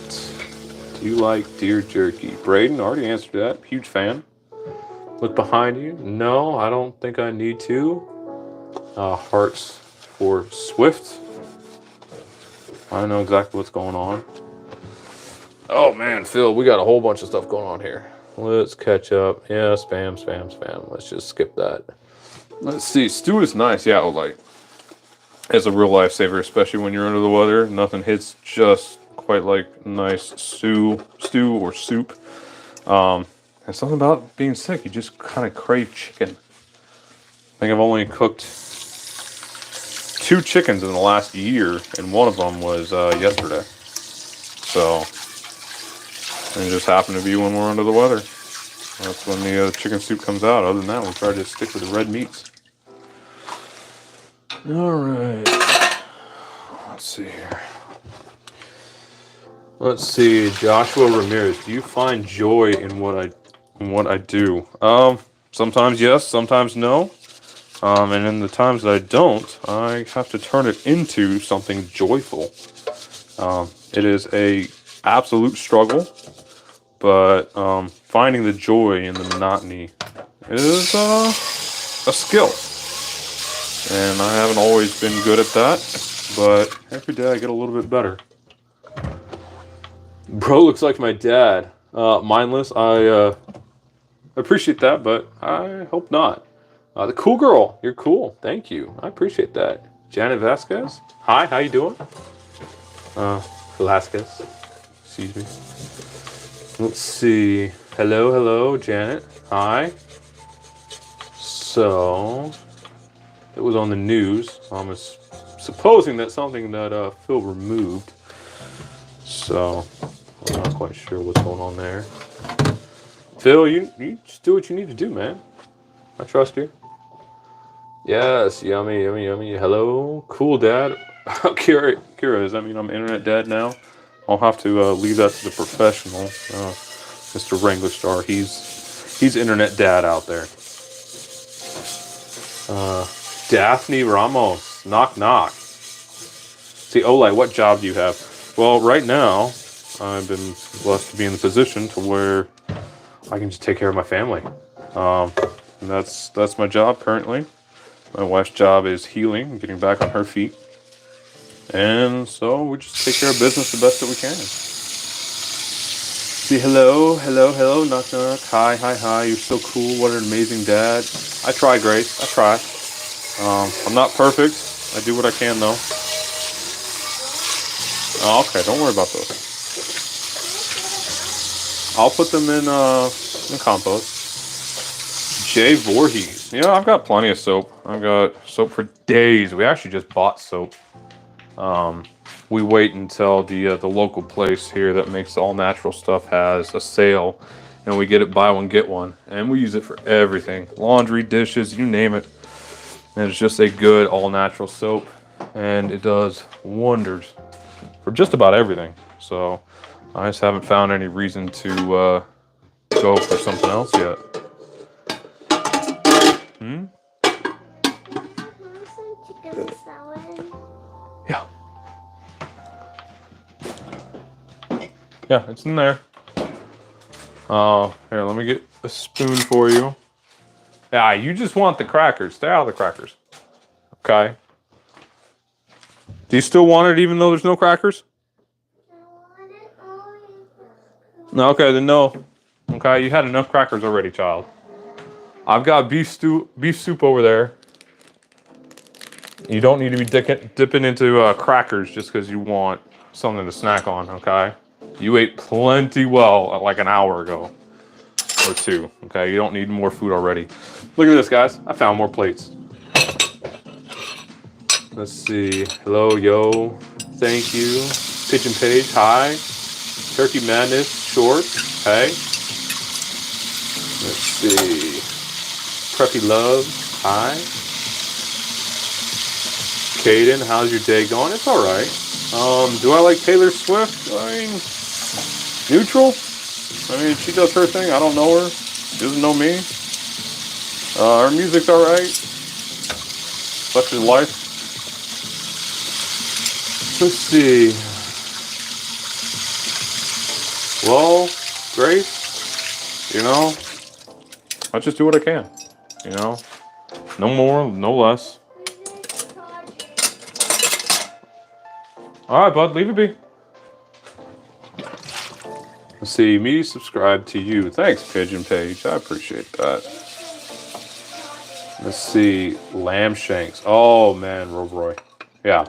Do you like deer jerky? Braden, already answered that. Huge fan. Look behind you. No, I don't think I need to. Hearts for Swift. I don't know exactly what's going on. Oh man, Phil, we got a whole bunch of stuff going on here. Let's catch up. Yeah, spam, spam, spam. Let's just skip that. Let's see. Stew is nice. Yeah, like it's a real lifesaver, especially when you're under the weather. Nothing hits just quite like nice stew or soup. And something about being sick, you just kind of crave chicken. I think I've only cooked 2 chickens in the last year, and one of them was yesterday. So it just happened to be when we're under the weather. That's when the chicken soup comes out. Other than that, we'll try to stick with the red meats. All right. Let's see here. Let's see, Joshua Ramirez. Do you find joy in what I do? Sometimes yes, sometimes no. And in the times that I don't, I have to turn it into something joyful. It is a absolute struggle, but finding the joy in the monotony is a skill. And I haven't always been good at that, but every day I get a little bit better. Bro looks like my dad. Mindless. I appreciate that, but I hope not. The cool girl. You're cool. Thank you. I appreciate that. Janet Vasquez. Hi, how you doing? Velasquez. Excuse me. Let's see. Hello, hello, Janet. Hi. So, it was on the news. I'm supposing that's something that Phil removed. So, I'm not quite sure what's going on there. Phil, you just do what you need to do, man. I trust you. Yes, yummy, yummy, yummy. Hello, cool dad. Kira, does that mean I'm internet dad now? I'll have to leave that to the professional, Mr. Wrangler Star. He's internet dad out there. Daphne Ramos, knock knock. See, Olay, what job do you have? Well, right now, I've been blessed to be in the position to where I can just take care of my family. And that's my job currently. My wife's job is healing, getting back on her feet. And so we just take care of business the best that we can. See, hello, hello, hello, knock knock. Hi, hi, hi. You're so cool. What an amazing dad. I try, Grace. I try. I'm not perfect. I do what I can, though. Oh, okay, don't worry about those. I'll put them in compost. Jay Voorhees. Yeah, I've got plenty of soap. I've got soap for days. We actually just bought soap. We wait until the local place here that makes all natural stuff has a sale, and we get it buy one get one, and we use it for everything, laundry, dishes, you name it. And it's just a good all natural soap, and it does wonders for just about everything. So I just haven't found any reason to go for something else yet. Chicken salad. Yeah. Yeah, it's in there. Here, let me get a spoon for you. Yeah, you just want the crackers. Stay out of the crackers. Okay. Do you still want it even though there's no crackers? I want it all. No, okay, then no. Okay, you had enough crackers already, child. I've got beef soup over there. You don't need to be dipping into crackers just because you want something to snack on, okay? You ate plenty well like an hour ago or 2, okay? You don't need more food already. Look at this, guys. I found more plates. Let's see. Hello, yo. Thank you. Pigeon Page, hi. Turkey Madness shorts. Hey. Let's see. Preppy Love. Hi. Caden, how's your day going? It's alright. Do I like Taylor Swift? I mean, neutral. I mean, she does her thing. I don't know her. She doesn't know me. Her music's alright. Such is life. Let's see. Well, Grace, you know, I just do what I can. You know, no more, no less. All right, bud, leave it be. Let's see, me subscribe to you. Thanks, Pigeon Page. I appreciate that. Let's see, lamb shanks. Oh man, Roy. Yeah.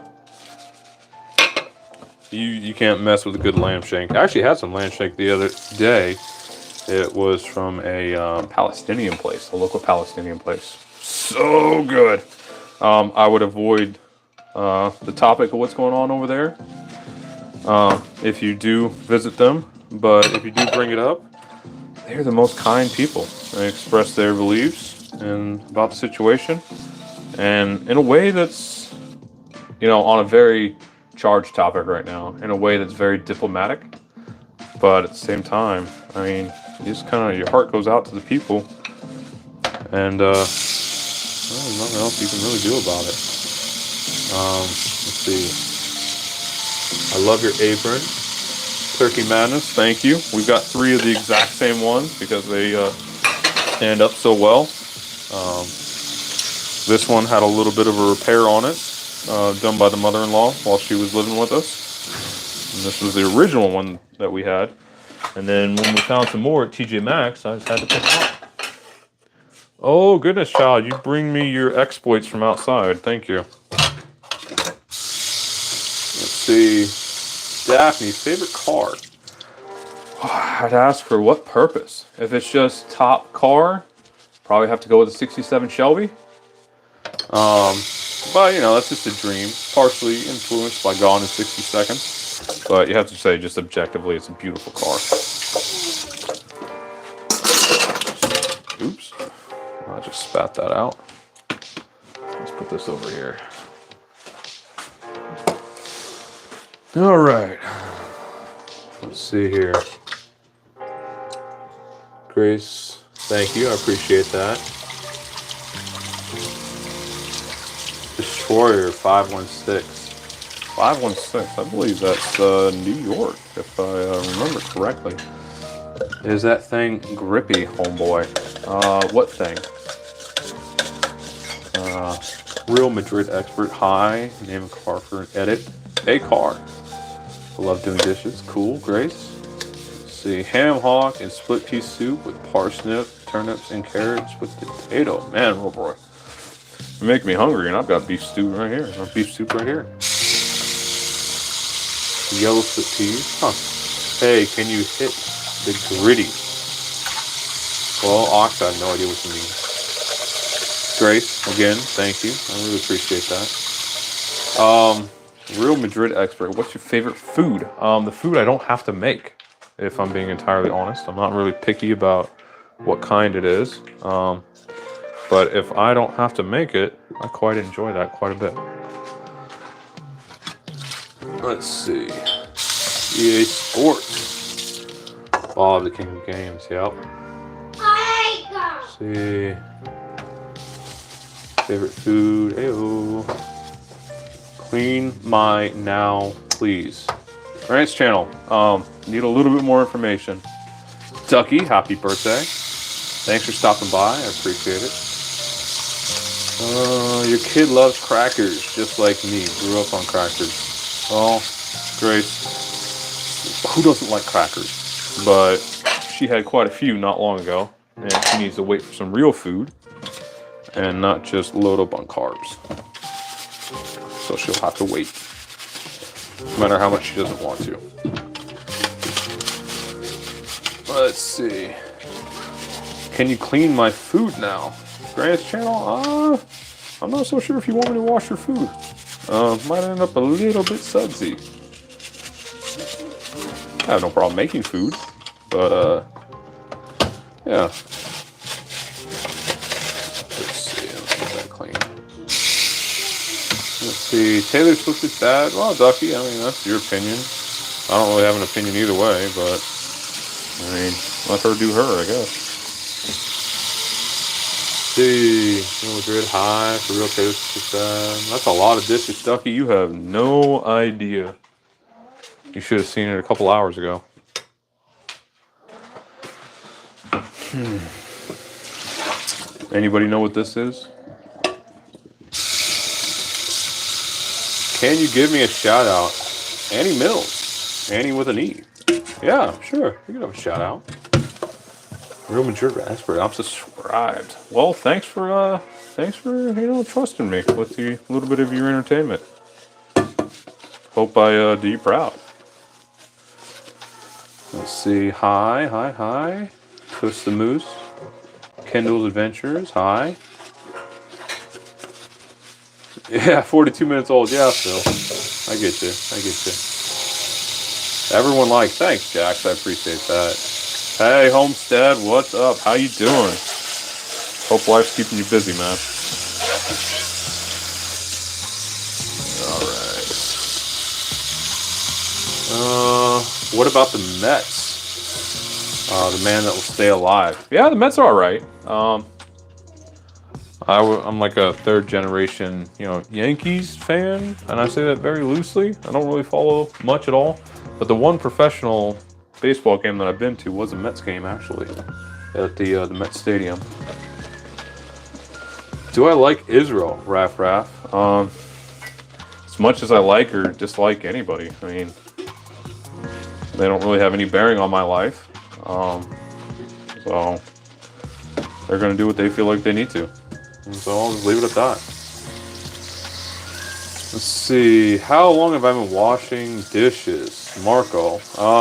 You can't mess with a good lamb shank. I actually had some lamb shank the other day. It was from a Palestinian place, a local Palestinian place. So good. I would avoid the topic of what's going on over there if you do visit them. But if you do bring it up, they're the most kind people. They express their beliefs and about the situation, and in a way that's, you know, on a very charged topic right now, in a way that's very diplomatic. But at the same time, I mean, you just kind of, your heart goes out to the people, and well, there's nothing else you can really do about it. Let's see. I love your apron. Turkey Madness, thank you. We've got 3 of the exact same ones because they stand up so well. This one had a little bit of a repair on it, done by the mother-in-law while she was living with us. And this was the original one that we had. And then when we found some more at TJ Maxx, I just had to pick them up. Oh, goodness, child, you bring me your exploits from outside. Thank you. Let's see. Daphne's favorite car. I'd ask for what purpose. If it's just top car, probably have to go with a 67 Shelby. But, you know, that's just a dream. Partially influenced by Gone in 60 Seconds. But you have to say, just objectively, it's a beautiful car. Oops. I just spat that out. Let's put this over here. All right. Let's see here. Grace, thank you. I appreciate that. Destroyer 516. 516. I believe that's New York, if I remember correctly. Is that thing grippy, homeboy? What thing? Real Madrid expert. Hi. Name a car for an edit. A car. I love doing dishes. Cool, Grace. Let's see. Ham hock and split pea soup with parsnip, turnips, and carrots with potato. Man, oh boy. You make me hungry, and I've got beef stew right here. Beef soup right here. Yellow split peas. Huh. Hey, can you hit the gritty? Well, Ox, I have no idea what you mean. Grace, again, thank you. I really appreciate that. Real Madrid expert. What's your favorite food? The food I don't have to make, if I'm being entirely honest. I'm not really picky about what kind it is. But if I don't have to make it, I quite enjoy that quite a bit. Let's see. EA Sports. Bob, the King of Games. Yep. Let's see. Favorite food. Ayo. Clean my now, please. Ranch channel. Need a little bit more information. Ducky, happy birthday. Thanks for stopping by. I appreciate it. Your kid loves crackers, just like me. Grew up on crackers. Well, Grace, who doesn't like crackers? But she had quite a few not long ago, and she needs to wait for some real food and not just load up on carbs. So she'll have to wait, no matter how much she doesn't want to. Let's see. Can you clean my food now? Grant's channel? I'm not so sure if you want me to wash your food. Might end up a little bit sudsy. I have no problem making food, but yeah. Let's see. Let's get that clean. Let's see. Taylor Swift is bad. Well, Ducky, I mean, that's your opinion. I don't really have an opinion either way, but I mean, let her do her, I guess. See, Real Madrid high for real Taylor Swift is bad. That's a lot of dishes, Ducky. You have no idea. You should have seen it a couple hours ago. Anybody know what this is? Can you give me a shout out? Annie Mills. Annie with an E. Yeah, sure. You can have a shout out. Real Madrid raspberry. I'm subscribed. Well, thanks for trusting me with the little bit of your entertainment. Hope I do you proud. Let's see. Hi. Twist the Moose. Kendall's Adventures. Hi. Yeah, 42 minutes old. Yeah, Phil. I get you. Everyone likes. Thanks, Jax. I appreciate that. Hey, Homestead. What's up? How you doing? Hope life's keeping you busy, man. All right. What about the Mets? The man that will stay alive. Yeah, the Mets are all right. I'm like a third generation, Yankees fan, and I say that very loosely. I don't really follow much at all, but the one professional baseball game that I've been to was a Mets game, actually, at the Mets Stadium. Do I like Israel, Raff? As much as I like or dislike anybody, I mean, they don't really have any bearing on my life, so they're going to do what they feel like they need to. And so I'll just leave it at that. Let's see. How long have I been washing dishes? Marco.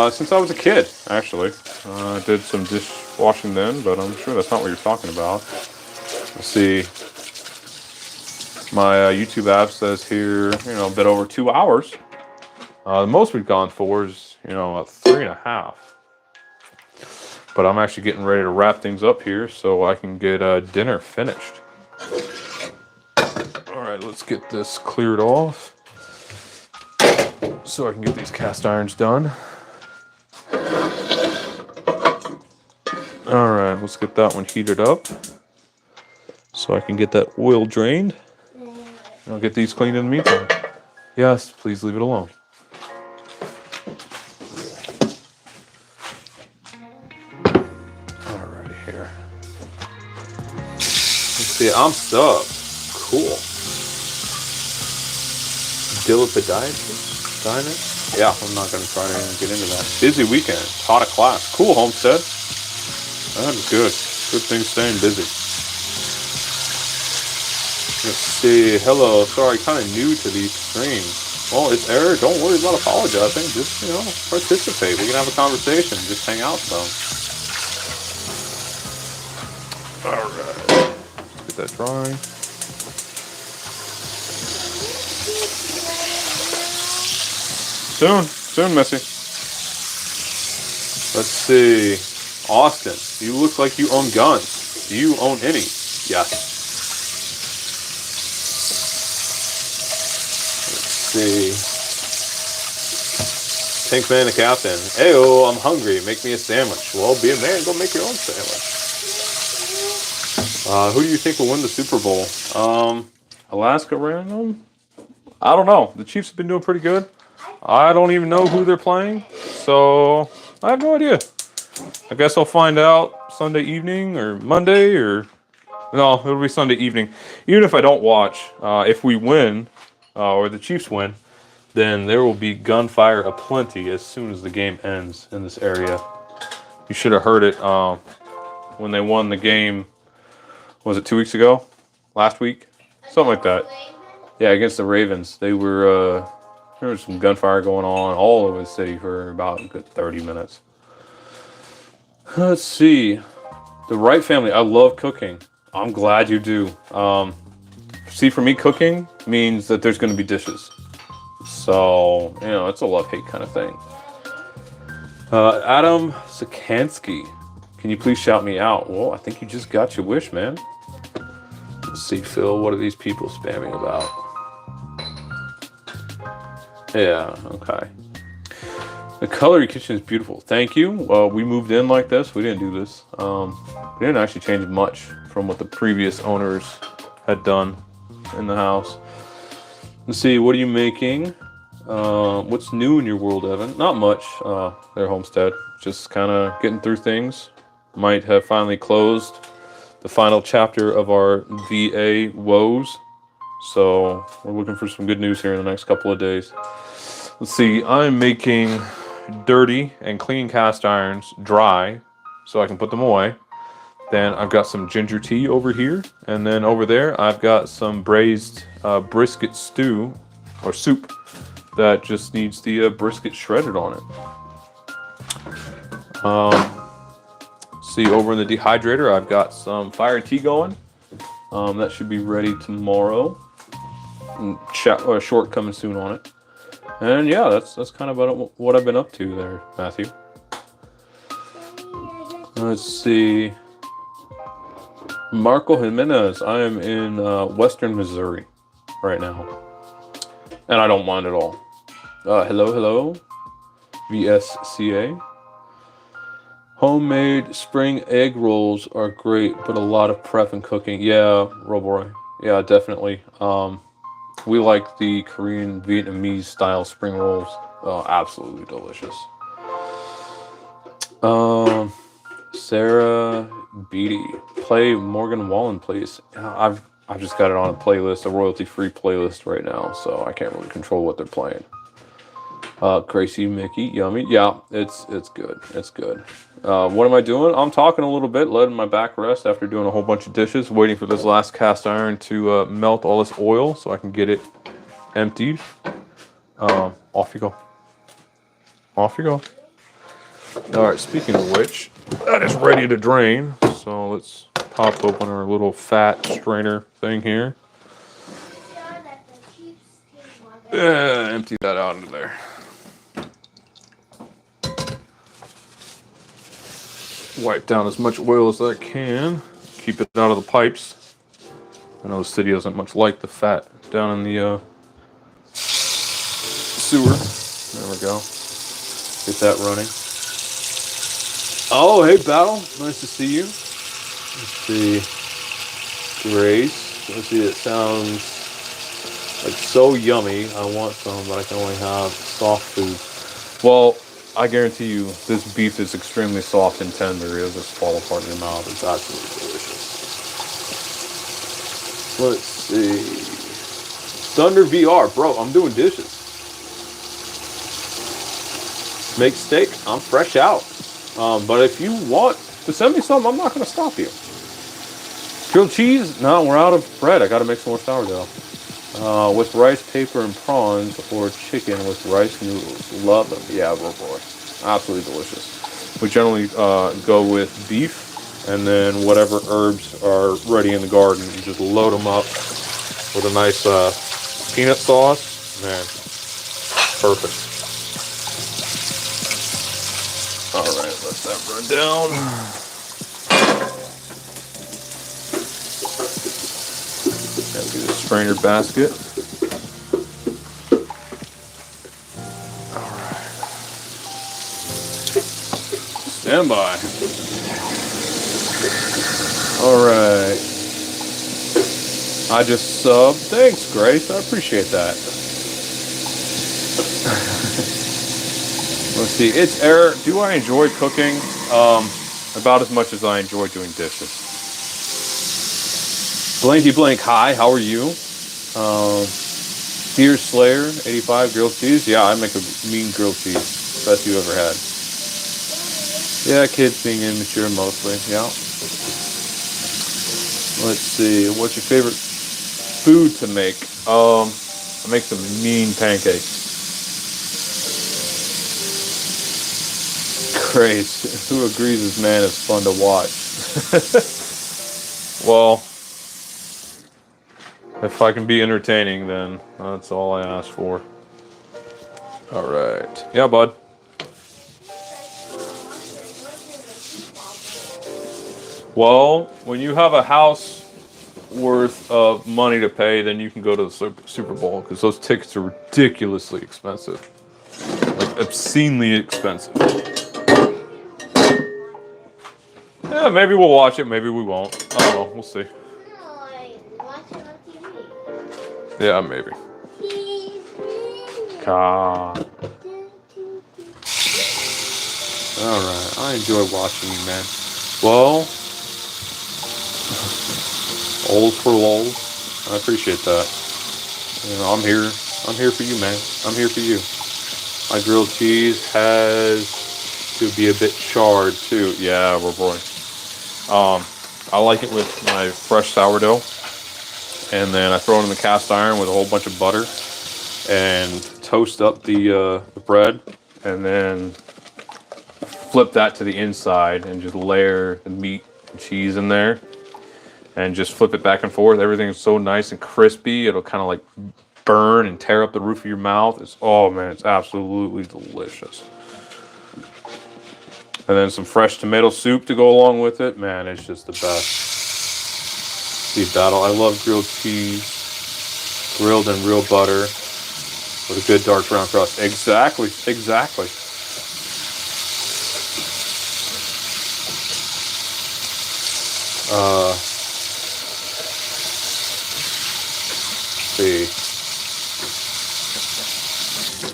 Since I was a kid, actually. I did some dishwashing then, but I'm sure that's not what you're talking about. Let's see. My YouTube app says here, a bit over 2 hours. The most we've gone for is, 3.5. But I'm actually getting ready to wrap things up here so I can get dinner finished. Alright, let's get this cleared off so I can get these cast irons done. Alright, let's get that one heated up so I can get that oil drained. And I'll get these cleaned in the meantime. Yes, please leave it alone. Alrighty here. Let's see, I'm stuck. Cool. Dilipodiasis? Diner? Yeah, I'm not going to try to get into that. Busy weekend. Taught a class. Cool, Homestead. That is good. Good thing staying busy. Let's see. Hello. Sorry, kind of new to these streams. Well, it's Eric. Don't worry about apologizing. Just, participate. We can have a conversation. Just hang out some. Alright. Let's get that drying. Soon, Missy. Let's see. Austin, you look like you own guns. Do you own any? Yes. Let's see. Pink Man the Captain. Ayo, I'm hungry. Make me a sandwich. Well, be a man. Go make your own sandwich. Who do you think will win the Super Bowl? Alaska Random? I don't know. The Chiefs have been doing pretty good. I don't even know who they're playing, so I have no idea. I guess I'll find out Sunday evening or Monday or... No, it'll be Sunday evening. Even if I don't watch, if we win, or the Chiefs win, then there will be gunfire aplenty as soon as the game ends in this area. You should have heard it when they won the game, was it 2 weeks ago? Last week? Something like that. Yeah, against the Ravens. They were... there was some gunfire going on all over the city for about a good 30 minutes. Let's see. The Wright family. I love cooking. I'm glad you do. See, for me, cooking means that there's going to be dishes. So, it's a love-hate kind of thing. Adam Sikansky, can you please shout me out? Well, I think you just got your wish, man. Let's see, Phil, what are these people spamming about? Yeah, okay. The color of your kitchen is beautiful. Thank you. Well, we moved in like this. We didn't do this. We didn't actually change much from what the previous owners had done in the house. Let's see, what are you making? What's new in your world, Evan? Not much. Their homestead. Just kind of getting through things. Might have finally closed the final chapter of our VA woes. So we're looking for some good news here in the next couple of days. Let's see, I'm making dirty and clean cast irons dry so I can put them away. Then I've got some ginger tea over here. And then over there, I've got some braised brisket stew or soup that just needs the brisket shredded on it. See, over in the dehydrator, I've got some fire tea going. That should be ready tomorrow. And a short coming soon on it. And yeah, that's kind of what I've been up to there, Matthew. Let's see. Marco Jimenez. I am in western Missouri right now. And I don't mind at all. Hello. VSCA. Homemade spring egg rolls are great, but a lot of prep and cooking. Yeah, Roboy. Yeah, definitely. We like the Korean Vietnamese style spring rolls. Absolutely delicious. Sarah Beatty, play Morgan Wallen, please. I've just got it on a playlist, a royalty-free playlist right now, so I can't really control what they're playing. Gracie Mickey, yummy. Yeah, it's good. It's good. What am I doing? I'm talking a little bit, letting my back rest after doing a whole bunch of dishes, waiting for this last cast iron to melt all this oil so I can get it emptied. Off you go. Off you go. All right, speaking of which, that is ready to drain. So let's pop open our little fat strainer thing here. Empty that out into there. Wipe down as much oil as I can. Keep it out of the pipes. I know the city doesn't much like the fat down in the sewer. There we go. Get that running. Oh, hey, Battle. Nice to see you. Let's see. Grace. Let's see, it sounds like so yummy. I want some, but I can only have soft food. Well, I guarantee you, this beef is extremely soft and tender. It'll just fall apart in your mouth. It's absolutely delicious. Let's see. Thunder VR. Bro, I'm doing dishes. Make steak. I'm fresh out. But if you want to send me some, I'm not going to stop you. Grilled cheese? No, we're out of bread. I got to make some more sourdough. With rice, paper, and prawns, or chicken with rice noodles. Love them. Yeah, boy. Absolutely delicious. We generally go with beef, and then whatever herbs are ready in the garden, you just load them up with a nice peanut sauce. Man, perfect. All right, let that run down. Empty the strainer basket. All right. Stand by. All right. I just subbed. Thanks, Grace. I appreciate that. Let's see. It's Eric. Do I enjoy cooking? About as much as I enjoy doing dishes. Blanky Blank, hi, how are you? Deer Slayer, 85, grilled cheese. Yeah, I make a mean grilled cheese. Best you ever had. Yeah, kids being immature mostly, yeah. Let's see, what's your favorite food to make? I make some mean pancakes. Grace, who agrees this man is fun to watch? Well, if I can be entertaining, then that's all I ask for. All right. Yeah, bud. Well, when you have a house worth of money to pay, then you can go to the Super Bowl because those tickets are ridiculously expensive, like obscenely expensive. Yeah, maybe we'll watch it, maybe we won't. I don't know. We'll see. No, I watch it on TV. Yeah, maybe. God. All right, I enjoy watching you, man. Well, old for lol. I appreciate that. You know, I'm here. I'm here for you, man. I'm here for you. My grilled cheese has to be a bit charred too. Yeah, we're boy. I like it with my fresh sourdough, and then I throw it in the cast iron with a whole bunch of butter, and toast up the bread, and then flip that to the inside, and just layer the meat and cheese in there, and just flip it back and forth. Everything is so nice and crispy. It'll kind of like burn and tear up the roof of your mouth. It's, oh man, it's absolutely delicious. And then some fresh tomato soup to go along with it. Man, it's just the best. See, battle. I love grilled cheese, grilled in real butter with a good dark brown crust. Exactly, exactly. See.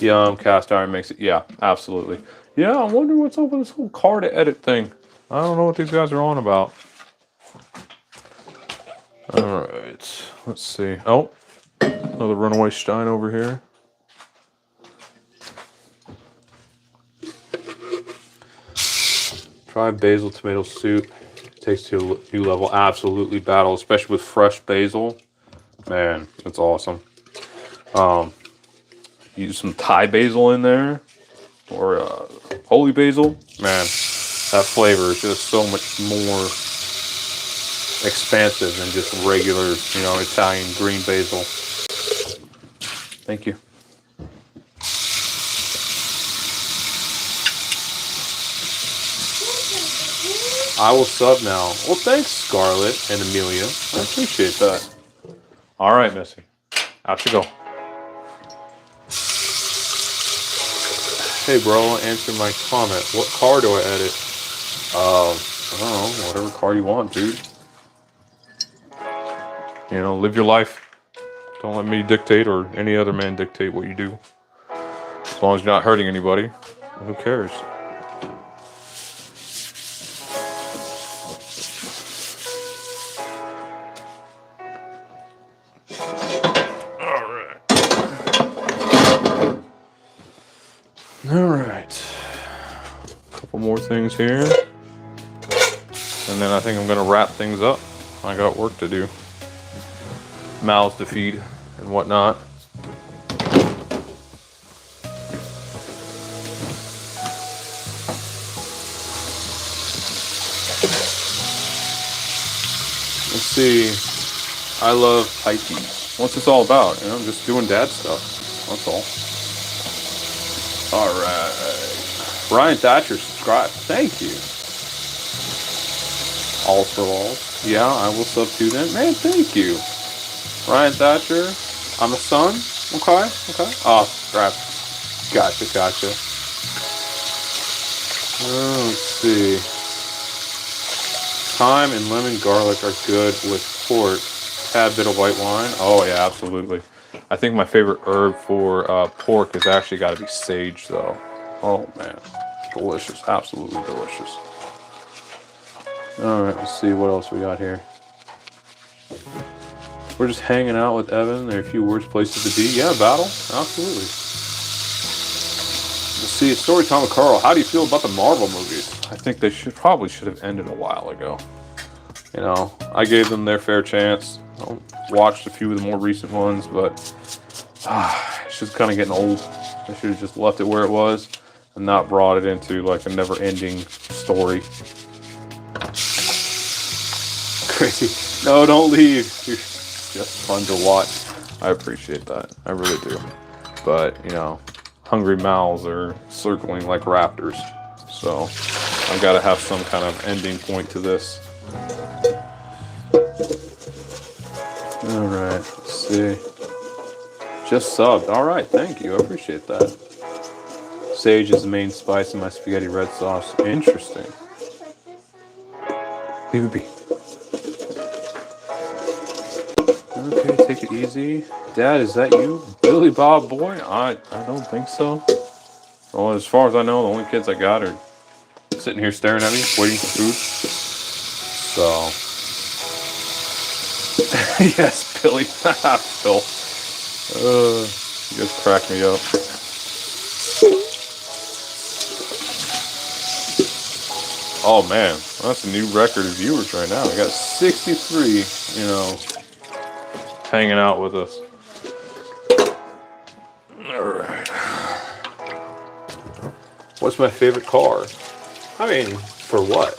Yum, cast iron makes it. Yeah, absolutely. Yeah, I wonder what's up with this whole car to edit thing. I don't know what these guys are on about. All right, let's see. Oh, another runaway Stein over here. Try basil tomato soup. Takes to a new level. Absolutely battle, especially with fresh basil. Man, it's awesome. Use some Thai basil in there, or holy basil. Man, that flavor is just so much more expansive than just regular, you know, Italian green basil. Thank you. I will sub now. Well, thanks, Scarlett and Amelia. I appreciate that. All right, Missy. Out you go. Hey, bro, answer my comment. What car do I edit? I don't know. Whatever car you want, dude. You know, live your life. Don't let me dictate or any other man dictate what you do. As long as you're not hurting anybody, who cares? All right. Couple more things here. And then I think I'm going to wrap things up. I got work to do. Mouths to feed and whatnot. Let's see. I love Pikes. What's this all about? You know, I'm just doing dad stuff. That's all. All right. Ryan Thatcher subscribed. Thank you. All for all. Yeah, I will sub to them. Man, thank you. Ryan Thatcher. I'm a son. Okay. Okay. Oh, crap. Gotcha. Let's see. Thyme and lemon garlic are good with pork. Tad bit of white wine. Oh, yeah, absolutely. I think my favorite herb for pork has actually got to be sage, though. Oh, man. Delicious. Absolutely delicious. All right, let's see what else we got here. We're just hanging out with Evan. There are a few worse places to be. Yeah, battle. Absolutely. Let's see. Story time with Carl. How do you feel about the Marvel movies? I think they probably should have ended a while ago. You know, I gave them their fair chance. I watched a few of the more recent ones, but it's just kind of getting old. I should have just left it where it was and not brought it into like a never-ending story. Crazy. No, don't leave. You're just fun to watch. I appreciate that. I really do. But, you know, hungry mouths are circling like raptors. So I've got to have some kind of ending point to this. All right, let's see. Just subbed. All right, thank you. I appreciate that. Sage is the main spice in my spaghetti red sauce. Interesting. Leave it be. Okay, take it easy. Dad, is that you? Billy Bob boy? I don't think so. Well, as far as I know, the only kids I got are sitting here staring at me, waiting for food. So, yes, Billy. Phil. You just cracked me up. Oh man, that's a new record of viewers right now. We got 63, hanging out with us. Alright. What's my favorite car? I mean, for what?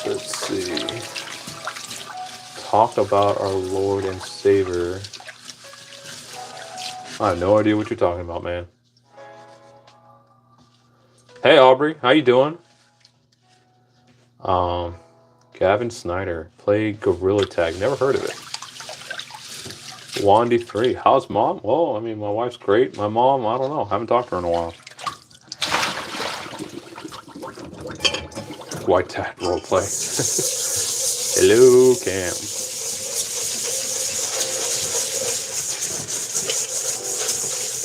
Let's see. Talk about our Lord and Savior. I have no idea what you're talking about, man. Hey Aubrey, how you doing? Gavin Snyder, play Gorilla Tag. Never heard of it. Wandy3, how's mom? Well, I mean, my wife's great. My mom, I don't know. Haven't talked to her in a while. White Tag roleplay. Hello, Cam.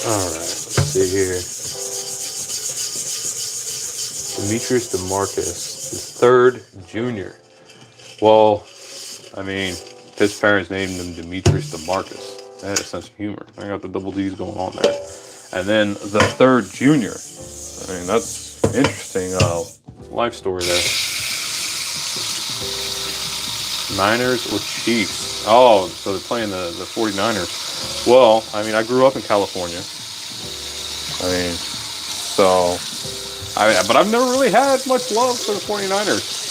Alright, let's see here. Demetrius DeMarcus, his third junior. Well, I mean, his parents named him Demetrius DeMarcus. They had a sense of humor. I got the double D's going on there. And then the third junior. I mean, that's interesting life story there. Niners or Chiefs? Oh, so they're playing the 49ers. Well, I mean, I grew up in California. But I've never really had much love for the 49ers.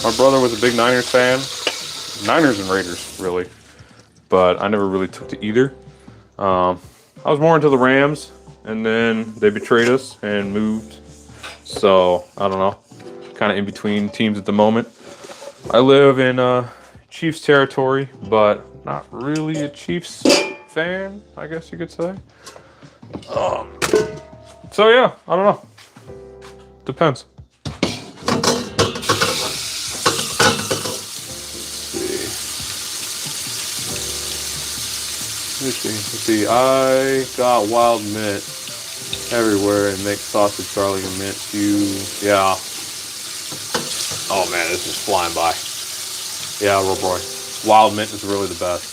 My brother was a big Niners fan. Niners and Raiders, really. But I never really took to either. I was more into the Rams, and then they betrayed us and moved. So, I don't know. Kind of in between teams at the moment. I live in Chiefs territory, but not really a Chiefs fan, I guess you could say. So yeah, I don't know. Depends. Let's see. I got wild mint everywhere and make sausage, garlic, and mint stew. Yeah. Oh man, this is flying by. Yeah, real boy. Wild mint is really the best.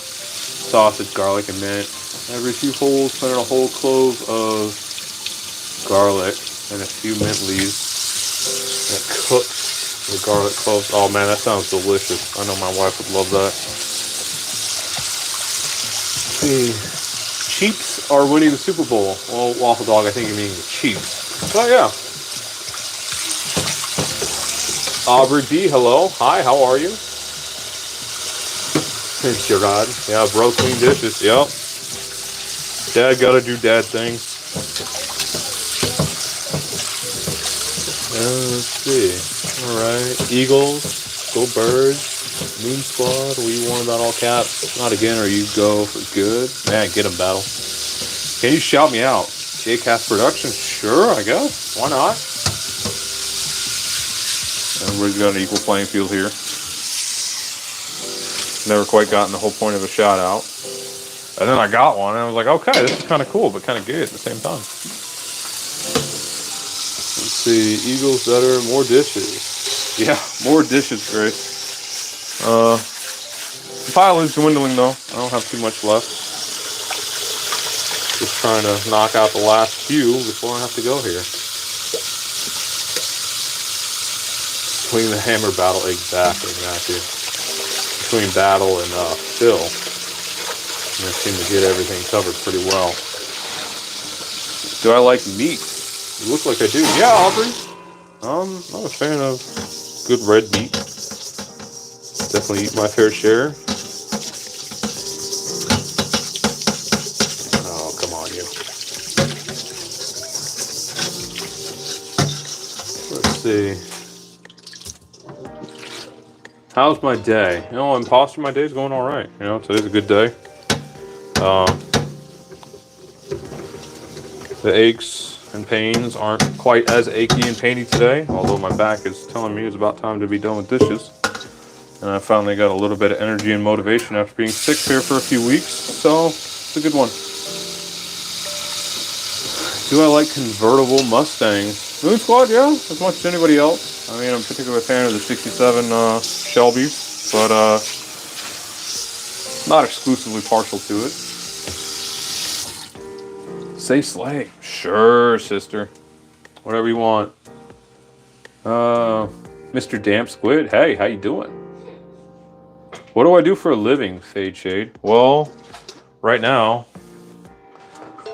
Sausage, garlic, and mint. Every few holes, put in a whole clove of garlic and a few mint leaves. And it cooks the garlic cloves. Oh man, that sounds delicious. I know my wife would love that. See, Chiefs are winning the Super Bowl. Well, Waffle Dog, I think you mean the Chiefs. But yeah. Aubrey B, hello. Hi, how are you? Gerard. Yeah, bro, clean dishes. Yep. Dad gotta do dad things. Let's see. Alright. Eagles. Go Birds. Moon Squad. We won about all caps. Not again, or you go for good. Man, get him, Battle. Can you shout me out? JCast Productions? Sure, I guess. Why not? Everybody's got an equal playing field here. Never quite gotten the whole point of a shout out. And then I got one, and I was like, okay, this is kind of cool, but kind of gay at the same time. Let's see. Eagles better, more dishes. Yeah, more dishes, Grace. The pile is dwindling, though. I don't have too much left. Just trying to knock out the last few before I have to go here. Between the hammer battle, exactly, Matthew. Between Battle and Phil, they seem to get everything covered pretty well. Do I like meat? You look like I do. Yeah, Aubrey. I'm a fan of good red meat. Definitely eat my fair share. Oh, come on, you. Let's How's my day? You know, imposter, my day's going all right. You know, today's a good day. The aches and pains aren't quite as achy and painy today, although my back is telling me it's about time to be done with dishes. And I finally got a little bit of energy and motivation after being sick here for a few weeks, so it's a good one. Do I like convertible Mustangs? Moon Squad, yeah, as much as anybody else. I mean, I'm a particular fan of the 67 Shelbys, but not exclusively partial to it. Say slay. Sure, sister. Whatever you want. Mr. Damp Squid, hey, how you doing? What do I do for a living, Fade Shade? Well, right now,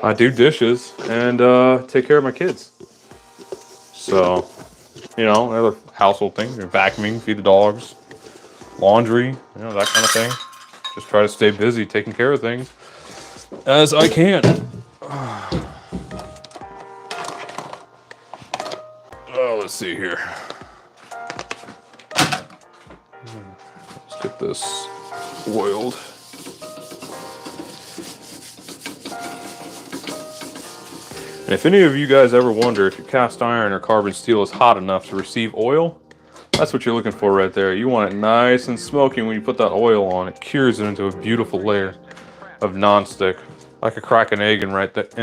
I do dishes and take care of my kids. So, you know, other household things, vacuuming, feed the dogs, laundry, you know, that kind of thing. Just try to stay busy taking care of things as I can. Oh, let's see here. Let's get this oiled. And if any of you guys ever wonder if your cast iron or carbon steel is hot enough to receive oil, that's what you're looking for right there. You want it nice and smoky when you put that oil on. It cures it into a beautiful layer of non-stick. I could crack an egg in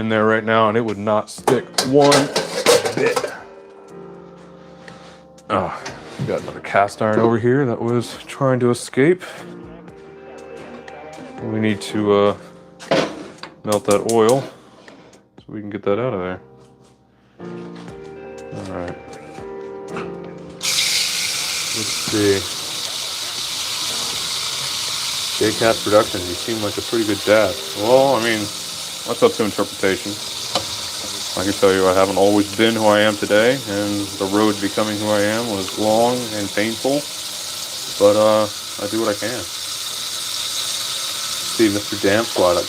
there right now and it would not stick one bit. Oh, we got another cast iron over here that was trying to escape. We need to melt that oil so we can get that out of there. All right. Let's see. JCast Productions, you seem like a pretty good dad. Well, I mean, that's up to interpretation. I can tell you I haven't always been who I am today, and the road to becoming who I am was long and painful, but I do what I can. See, Mr. Damn Squad, I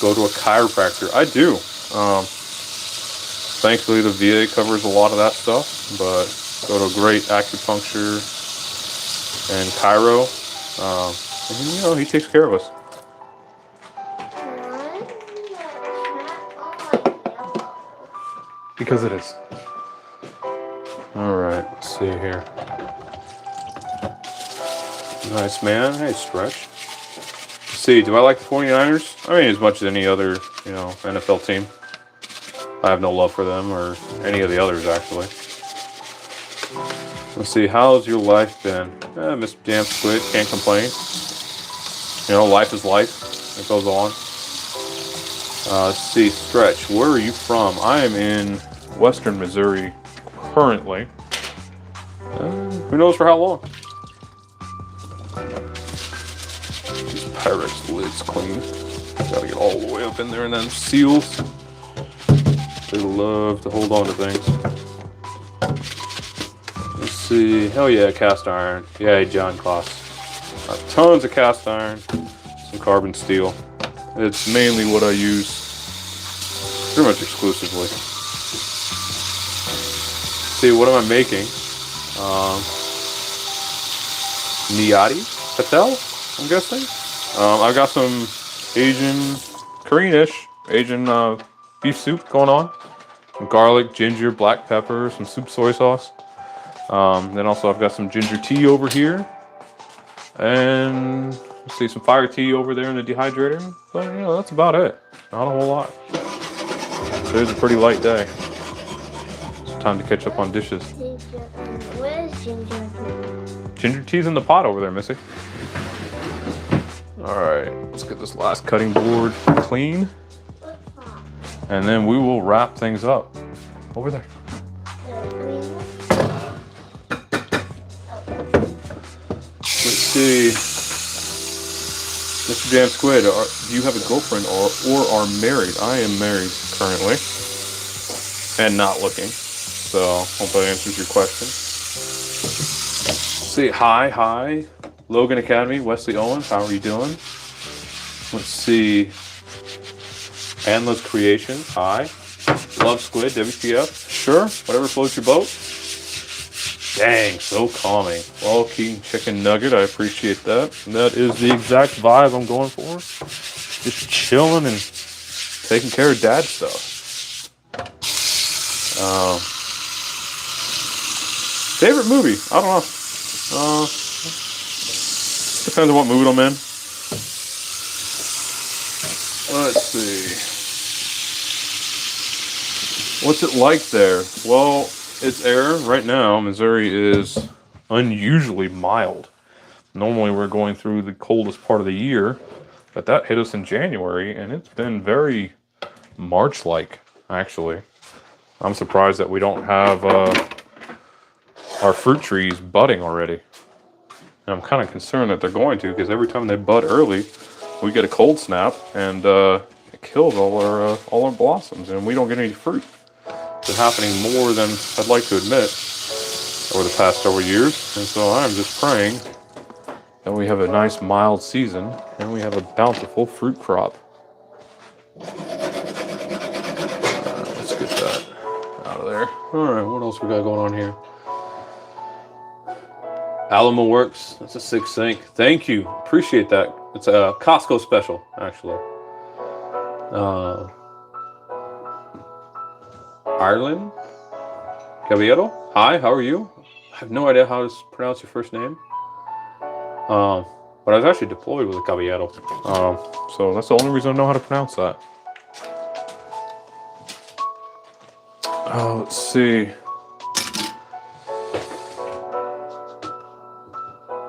go to a chiropractor. I do. Thankfully, the VA covers a lot of that stuff, but go to a great acupuncture and chiro, and, you know, he takes care of us. Because it is. Alright, let's see here. Nice, man. Hey, Stretch. Let's see, do I like the 49ers? I mean, as much as any other, you know, NFL team. I have no love for them or any of the others, actually. Let's see, how's your life been? Mr. Damn Squid, can't complain. You know, life is life. It goes on. Let's see, Stretch, where are you from? I am in western Missouri currently. Who knows for how long? These Pyrex lids clean. Gotta get all the way up in there and then seals. They love to hold on to things. Let's see. Hell yeah, cast iron. Yay, John Kloss. Tons of cast iron. Some carbon steel. It's mainly what I use pretty much exclusively. See, what am I making? Niyati Patel, I'm guessing. I've got some Asian, Korean-ish Asian beef soup going on. Some garlic, ginger, black pepper, some soup soy sauce. Then also I've got some ginger tea over here. And let's see, some fire tea over there in the dehydrator. But, you know, that's about it. Not a whole lot. Today's a pretty light day. It's time to catch up on dishes. Where's ginger tea? Ginger tea's in the pot over there, Missy. Alright, let's get this last cutting board clean. And then we will wrap things up. Over there. Let's see. Mr. Jam Squid, do you have a girlfriend or are married? I am married currently. And not looking. So, hope that answers your question. Let's see, hi. Logan Academy, Wesley Owens, how are you doing? Let's see. Anla's Creation, hi. Love Squid, WTF, sure, whatever floats your boat. Dang, so calming. Well, King Chicken Nugget, I appreciate that. That is the exact vibe I'm going for. Just chilling and taking care of dad stuff. Favorite movie? I don't know. Depends on what mood I'm in. Let's see. What's it like there? Well, it's air. Right now, Missouri is unusually mild. Normally, we're going through the coldest part of the year, but that hit us in January, and it's been very March-like, actually. I'm surprised that we don't have our fruit trees budding already. And I'm kind of concerned that they're going to, because every time they bud early, we get a cold snap, and it kills all our blossoms, and we don't get any fruit. It's been happening more than I'd like to admit over the past several years, and so I'm just praying that we have a nice mild season and we have a bountiful fruit crop. Let's get that out of there. All right, what else we got going on here? Alamo Works. That's a 6 sink. Thank you. Appreciate that. It's a Costco special, actually. Ireland? Caballero? Hi, how are you? I have no idea how to pronounce your first name. But I was actually deployed with a Caballero. So that's the only reason I know how to pronounce that. Let's see.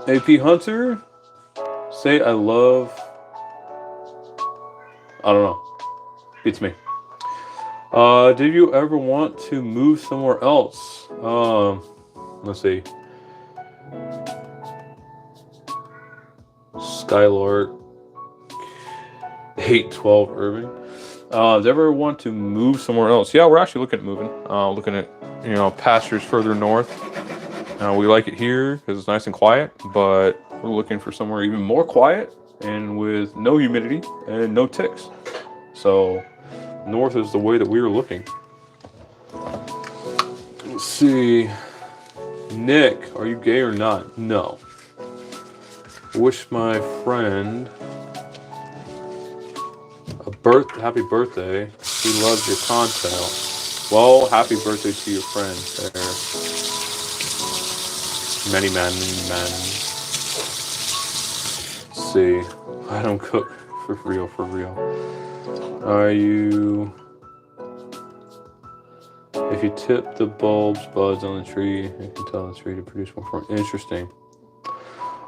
AP Hunter, say I love. I don't know. Beats me. Did you ever want to move somewhere else? Let's see. Skylark 812 Irving. Did you ever want to move somewhere else? Yeah, we're actually looking at moving. Looking at pastures further north. We like it here because it's nice and quiet, but we're looking for somewhere even more quiet and with no humidity and no ticks. So north is the way that we were looking. Let's see. Nick, are you gay or not? No. Wish my friend a happy birthday. He loves your content. Well, happy birthday to your friend there. Many man. Let's see. I don't cook for real. Are you... If you tip the buds on the tree, you can tell the tree to produce more fruit. Interesting.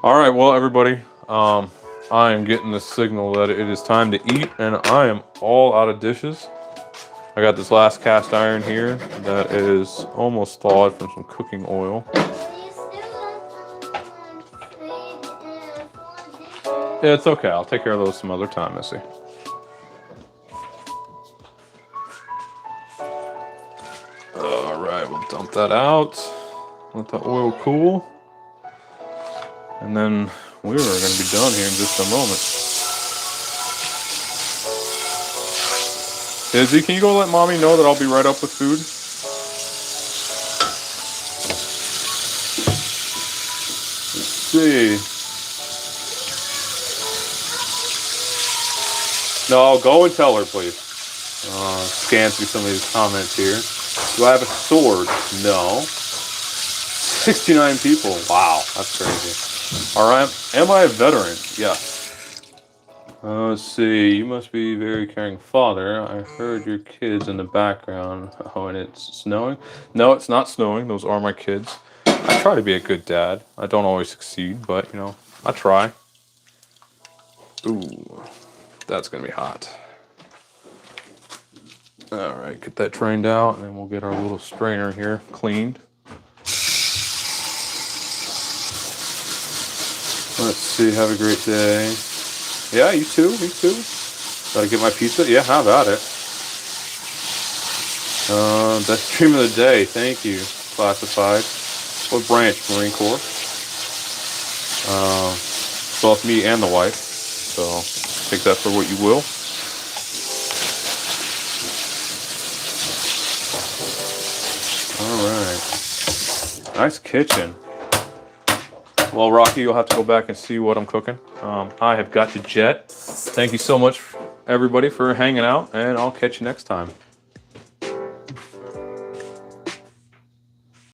All right, well, everybody, I am getting the signal that it is time to eat, and I am all out of dishes. I got this last cast iron here that is almost thawed from some cooking oil. Yeah, it's okay. I'll take care of those some other time, Missy. All right, we'll dump that out. Let the oil cool. And then we're going to be done here in just a moment. Izzy, can you go let mommy know that I'll be right up with food? Let's see. No, go and tell her, please. Scan through some of these comments here. Do I have a sword? No. 69 people. Wow, that's crazy. All right. Am I a veteran? Yes. Let's see. You must be a very caring father. I heard your kids in the background. Oh, and it's snowing? No, it's not snowing. Those are my kids. I try to be a good dad. I don't always succeed, but, I try. Ooh, that's going to be hot. All right, get that drained out, and then we'll get our little strainer here cleaned. Let's see, have a great day. Yeah, you too, me too. Gotta get my pizza? Yeah, how about it? Best stream of the day, thank you, Classified. What branch? Marine Corps? Both me and the wife, so take that for what you will. Alright. Nice kitchen. Well, Rocky, you'll have to go back and see what I'm cooking. I have got to jet. Thank you so much, everybody, for hanging out, and I'll catch you next time.